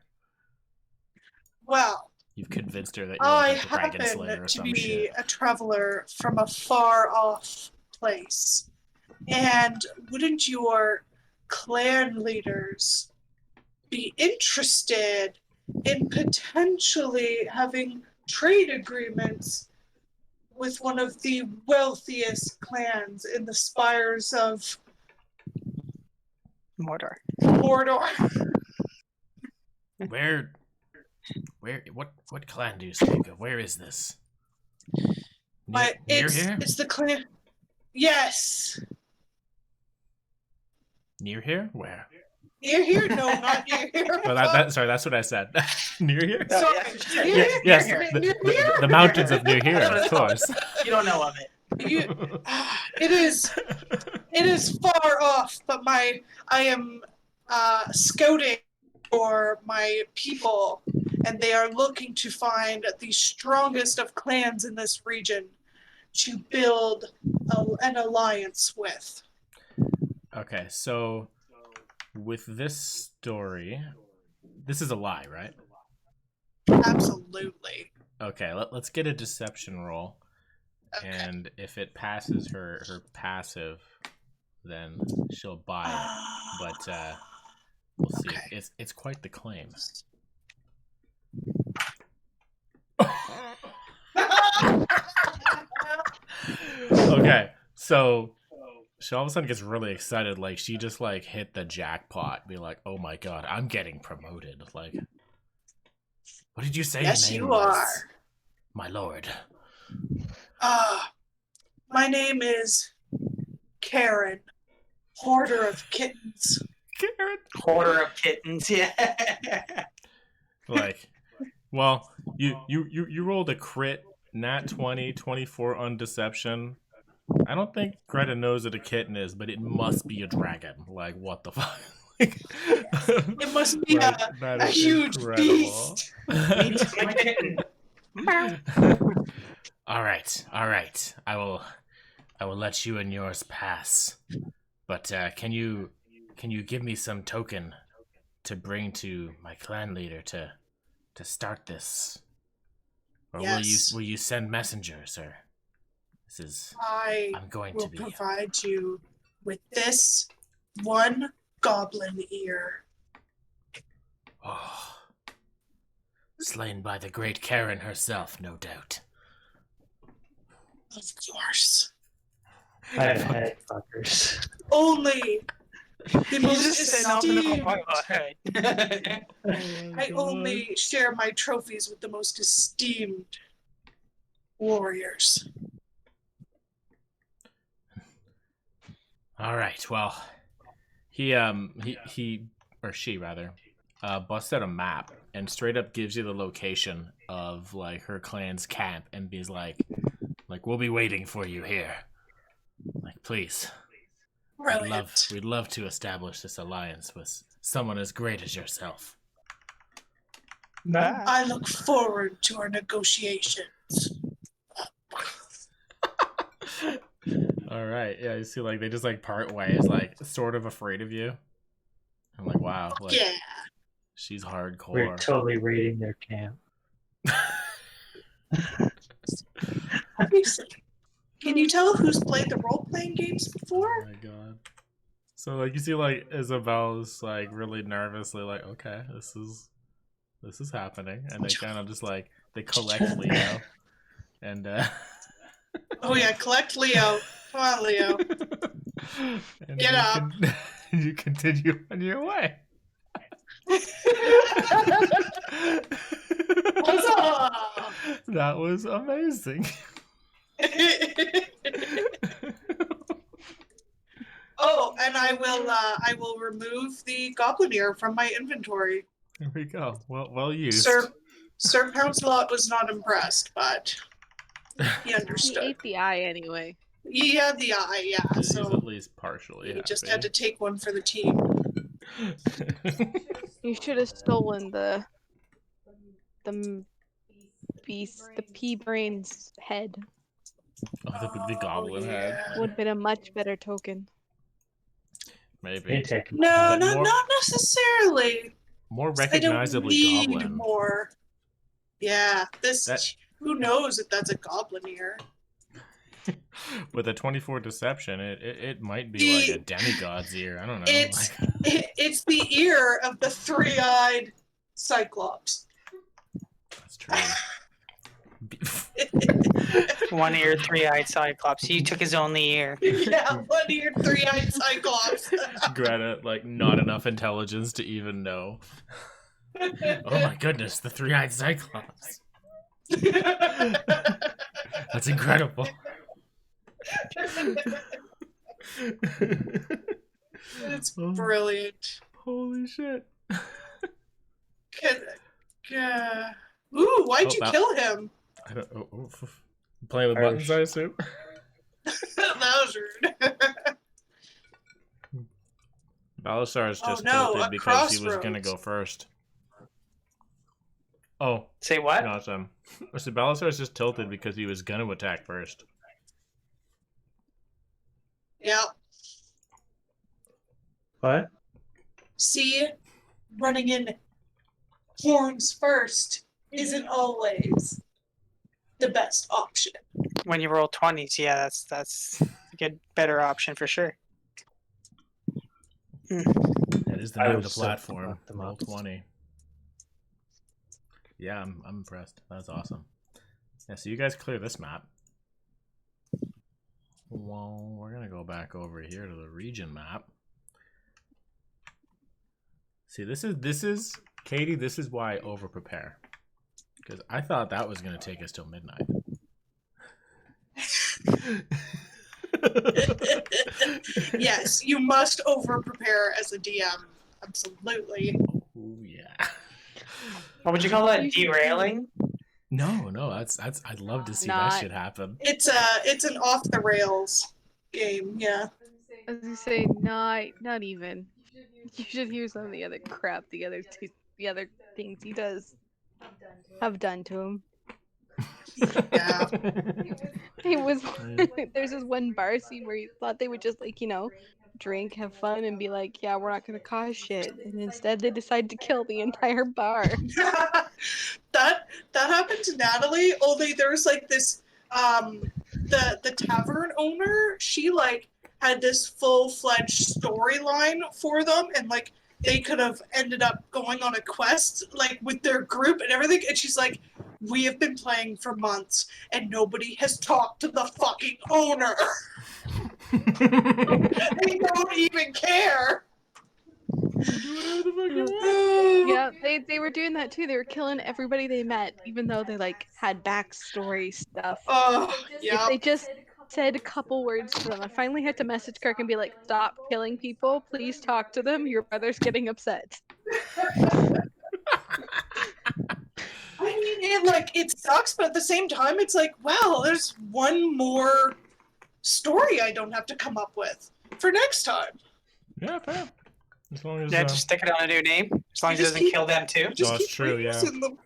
Well, You've convinced her that you're I like a dragon slayer happen or to some be shit. a traveler from a far-off place, and wouldn't your clan leaders be interested in potentially having trade agreements with one of the wealthiest clans in the spires of Mordor. What clan do you speak of? Where is this? Near here? It's the clan. Yes. Near here? Where? Near here? No, not near here. Oh, sorry, that's what I said. Near here? Sorry. Yes, the mountains of near here, of course. You don't know of it. It is far off, but I am scouting for my people, and they are looking to find the strongest of clans in this region to build an alliance with. Okay, so with this story, this is a lie, right? Absolutely. Okay, let's get a deception roll. Okay. And if it passes her passive, then she'll buy it. But we'll see. Okay. It's quite the claim. Okay, so she all of a sudden gets really excited, like she just like hit the jackpot, be like, "Oh my god, I'm getting promoted!" Like, what did you say Yes, your name you was, are. my lord? My name is Karen, hoarder of kittens. Karen. Hoarder of kittens, yeah. Like, well, you rolled a crit, nat 20, 24 on deception. I don't think Greta knows what a kitten is, but it must be a dragon. Like, what the fuck? It must be That a is huge incredible. beast. Meet my kitten. All right. I will let you and yours pass. But can you give me some token to bring to my clan leader to start this? Or Yes. will you send messengers, or this is I'm going will to be provide you with this one goblin ear. oh, slain by the great Karen herself, no doubt. Of course. I've had fuckers. Only the He's most just sitting off in the esteemed. pocket. I only share my trophies with the most esteemed warriors. All right. Well, he or she rather busts out a map and straight up gives you the location of like her clan's camp and be like we'll be waiting for you here. Like, please. Brilliant. We'd love to establish this alliance with someone as great as yourself. I look forward to our negotiations. All right. Yeah, you see like they just like part ways, like sort of afraid of you. I'm like, wow, like Yeah. she's We're hardcore. totally raiding their camp. Obviously. Can you tell who's played the role-playing games before? Oh my god. So like you see like Isabel's like really nervously like, okay, this is happening, and they kind of just like they collect Leo, and Oh yeah, collect Leo. Come on, Leo. and Get up. You continue on your way. Huzzah! That was amazing. Oh, and I will remove the goblin ear from my inventory. There we go. Well used. Sir Pouncelot was not impressed, but he He understood. ate the eye anyway. He had the eye, yeah. He's So at least partially he just happy. had to take one for the team. You should have stolen the beast, the pea brain's head. Oh, the goblin head. yeah. Would have been a much better token. Maybe. They take No, But not necessarily. More I don't recognizably need goblin. more. Yeah, this. That- Who knows if that's a goblin ear? With a 24 deception, it might be like a demigod's ear. I don't know. It's Like, it's the ear of the three-eyed Cyclops. that's true. One ear, three-eyed Cyclops. He took his only ear. Yeah, one-eared, three-eyed Cyclops. Greta, like, not enough intelligence to even know. Oh my goodness, the three-eyed Cyclops. That's incredible. It's brilliant. Holy shit. Ooh, why'd Oh, you that- kill him? I don't playing with buttons, I assume. That was rude. Balasar is Oh, just no, tilted a because he was gonna crossroads. go first. Oh, Say what? no, it's so Balasar is just tilted because he was gonna attack first. Yeah. What? See, running in horns first isn't always the best option. When you roll 20s, yeah, that's a good, better option for sure. That is the I name of the was so platform. fucked them Roll up. 20. Yeah, I'm impressed. That's awesome. Yeah, so you guys clear this map. Well, we're gonna go back over here to the region map. See, this is Katie. This is why I over prepare, because I thought that was gonna take us till midnight. Yes, you must over prepare as a DM. Absolutely. Oh yeah. What would you call that? You should- Derailing? No, that's I'd love to see that Not- shit happen. It's an off the rails game. Yeah. I was gonna say not even. You should hear some of the other crap the other things he does have done to him. Yeah. It was there's this one bar scene where he thought they would just drink, have fun, and be like, yeah, we're not gonna cause shit, and instead they decide to kill the entire bar. that happened to Natalie. Only there's like this the tavern owner. She like had this full-fledged storyline for them, and like they could have ended up going on a quest like with their group and everything. And she's like, "We have been playing for months, and nobody has talked to the fucking owner. They don't even care." Yeah, they were doing that too. They were killing everybody they met, even though they like had backstory stuff. Oh, If yeah. they just said a couple words to them, I finally had to message Kirk and be like, "Stop killing people. Please talk to them. Your brother's getting upset." I mean, it sucks, but at the same time, it's like, wow, there's one more story I don't have to come up with for next time. Yeah, fair. As long as Yeah, just stick it on a new name. As long as it just doesn't keep- kill them too. Just Oh, keep it's true, yeah. reusing them.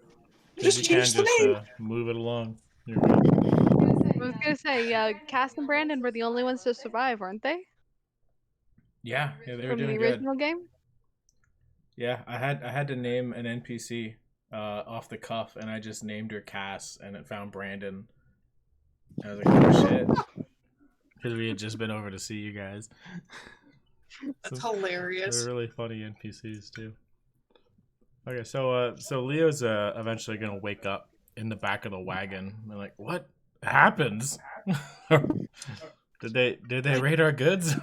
you Just can change the just name. move it along. You're right. I was gonna say, Cass and Brandon were the only ones to survive, weren't they? Yeah, they were From the doing good. original game? Yeah, I had to name an NPC off the cuff, and I just named her Cass, and it found Brandon. And I was like, oh shit, because we had just been over to see you guys. That's So hilarious. they're really funny NPCs too. Okay, so Leo's eventually gonna wake up in the back of the wagon. They're like, what happens? did they raid our goods?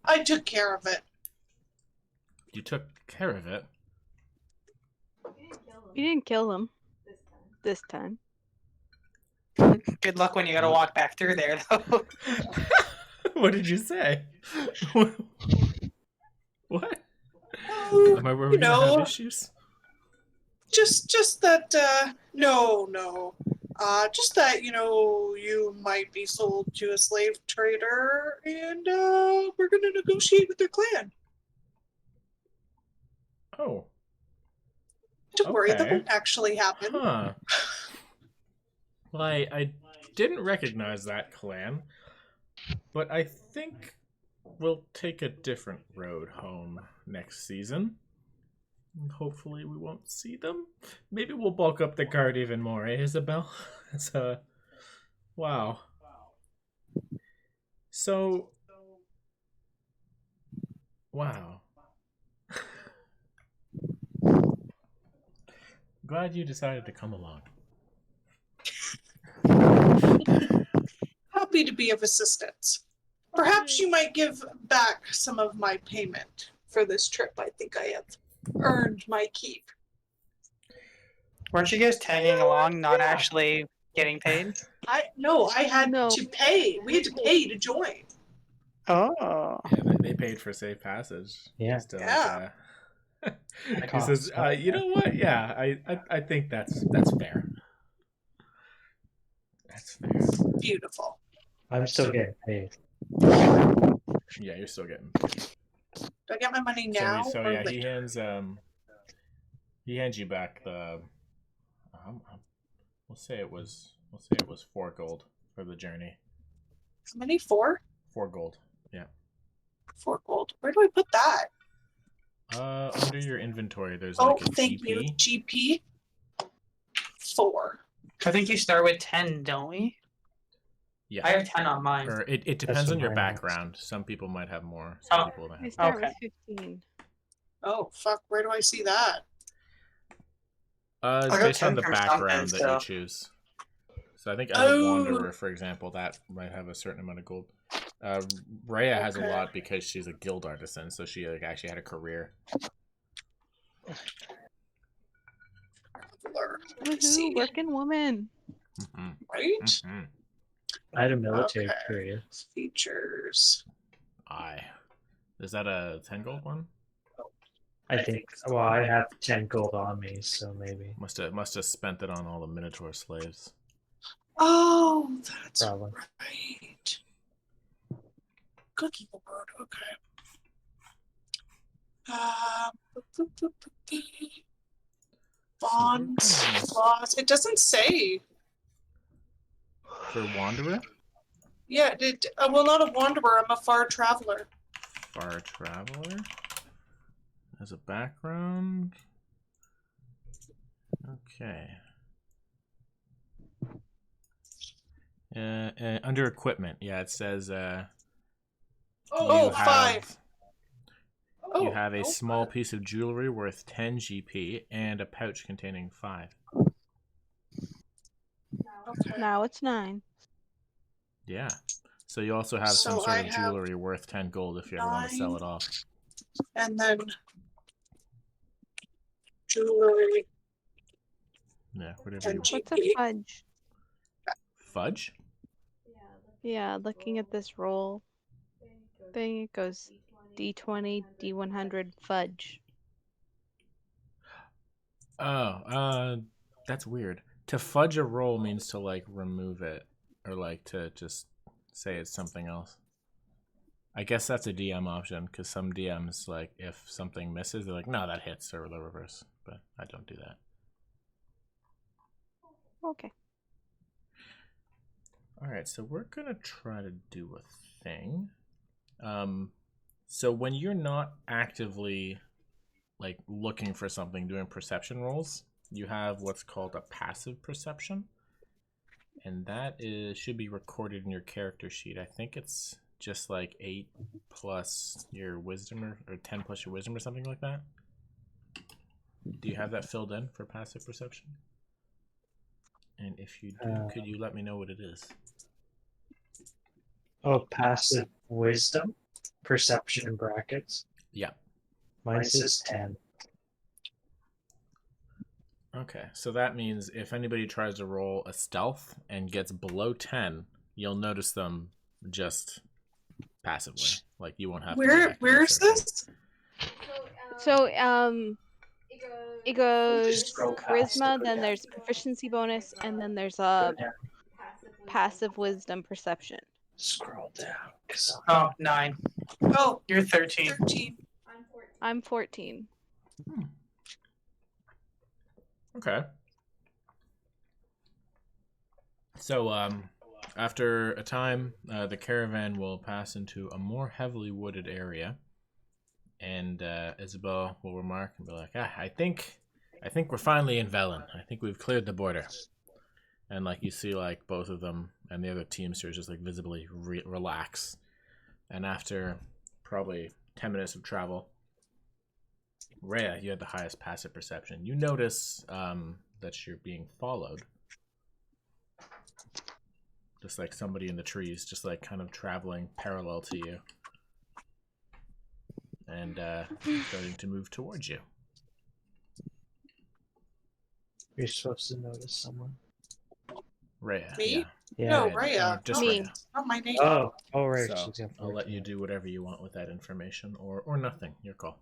I took care of it. You took care of it. You didn't kill them this time. Good luck when you gotta walk back through there, though. What did you say? What? Am I where we You gonna know, have issues? just that, no. Just that, you might be sold to a slave trader, and we're gonna negotiate with their clan. Oh, Don't worry, that Okay. won't actually happen. huh. Well, I didn't recognize that clan, but I think we'll take a different road home next season. Hopefully we won't see them. Maybe we'll bulk up the guard even more, eh, Isabel? It's wow. So wow. Glad you decided to come along. Happy to be of assistance. Perhaps you might give back some of my payment for this trip. I think I have earned my keep. Weren't you guys tagging along, not actually getting paid? I had No. to pay. We had to pay to join. Oh. Yeah, they paid for safe passage. Yeah. Just to, Yeah. he says, you know what? Yeah, I think that's fair. That's fair. Beautiful. I'm still getting paid. Yeah, you're still getting. Do I get my money now So or yeah, later? he hands you back the. We'll say it was 4 gold for the journey. How many? 4? 4 gold. Yeah. 4 gold. Where do I put that? Under your inventory, there's Oh, like a thank GP. you. GP 4. I think you start with 10, don't we? Yeah. I have 10 on mine. Or it depends what on your mine has. background. Some people might have more. Some Oh. people might I have. start Okay. with 15. Oh, fuck. Where do I see that? It's I got based on 10 the from background something, that you so- choose. So I think as a Oh. wanderer, for example, that might have a certain amount of gold. Rhea has a Okay. lot because she's a guild artisan, so she like actually had a career. Traveler. Woohoo, See. working woman. Mm-hmm. Right? Mm-hmm. I had a military Okay. career. Features. Aye. Is that a 10 gold one? I think. Well, I have 10 gold on me, so maybe. Must have spent it on all the Minotaur slaves. Oh, that's Probably. right. Good lord. Okay. Bonds, So we're gonna- laws. It doesn't say. For wanderer, Yeah, well, not a wanderer. I'm a far traveler. far traveler. As a background. Okay. Under equipment, yeah, it says Oh, you have 5. you Oh, have a oh, small piece of jewelry worth 10 GP and a pouch containing 5. Okay. Now it's 9. Yeah. So you also have some So sort I of have jewelry worth 10 gold if you ever want to sell 9. it off. And then jewelry Yeah, whatever you and want. What's a GP. fudge? Fudge? Yeah, looking at this roll thing, it goes D20, D100, fudge. Oh, that's weird. To fudge a roll means to like remove it or like to just say it's something else. I guess that's a DM option because some DMs like if something misses, they're like, no, that hits or the reverse. But I don't do that. Okay. All right, so we're gonna try to do a thing. So when you're not actively like looking for something, doing perception rolls, you have what's called a passive perception, and that should be recorded in your character sheet. I think it's just like 8 plus your wisdom or 10 plus your wisdom or something like that. Do you have that filled in for passive perception? And if you do, could you let me know what it is? Oh, passive wisdom, perception in brackets. Yeah. Mine says 10. Okay, so that means if anybody tries to roll a stealth and gets below 10, you'll notice them just passively. Like you won't have to be actively Where's searching. this? So, it goes Just scroll past charisma, it. then there's proficiency bonus, and then there's a Yeah. passive wisdom perception. Scroll down. 'Cause Oh, 9. Oh, You're 13. 13. I'm 14. Okay. So, after a time, the caravan will pass into a more heavily wooded area, and Isabel will remark and be like, I think we're finally in Velen. I think we've cleared the border." And like you see, like both of them and the other teamsters just like visibly relax. And after probably 10 minutes of travel, Rhea, you had the highest passive perception. You notice that you're being followed. Just like somebody in the trees, just like kind of traveling parallel to you. And starting to move towards you. You're supposed to notice someone. Rhea, Me? yeah. Yeah. No, Rhea, Rhea. just Me. Rhea. Not my name. Oh, right. So, she's got I'll let you 14. do whatever you want with that information, or nothing. Your call.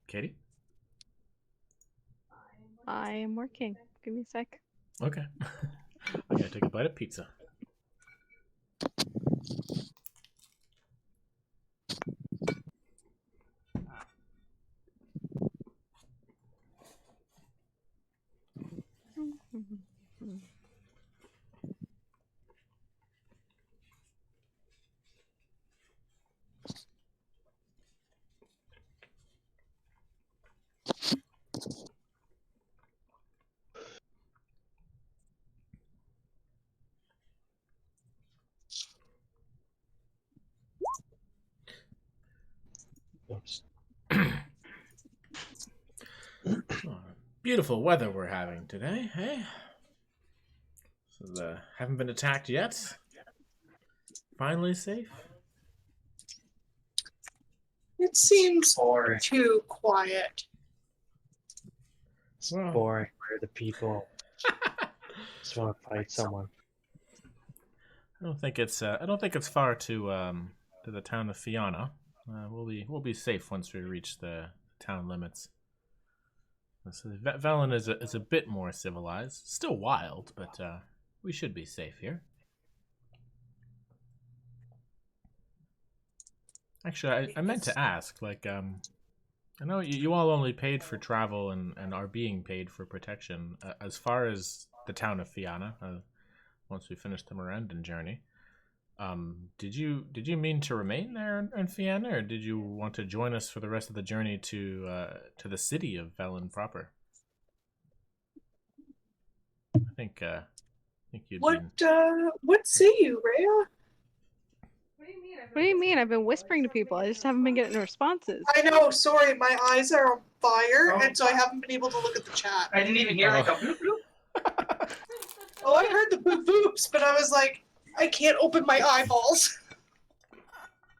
Katie? I'm working. Give me a sec. Okay. I'm gonna take a bite of pizza. Oops. Oh, beautiful weather we're having today, hey? So haven't been attacked yet. Finally safe. It seems Boring. too quiet. It's Well. boring. Where the people just want to fight someone. I don't think it's far to the town of Fianna. We'll be safe once we reach the town limits. So Velen is a bit more civilized, still wild, but we should be safe here. Actually, I meant to ask, like, I know you all only paid for travel and are being paid for protection. As far as the town of Fianna, once we finish the Mirandan journey, did you mean to remain there in Fianna, or did you want to join us for the rest of the journey to the city of Velen proper? I think you'd What say you, Rhea? What do you mean? I've been whispering to people. I just haven't been getting responses. I know, sorry, my eyes are on fire, Oh. and so I haven't been able to look at the chat. I didn't even hear like a bloop bloop. Oh, I heard the boop boops, but I was like, I can't open my eyeballs.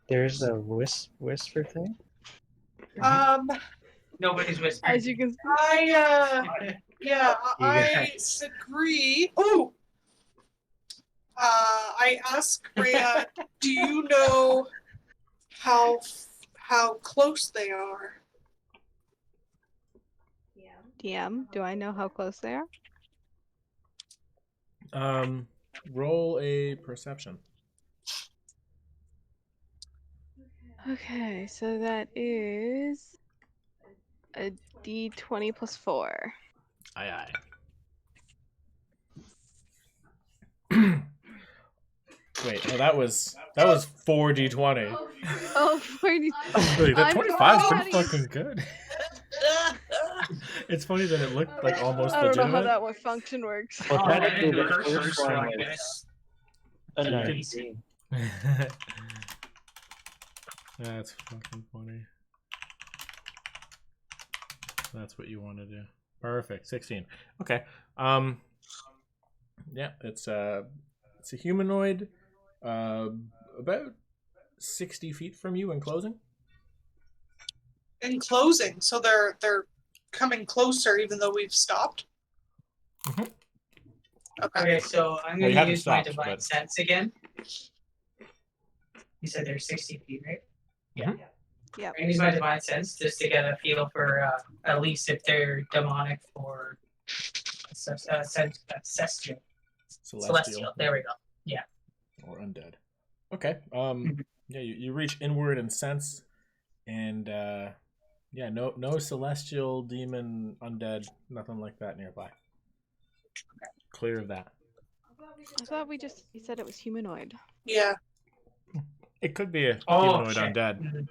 There's a whisper thing. Nobody's whispering. As you can see. I guys. agree. Oh, I asked Rhea, do you know how close they are? DM, do I know how close they are? Roll a perception. Okay, so that is a D20 plus 4. Aye. Wait, that was 4d20. Oh, 40. Wait, that I'm 25 is pretty sorry. fucking good. It's funny that it looked like almost I don't know how legitimate. that one function works. Well, Oh, I technically, didn't the do the first one was a 19. That's fucking funny. That's what you want to do. Perfect. 16. Okay. Yeah, it's a humanoid, about 60 feet from you in closing. In closing, so they're coming closer, even though we've stopped. Mhm. Okay. Okay, so I'm Well, you gonna haven't use my stopped, divine but- sense again. You said they're 60 feet, right? Mhm. Yep. I'm gonna use my divine sense just to get a feel for at least if they're demonic or celestial. Celestial. There we go. Or undead. Okay. Yeah, you reach inward and sense, and yeah, no celestial, demon, undead, nothing like that nearby. Clear of that. I thought you said it was humanoid. Yeah. It could be a Oh, humanoid shit. undead. Mhm.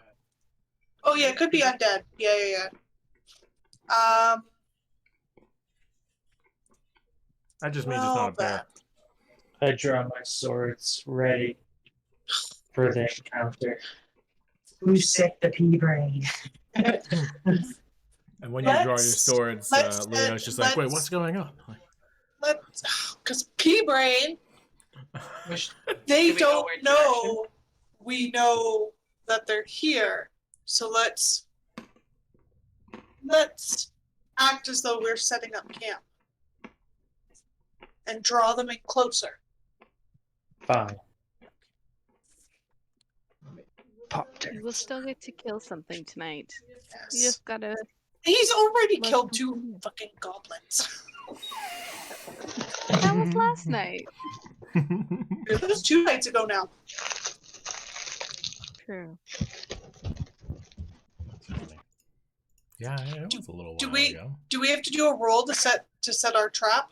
Oh yeah, it could be undead. Yeah. That just means it's not a bear. I draw my swords ready for the encounter. Who's sick? The pea brain. And when you draw your Let's- swords, let's- Leo's just like, wait, let's- what's going on? Because P-Brain, Which they Do we know don't which know we know that they're here. So let's act as though we're setting up camp and draw them in closer. Fine. Pop You will still get to kill something tonight. You Yes. just gotta. He's already Let's killed 2 continue. fucking goblins. That was last night. It was 2 nights ago now. True. Yeah, it was a little Do while we- ago. Do we have to do a roll to set our trap?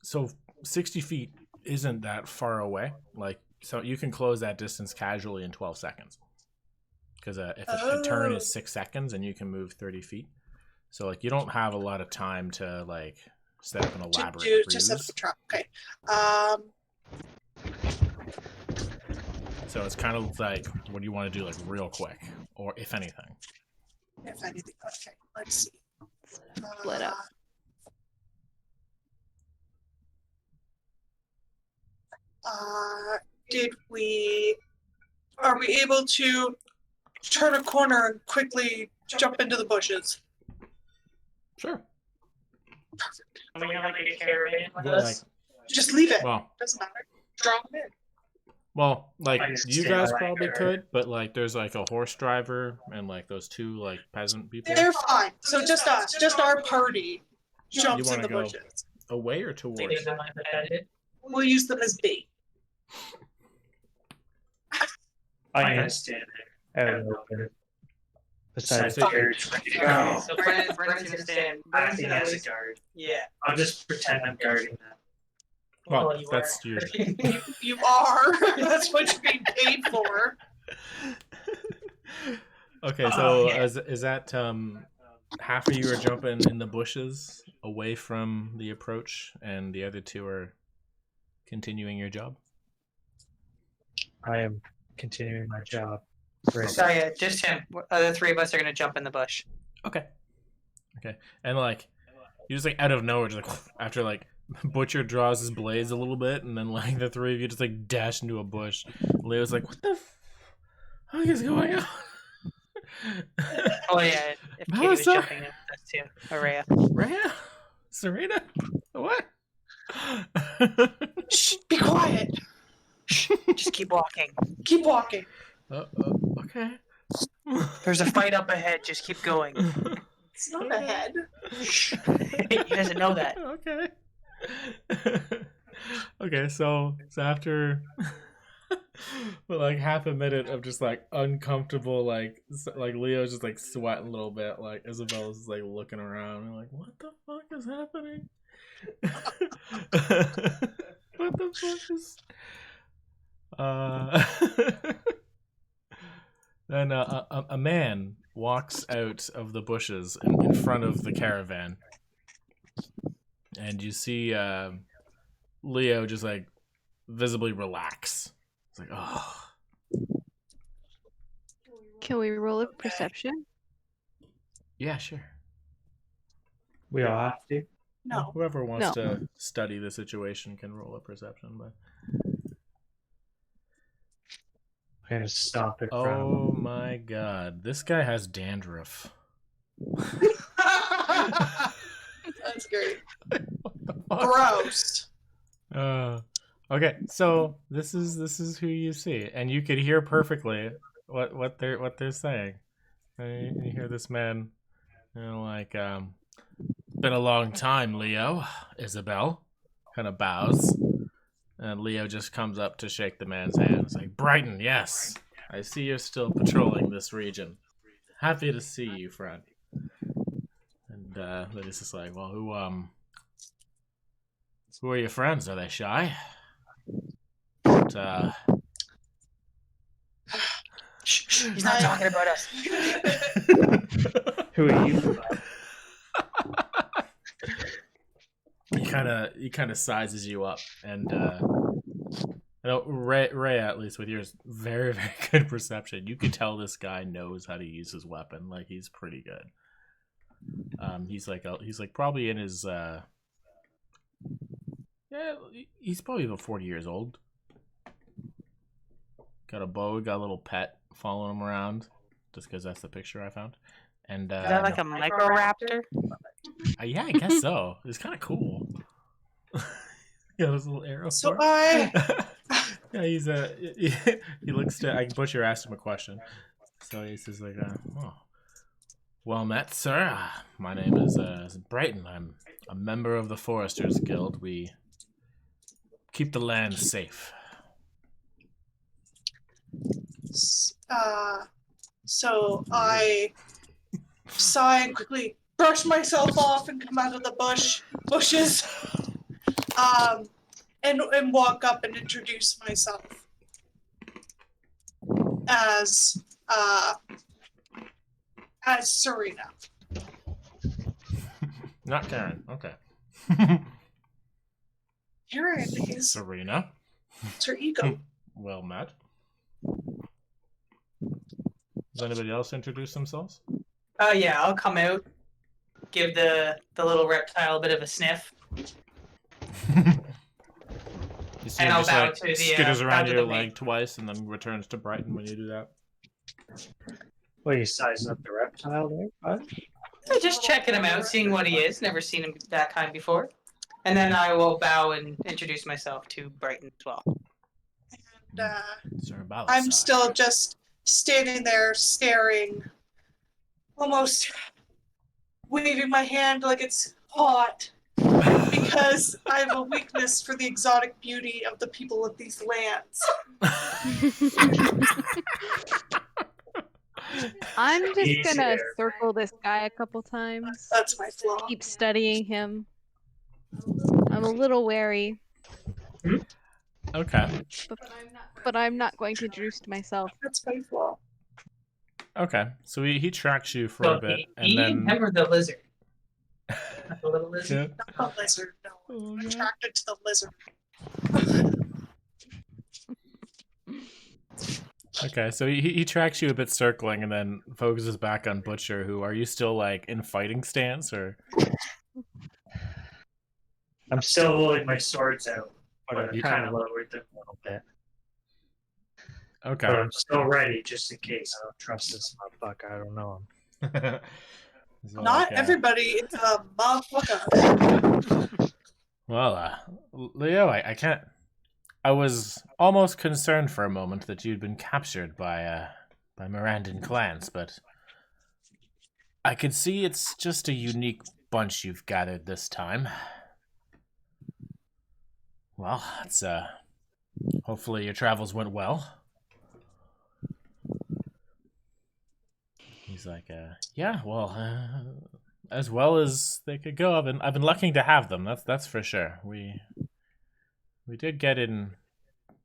So 60 feet isn't that far away. Like, so you can close that distance casually in 12 seconds. Because if a turn is 6 seconds, and you can move 30 feet. So, like, you don't have a lot of time to, like, set up an elaborate To set up ruse. the trap. Okay. So it's kind of like, what do you want to do, like, real quick? Or if anything? If anything. Okay, let's see. Split up. Are we able to turn a corner and quickly jump into the bushes? Sure. We have like a caravan with Well, us. Just leave it. Well, Doesn't matter. Draw them in. well, like, I just you stay guys like probably her. could, but, like, there's, like, a horse driver and, like, those two, like, peasant people. They're fine. So just us, just our party jumps in wanna the go bushes. Away or towards? Leave them like that. We'll use them as bait. I I am gotta stand there. out in the open. Besides Besides, the carriage ready to go. So Brennan's gonna stand. Brennan's Acting gonna as a always, guard. yeah. I'll just pretend I'm guarding them. Well, you that's are. your... You are. That's what you're being paid for. Okay, so yeah. is that half of you are jumping in the bushes away from the approach, and the other two are continuing your job? I am continuing my job. Right. So yeah, just him. The three of us are gonna jump in the bush. Okay. And like, you just like out of nowhere, just like after like Butcher draws his blades a little bit, and then like the three of you just like dash into a bush. Leo's like, "What the fuck is going on?" Oh yeah, if Katie was Melissa? jumping in with us too. Araya. Rhea? Serena? What? Shh, be quiet. Just keep walking. Keep walking. Okay. There's a fight up ahead. Just keep going. It's not ahead. He doesn't know that. Okay. Okay, so after like half a minute of just like uncomfortable, like Leo's just like sweating a little bit, like Isabella's just like looking around and like, what the fuck is happening? What the fuck is then a man walks out of the bushes in front of the caravan, and you see Leo just like visibly relax. It's like, oh. Can we roll a perception? Yeah, sure. We all have to. No. Whoever wants No. to study the situation can roll a perception, but I'm gonna stomp it oh my god, this guy has dandruff. That's great. What the fuck? Gross. Okay, so this is who you see, and you could hear perfectly what they're saying. And you hear this man, like, been a long time, Leo. Isabel kind of bows, and Leo just comes up to shake the man's hand. It's like, Brighton, yes, I see you're still patrolling this region. Happy to see you, friend. And then he's just like, well, who are your friends? Are they shy? But, Shh, he's not talking about us. Who are you? he kind of sizes you up, and I know Ray, at least with yours, very very good perception. You could tell this guy knows how to use his weapon. Like, he's pretty good. He's like probably in his he's probably about 40 years old. Got a bow, got a little pet following him around, just because that's the picture I found. And Is that like a microraptor? yeah, I guess so. It's kind of cool. Yeah, those little arrows. So I Yeah, he's he looks to. Butcher asked him a question, so he says like, "Oh, well met, sir. My name is Brighton. I'm a member of the Foresters Guild. We keep the land safe." So I sigh and quickly brush myself off and come out of the bushes, and walk up and introduce myself as Serena. Not Karen. Okay. Karen is Serena. it's her ego. Well met. Does anybody else introduce themselves? Yeah, I'll come out, give the little reptile a bit of a sniff, You see and him I'll just bow like to the skitters bow around to your the leg twice and then returns to Brighton when you do that. Well, you sizing up the reptile there, bud? Just checking him out, seeing what he is. Never seen him that kind before. And then I will bow and introduce myself to Brighton as well. And Sir Balasar. I'm still just standing there staring, almost waving my hand like it's hot, because I have a weakness for the exotic beauty of the people of these lands. I'm just Easy gonna there. circle this guy a couple times. That's my flaw. Keep studying him. I'm a little wary, Okay. but I'm not going to introduce myself. That's my flaw. Okay. So he tracks you for So a bit, he and then him or the lizard? Not the little lizard. Yeah. Not the lizard, no. Oh, I'm yeah. attracted to the lizard. Okay, so he tracks you a bit circling, and then focuses back on Butcher. Who are you still like in fighting stance, or I'm still holding my swords out, but I've You kind of lowered them a little bit. okay? But I'm still ready just in case. I don't trust this motherfucker. I don't know him. So, Not like, everybody is a motherfucker. Well, Leo, I can't. I was almost concerned for a moment that you'd been captured by Mirandan clans, but I could see it's just a unique bunch you've gathered this time. Well, it's hopefully your travels went well. He's like, yeah, well, as well as they could go. I've been lucky to have them. That's for sure. We did get in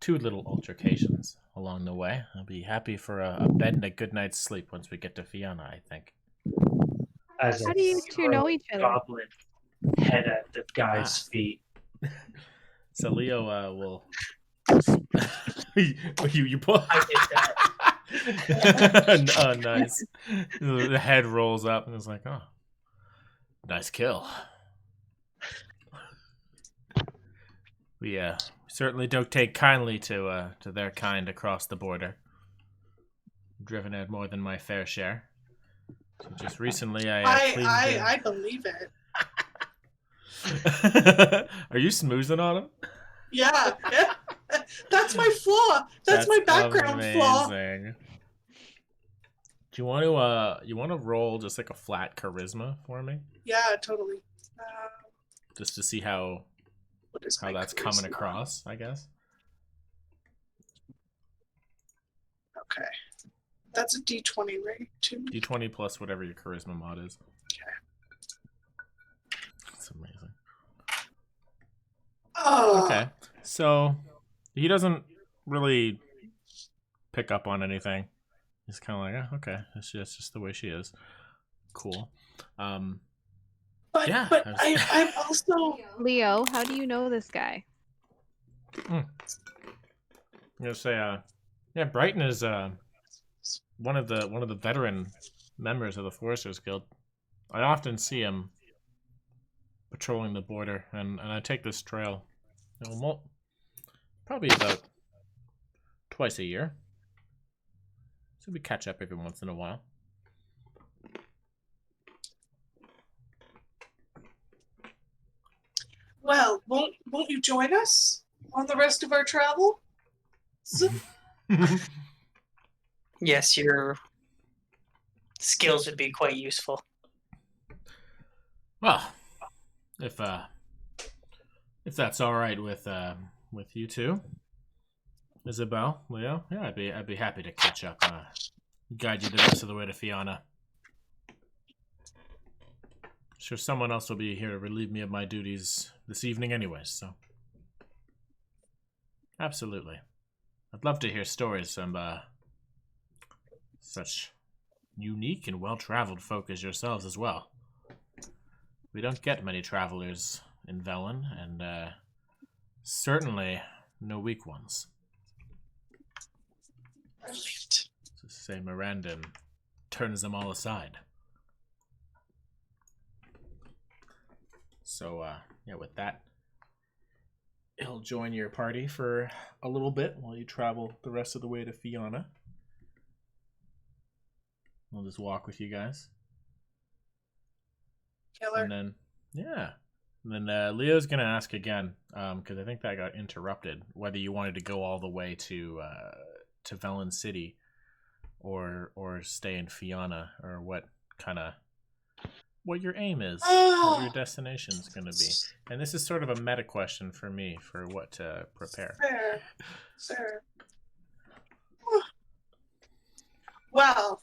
2 little altercations along the way. I'll be happy for a bed and a good night's sleep once we get to Fianna, I think. As How I do you two know each other? Goblin head at the guy's feet. So Leo will. you pull. I did that. Oh, nice. The head rolls up and it's like, oh, nice kill. We certainly don't take kindly to their kind across the border. Driven out more than my fair share. So just recently, I believe it. Are you smoozing on him? Yeah. That's my flaw. That's my background flaw. amazing. Do you want to roll just like a flat charisma for me, Yeah, totally. just to see how What is my that's coming charisma? across? I guess. Okay. That's a D20, right? D20 plus whatever your charisma mod is. Okay. That's amazing. Oh. Okay, so he doesn't really pick up on anything. He's kind of like, oh, okay, that's just the way she is. Cool. But Yeah, I'm also Leo, how do you know this guy? I'm gonna say, yeah, Brighton is one of the veteran members of the Foresters Guild. I often see him patrolling the border, and I take this trail, probably about twice a year. So we catch up every once in a while. well. Won't you join us on the rest of our travel? Yes, your skills would be quite useful. Well, if that's all right with you two, Isabel, Leo, yeah, I'd be happy to catch up, guide you the rest of the way to Fianna. Sure, someone else will be here to relieve me of my duties this evening, anyways. So, absolutely, I'd love to hear stories from such unique and well-traveled folk as yourselves as well. We don't get many travelers in Velen, and certainly no weak ones. Brilliant. say Mirandan turns them all aside. So, yeah, with that, he'll join your party for a little bit while you travel the rest of the way to Fiona. We'll just walk with you guys. Killer. And then, yeah. And then Leo's going to ask again, because I think that got interrupted, whether you wanted to go all the way to Velen City or stay in Fiona, or what your aim is, what your destination's going to be. And this is sort of a meta question for me for what to prepare. Fair. Well,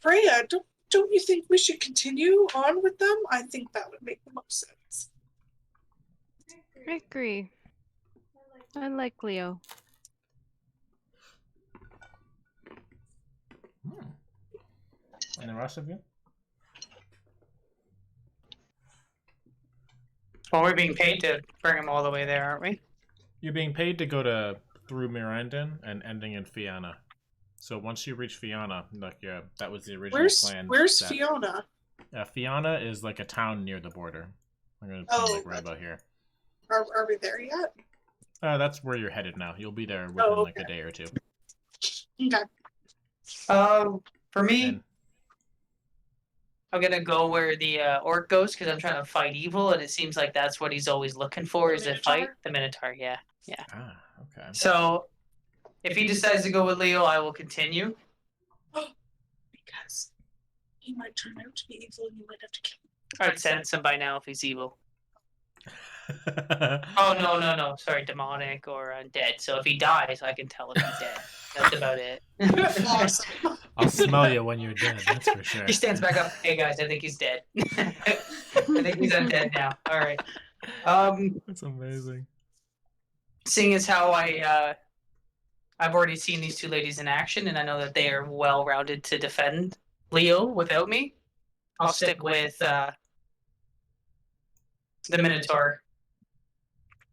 Freya, don't you think we should continue on with them? I think that would make the most sense. I agree. I like Leo. And the rest of you? Well, we're being paid to bring him all the way there, aren't we? You're being paid to go through Mirandan and ending in Fiona. So once you reach Fiona, like that was the original plan. Where's Fiona? Fiona is like a town near the border. I'm gonna like right about here. Are we there yet? That's where you're headed now. You'll be there within like a day or two. Okay. For me, And I'm gonna go where the orc goes because I'm trying to fight evil, and it seems like that's what he's always looking for is a fight. The Minotaur, yeah. okay. So, if he decides to go with Leo, I will continue. Because he might turn out to be evil, and you might have to kill him. I'd sense him by now if he's evil. Oh no! Sorry, demonic or undead. So if he dies, I can tell if he's dead. That's about it. Awesome. I'll smell you when you're dead. That's for sure. He stands back up. Hey guys, I think he's dead. I think he's undead now. All right. That's amazing. Seeing as how I've already seen these two ladies in action, and I know that they are well rounded to defend Leo without me, I'll stick with the Minotaur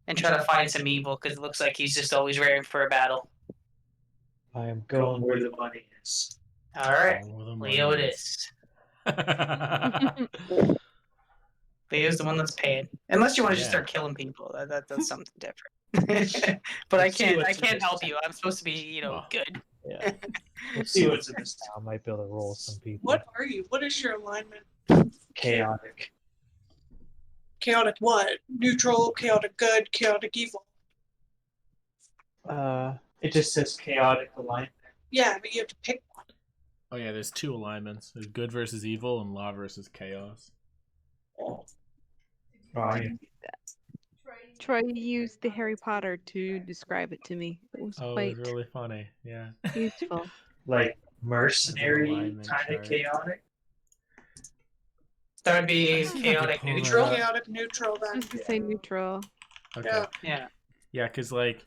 and try to find some evil because it looks like he's just always raring for a battle. I am going where the money is. All right, Oh, Leo it is. Leo's the one that's paying. Unless you want to just start killing people, that's something different. But I can't help you. I'm supposed to be, good. Yeah. We'll see what's in this town. Might be able to roll some people. What are you? What is your alignment? Chaotic. Chaotic what? Neutral, chaotic good, chaotic evil. It just says chaotic alignment. Yeah, but you have to pick one. Oh yeah, there's two alignments. There's good versus evil and law versus chaos. Right. Troy used the Harry Potter to describe it to me. It was quite It was really funny. Yeah. useful. Like mercenary Alignment kind of chart. chaotic. That would be chaotic pull that neutral. up. Chaotic neutral then. Just to say neutral. Okay. Yeah. Yeah. Yeah, because like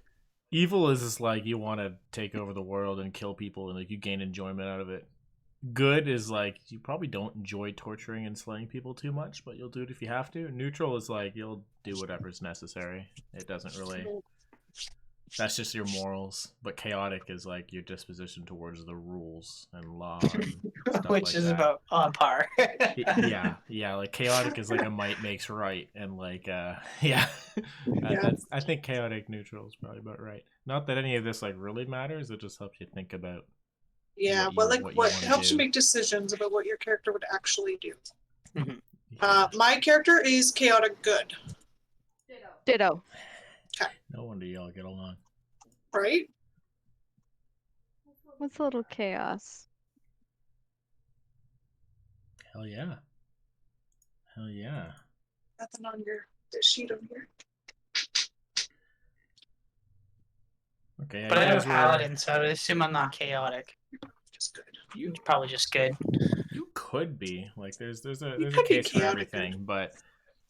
evil is just like you want to take over the world and kill people and like you gain enjoyment out of it. Good is like you probably don't enjoy torturing and slaying people too much, but you'll do it if you have to. Neutral is like you'll do whatever's necessary. It doesn't really. That's just your morals. But chaotic is like your disposition towards the rules and law and stuff Which like is that. about on par. Yeah. Like chaotic is like a might makes right, and like yeah. I think chaotic neutral is probably about right. Not that any of this like really matters. It just helps you think about. Yeah, what well, you what wanna helps you do. make decisions about what your character would actually do. Yeah. My character is chaotic good, Ditto. No wonder y'all get along. right? What's a little chaos? Hell yeah. Hell yeah. Nothing on the sheet over here. Okay. But I you have guys a were- paladin, so I would assume I'm not chaotic. Just good. It's probably just good. You could be like there's a You there's a could be case for chaotic. everything, but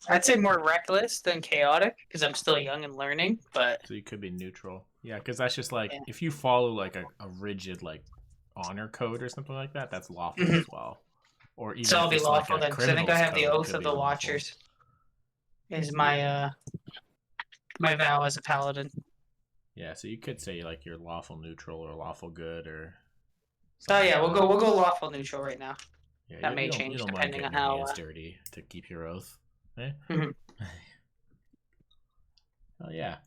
I'd say more reckless than chaotic because I'm still young and learning. But so you could be neutral. Yeah, because that's just like Yeah. if you follow like a rigid like honor code or something like that, that's lawful Mhm. as well. Or even so if I'll be it's like lawful a then because I think I criminal's have the code, it oath could of be the lawful. Watchers. Is my my vow as a paladin. Yeah, so you could say like you're lawful neutral or lawful good or. Oh yeah, something we'll like go that. lawful neutral right now. Yeah, That may you change don't mind depending on getting your how. hands dirty to keep your oath, eh? Mhm. Oh yeah.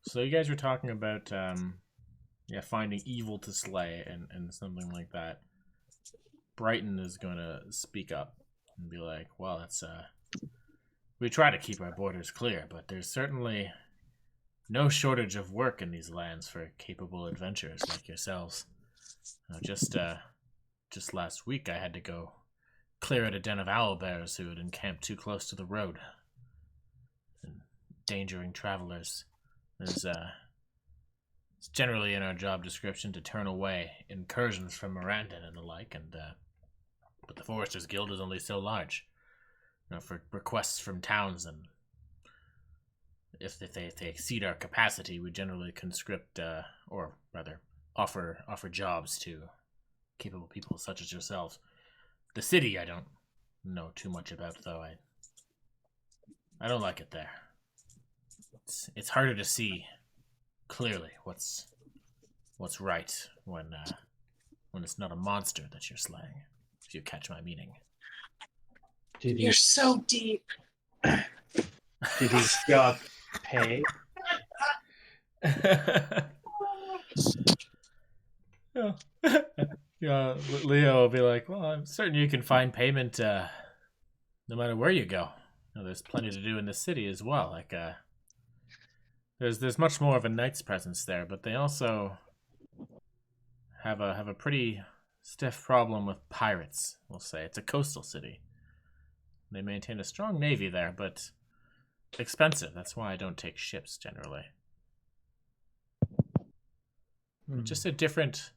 So you guys were talking about yeah, finding evil to slay and something like that. Brighton is gonna speak up and be like, well, it's we try to keep our borders clear, but there's certainly no shortage of work in these lands for capable adventurers like yourselves. Just last week I had to go clear out a den of owlbears who had encamped too close to the road, endangering travelers. There's it's generally in our job description to turn away incursions from Mirandon and the like, and but the Foresters Guild is only so large. You know, for requests from towns, and if they exceed our capacity, we generally conscript, or rather, offer jobs to capable people such as yourselves. The city, I don't know too much about, though. I don't like it there. It's harder to see clearly what's right when it's not a monster that you're slaying. If you catch my meaning. Do You're these so deep. do these jobs pay? Yeah. Yeah, Leo will be like, well, I'm certain you can find payment no matter where you go. You know, there's plenty to do in the city as well. Like, there's much more of a knight's presence there, but they also have a pretty stiff problem with pirates. We'll say it's a coastal city. They maintain a strong navy there, but expensive. That's why I don't take ships generally. Just a different,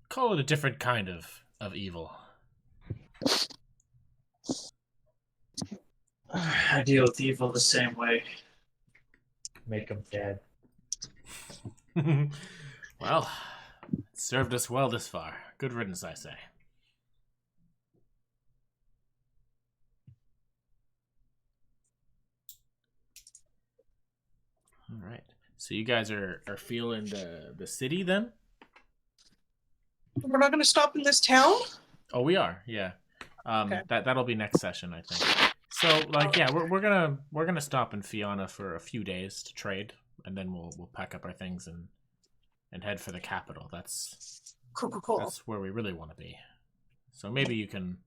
call it a different kind of evil. I deal with evil the same way. Make them dead. Well, it served us well this far. Good riddance, I say. All right. So you guys are feeling the city then? We're not going to stop in this town? Oh, we are. Yeah. Okay. That'll be next session, I think. So, like, yeah, we're gonna stop in Fiona for a few days to trade, and then we'll pack up our things and head for the capital. That's Cool. that's where we really want to be. So maybe you can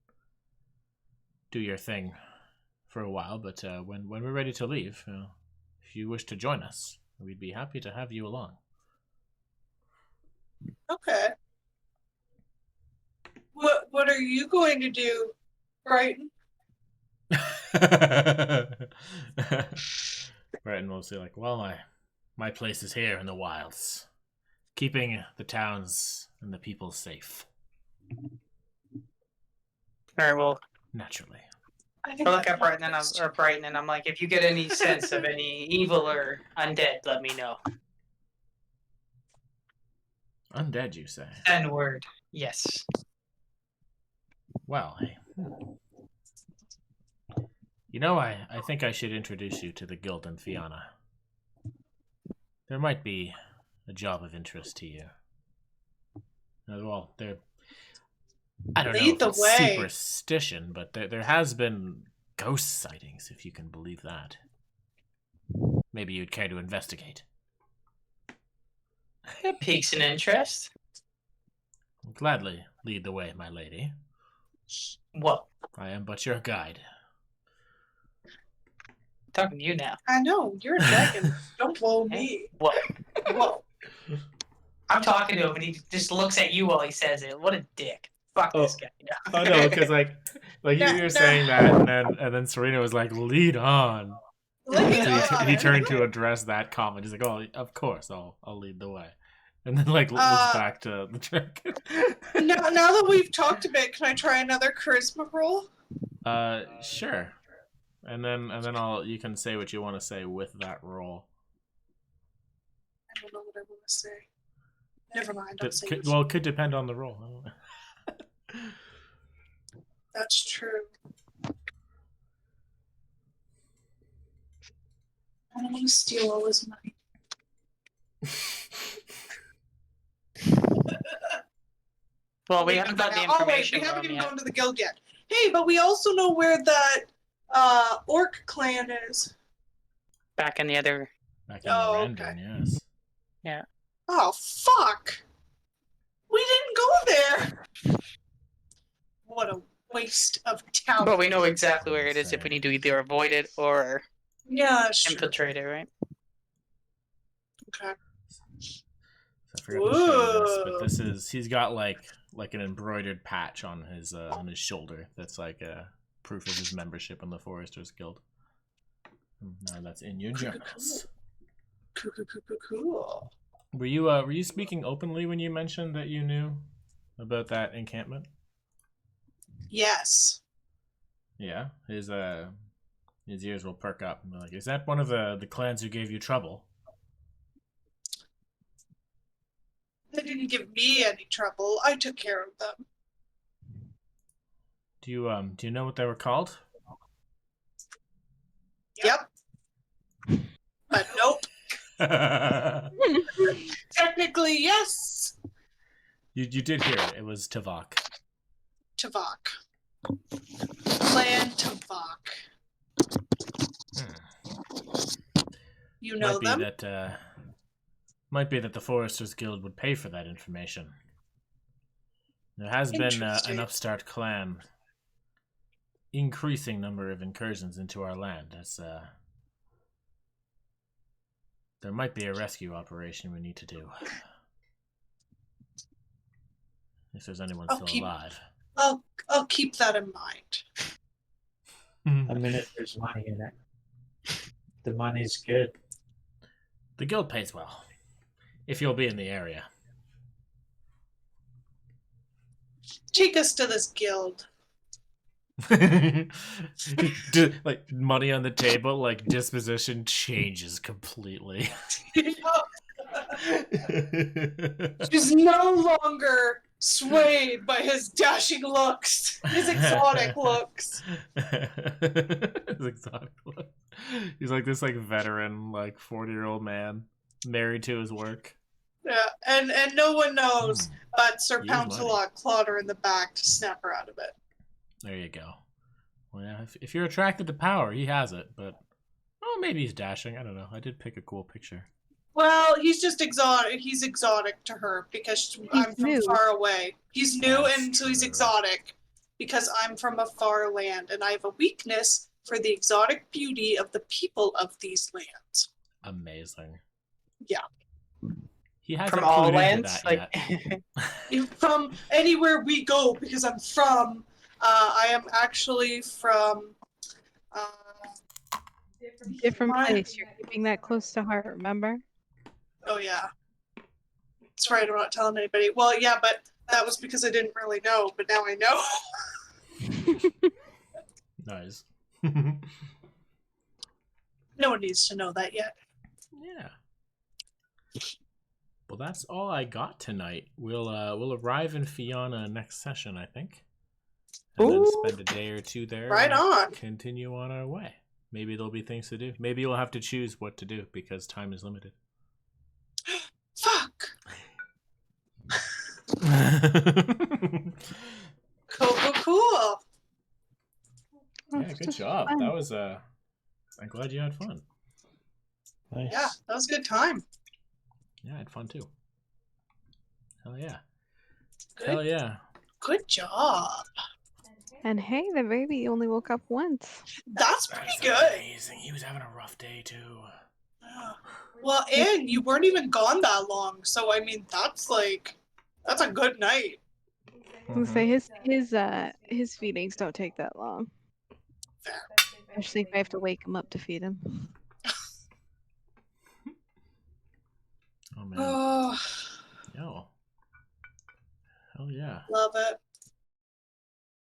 do your thing for a while, but when we're ready to leave, if you wish to join us, we'd be happy to have you along. Okay. What are you going to do, Brighton? Brighton will say like, well, my place is here in the wilds, keeping the towns and the people safe. Alright, well, Naturally. I I look at Brighton and I'm like, if you get any sense of any evil or undead, let me know. Undead, you say? N-word. Yes. Well, hey. You know, I think I should introduce you to the guild in Fiona. There might be a job of interest to you. Well, I don't know Lead if the it's way. superstition, but there has been ghost sightings, if you can believe that. Maybe you'd care to investigate. It piques an interest. I'll gladly lead the way, my lady. Whoa. I am but your guide. Talking to you now. I know, you're a dragon. Don't blow me. Whoa. I'm talking to him and he just looks at you while he says it. What a dick. Fuck this guy. Oh no, because like you're saying that, and then Serena was like, "Lead on." Lead So on. he turned to address that comment. He's like, "Oh, of course, I'll lead the way," and then like looks back to the dragon. now that we've talked a bit, can I try another charisma roll? Sure. And then you can say what you want to say with that roll. I don't know what I want to say. Never mind. I'll say it. Well, it could depend on the roll. That's true. I don't want to steal all his money. Well, we haven't got the information. We haven't from even yet. gone to the guild yet. Hey, but we also know where that orc clan is. Back in the other. Back in Oh, the rendering, yes. Oh, fuck! We didn't go there! What a waste of talent. But we know exactly where it is if we need to either avoid it or Yeah, sure. infiltrate it, right? Okay. So I forgot to show you this, but Whoa. this is he's got like an embroidered patch on his shoulder that's like a proof of his membership in the Foresters Guild. Now that's in your journals. Cool. Were you speaking openly when you mentioned that you knew about that encampment? Yes. Yeah, his ears will perk up and be like, "Is that one of the clans who gave you trouble?" They didn't give me any trouble. I took care of them. Do you know what they were called? Yep. But nope. Technically, yes. You did hear it. It was Tavok. Tavok. Clan Tavok. You know them? Might be that the Foresters Guild would pay for that information. There has been an Interesting. upstart clan increasing number of incursions into our land. There might be a rescue operation we need to do. If there's anyone still alive. I'll keep that in mind. I mean, if there's money in it, the money's good. The guild pays well. If you'll be in the area. Take us to this guild. Like money on the table, like disposition changes completely. She's no longer swayed by his dashing looks, his exotic looks. His exotic look. He's like this veteran, 40-year-old man, married to his work. Yeah, and no one knows, but Sir Use Pouncelot clawed her in the back to snap her out of it. There you go. Well, yeah, if you're attracted to power, he has it, but maybe he's dashing. I don't know. I did pick a cool picture. Well, he's just exotic. He's exotic to her because I'm from new. far away. He's new, That's and so he's true. exotic because I'm from a far land, and I have a weakness for the exotic beauty of the people of these lands. Amazing. Yeah. He hasn't From all clued into lands? that yet. From anywhere we go, because I'm from. I am actually from. Different place. You're keeping that close to heart, remember? Oh yeah. That's right. I'm not telling anybody. Well, yeah, but that was because I didn't really know. But now I know. Nice. No one needs to know that yet. Yeah. Well, that's all I got tonight. We'll arrive in Fiona next session, I think, and then spend a day or two there. Right and on. Continue on our way. Maybe there'll be things to do. Maybe you'll have to choose what to do because time is limited. Fuck. Cool. Yeah, good job. Fun. That was I'm glad you had fun. Nice. Yeah, that was a good time. Yeah, I had fun too. Hell yeah. Good. Hell yeah. Good job. And hey, the baby only woke up once. That's pretty That's good. amazing. He was having a rough day too. Yeah. Well, and you weren't even gone that long, so I mean, that's a good night. I was gonna say his feedings don't take that long. Fair. Especially if I have to wake him up to feed him. Oh man. Oh, Yo. Hell yeah. love it.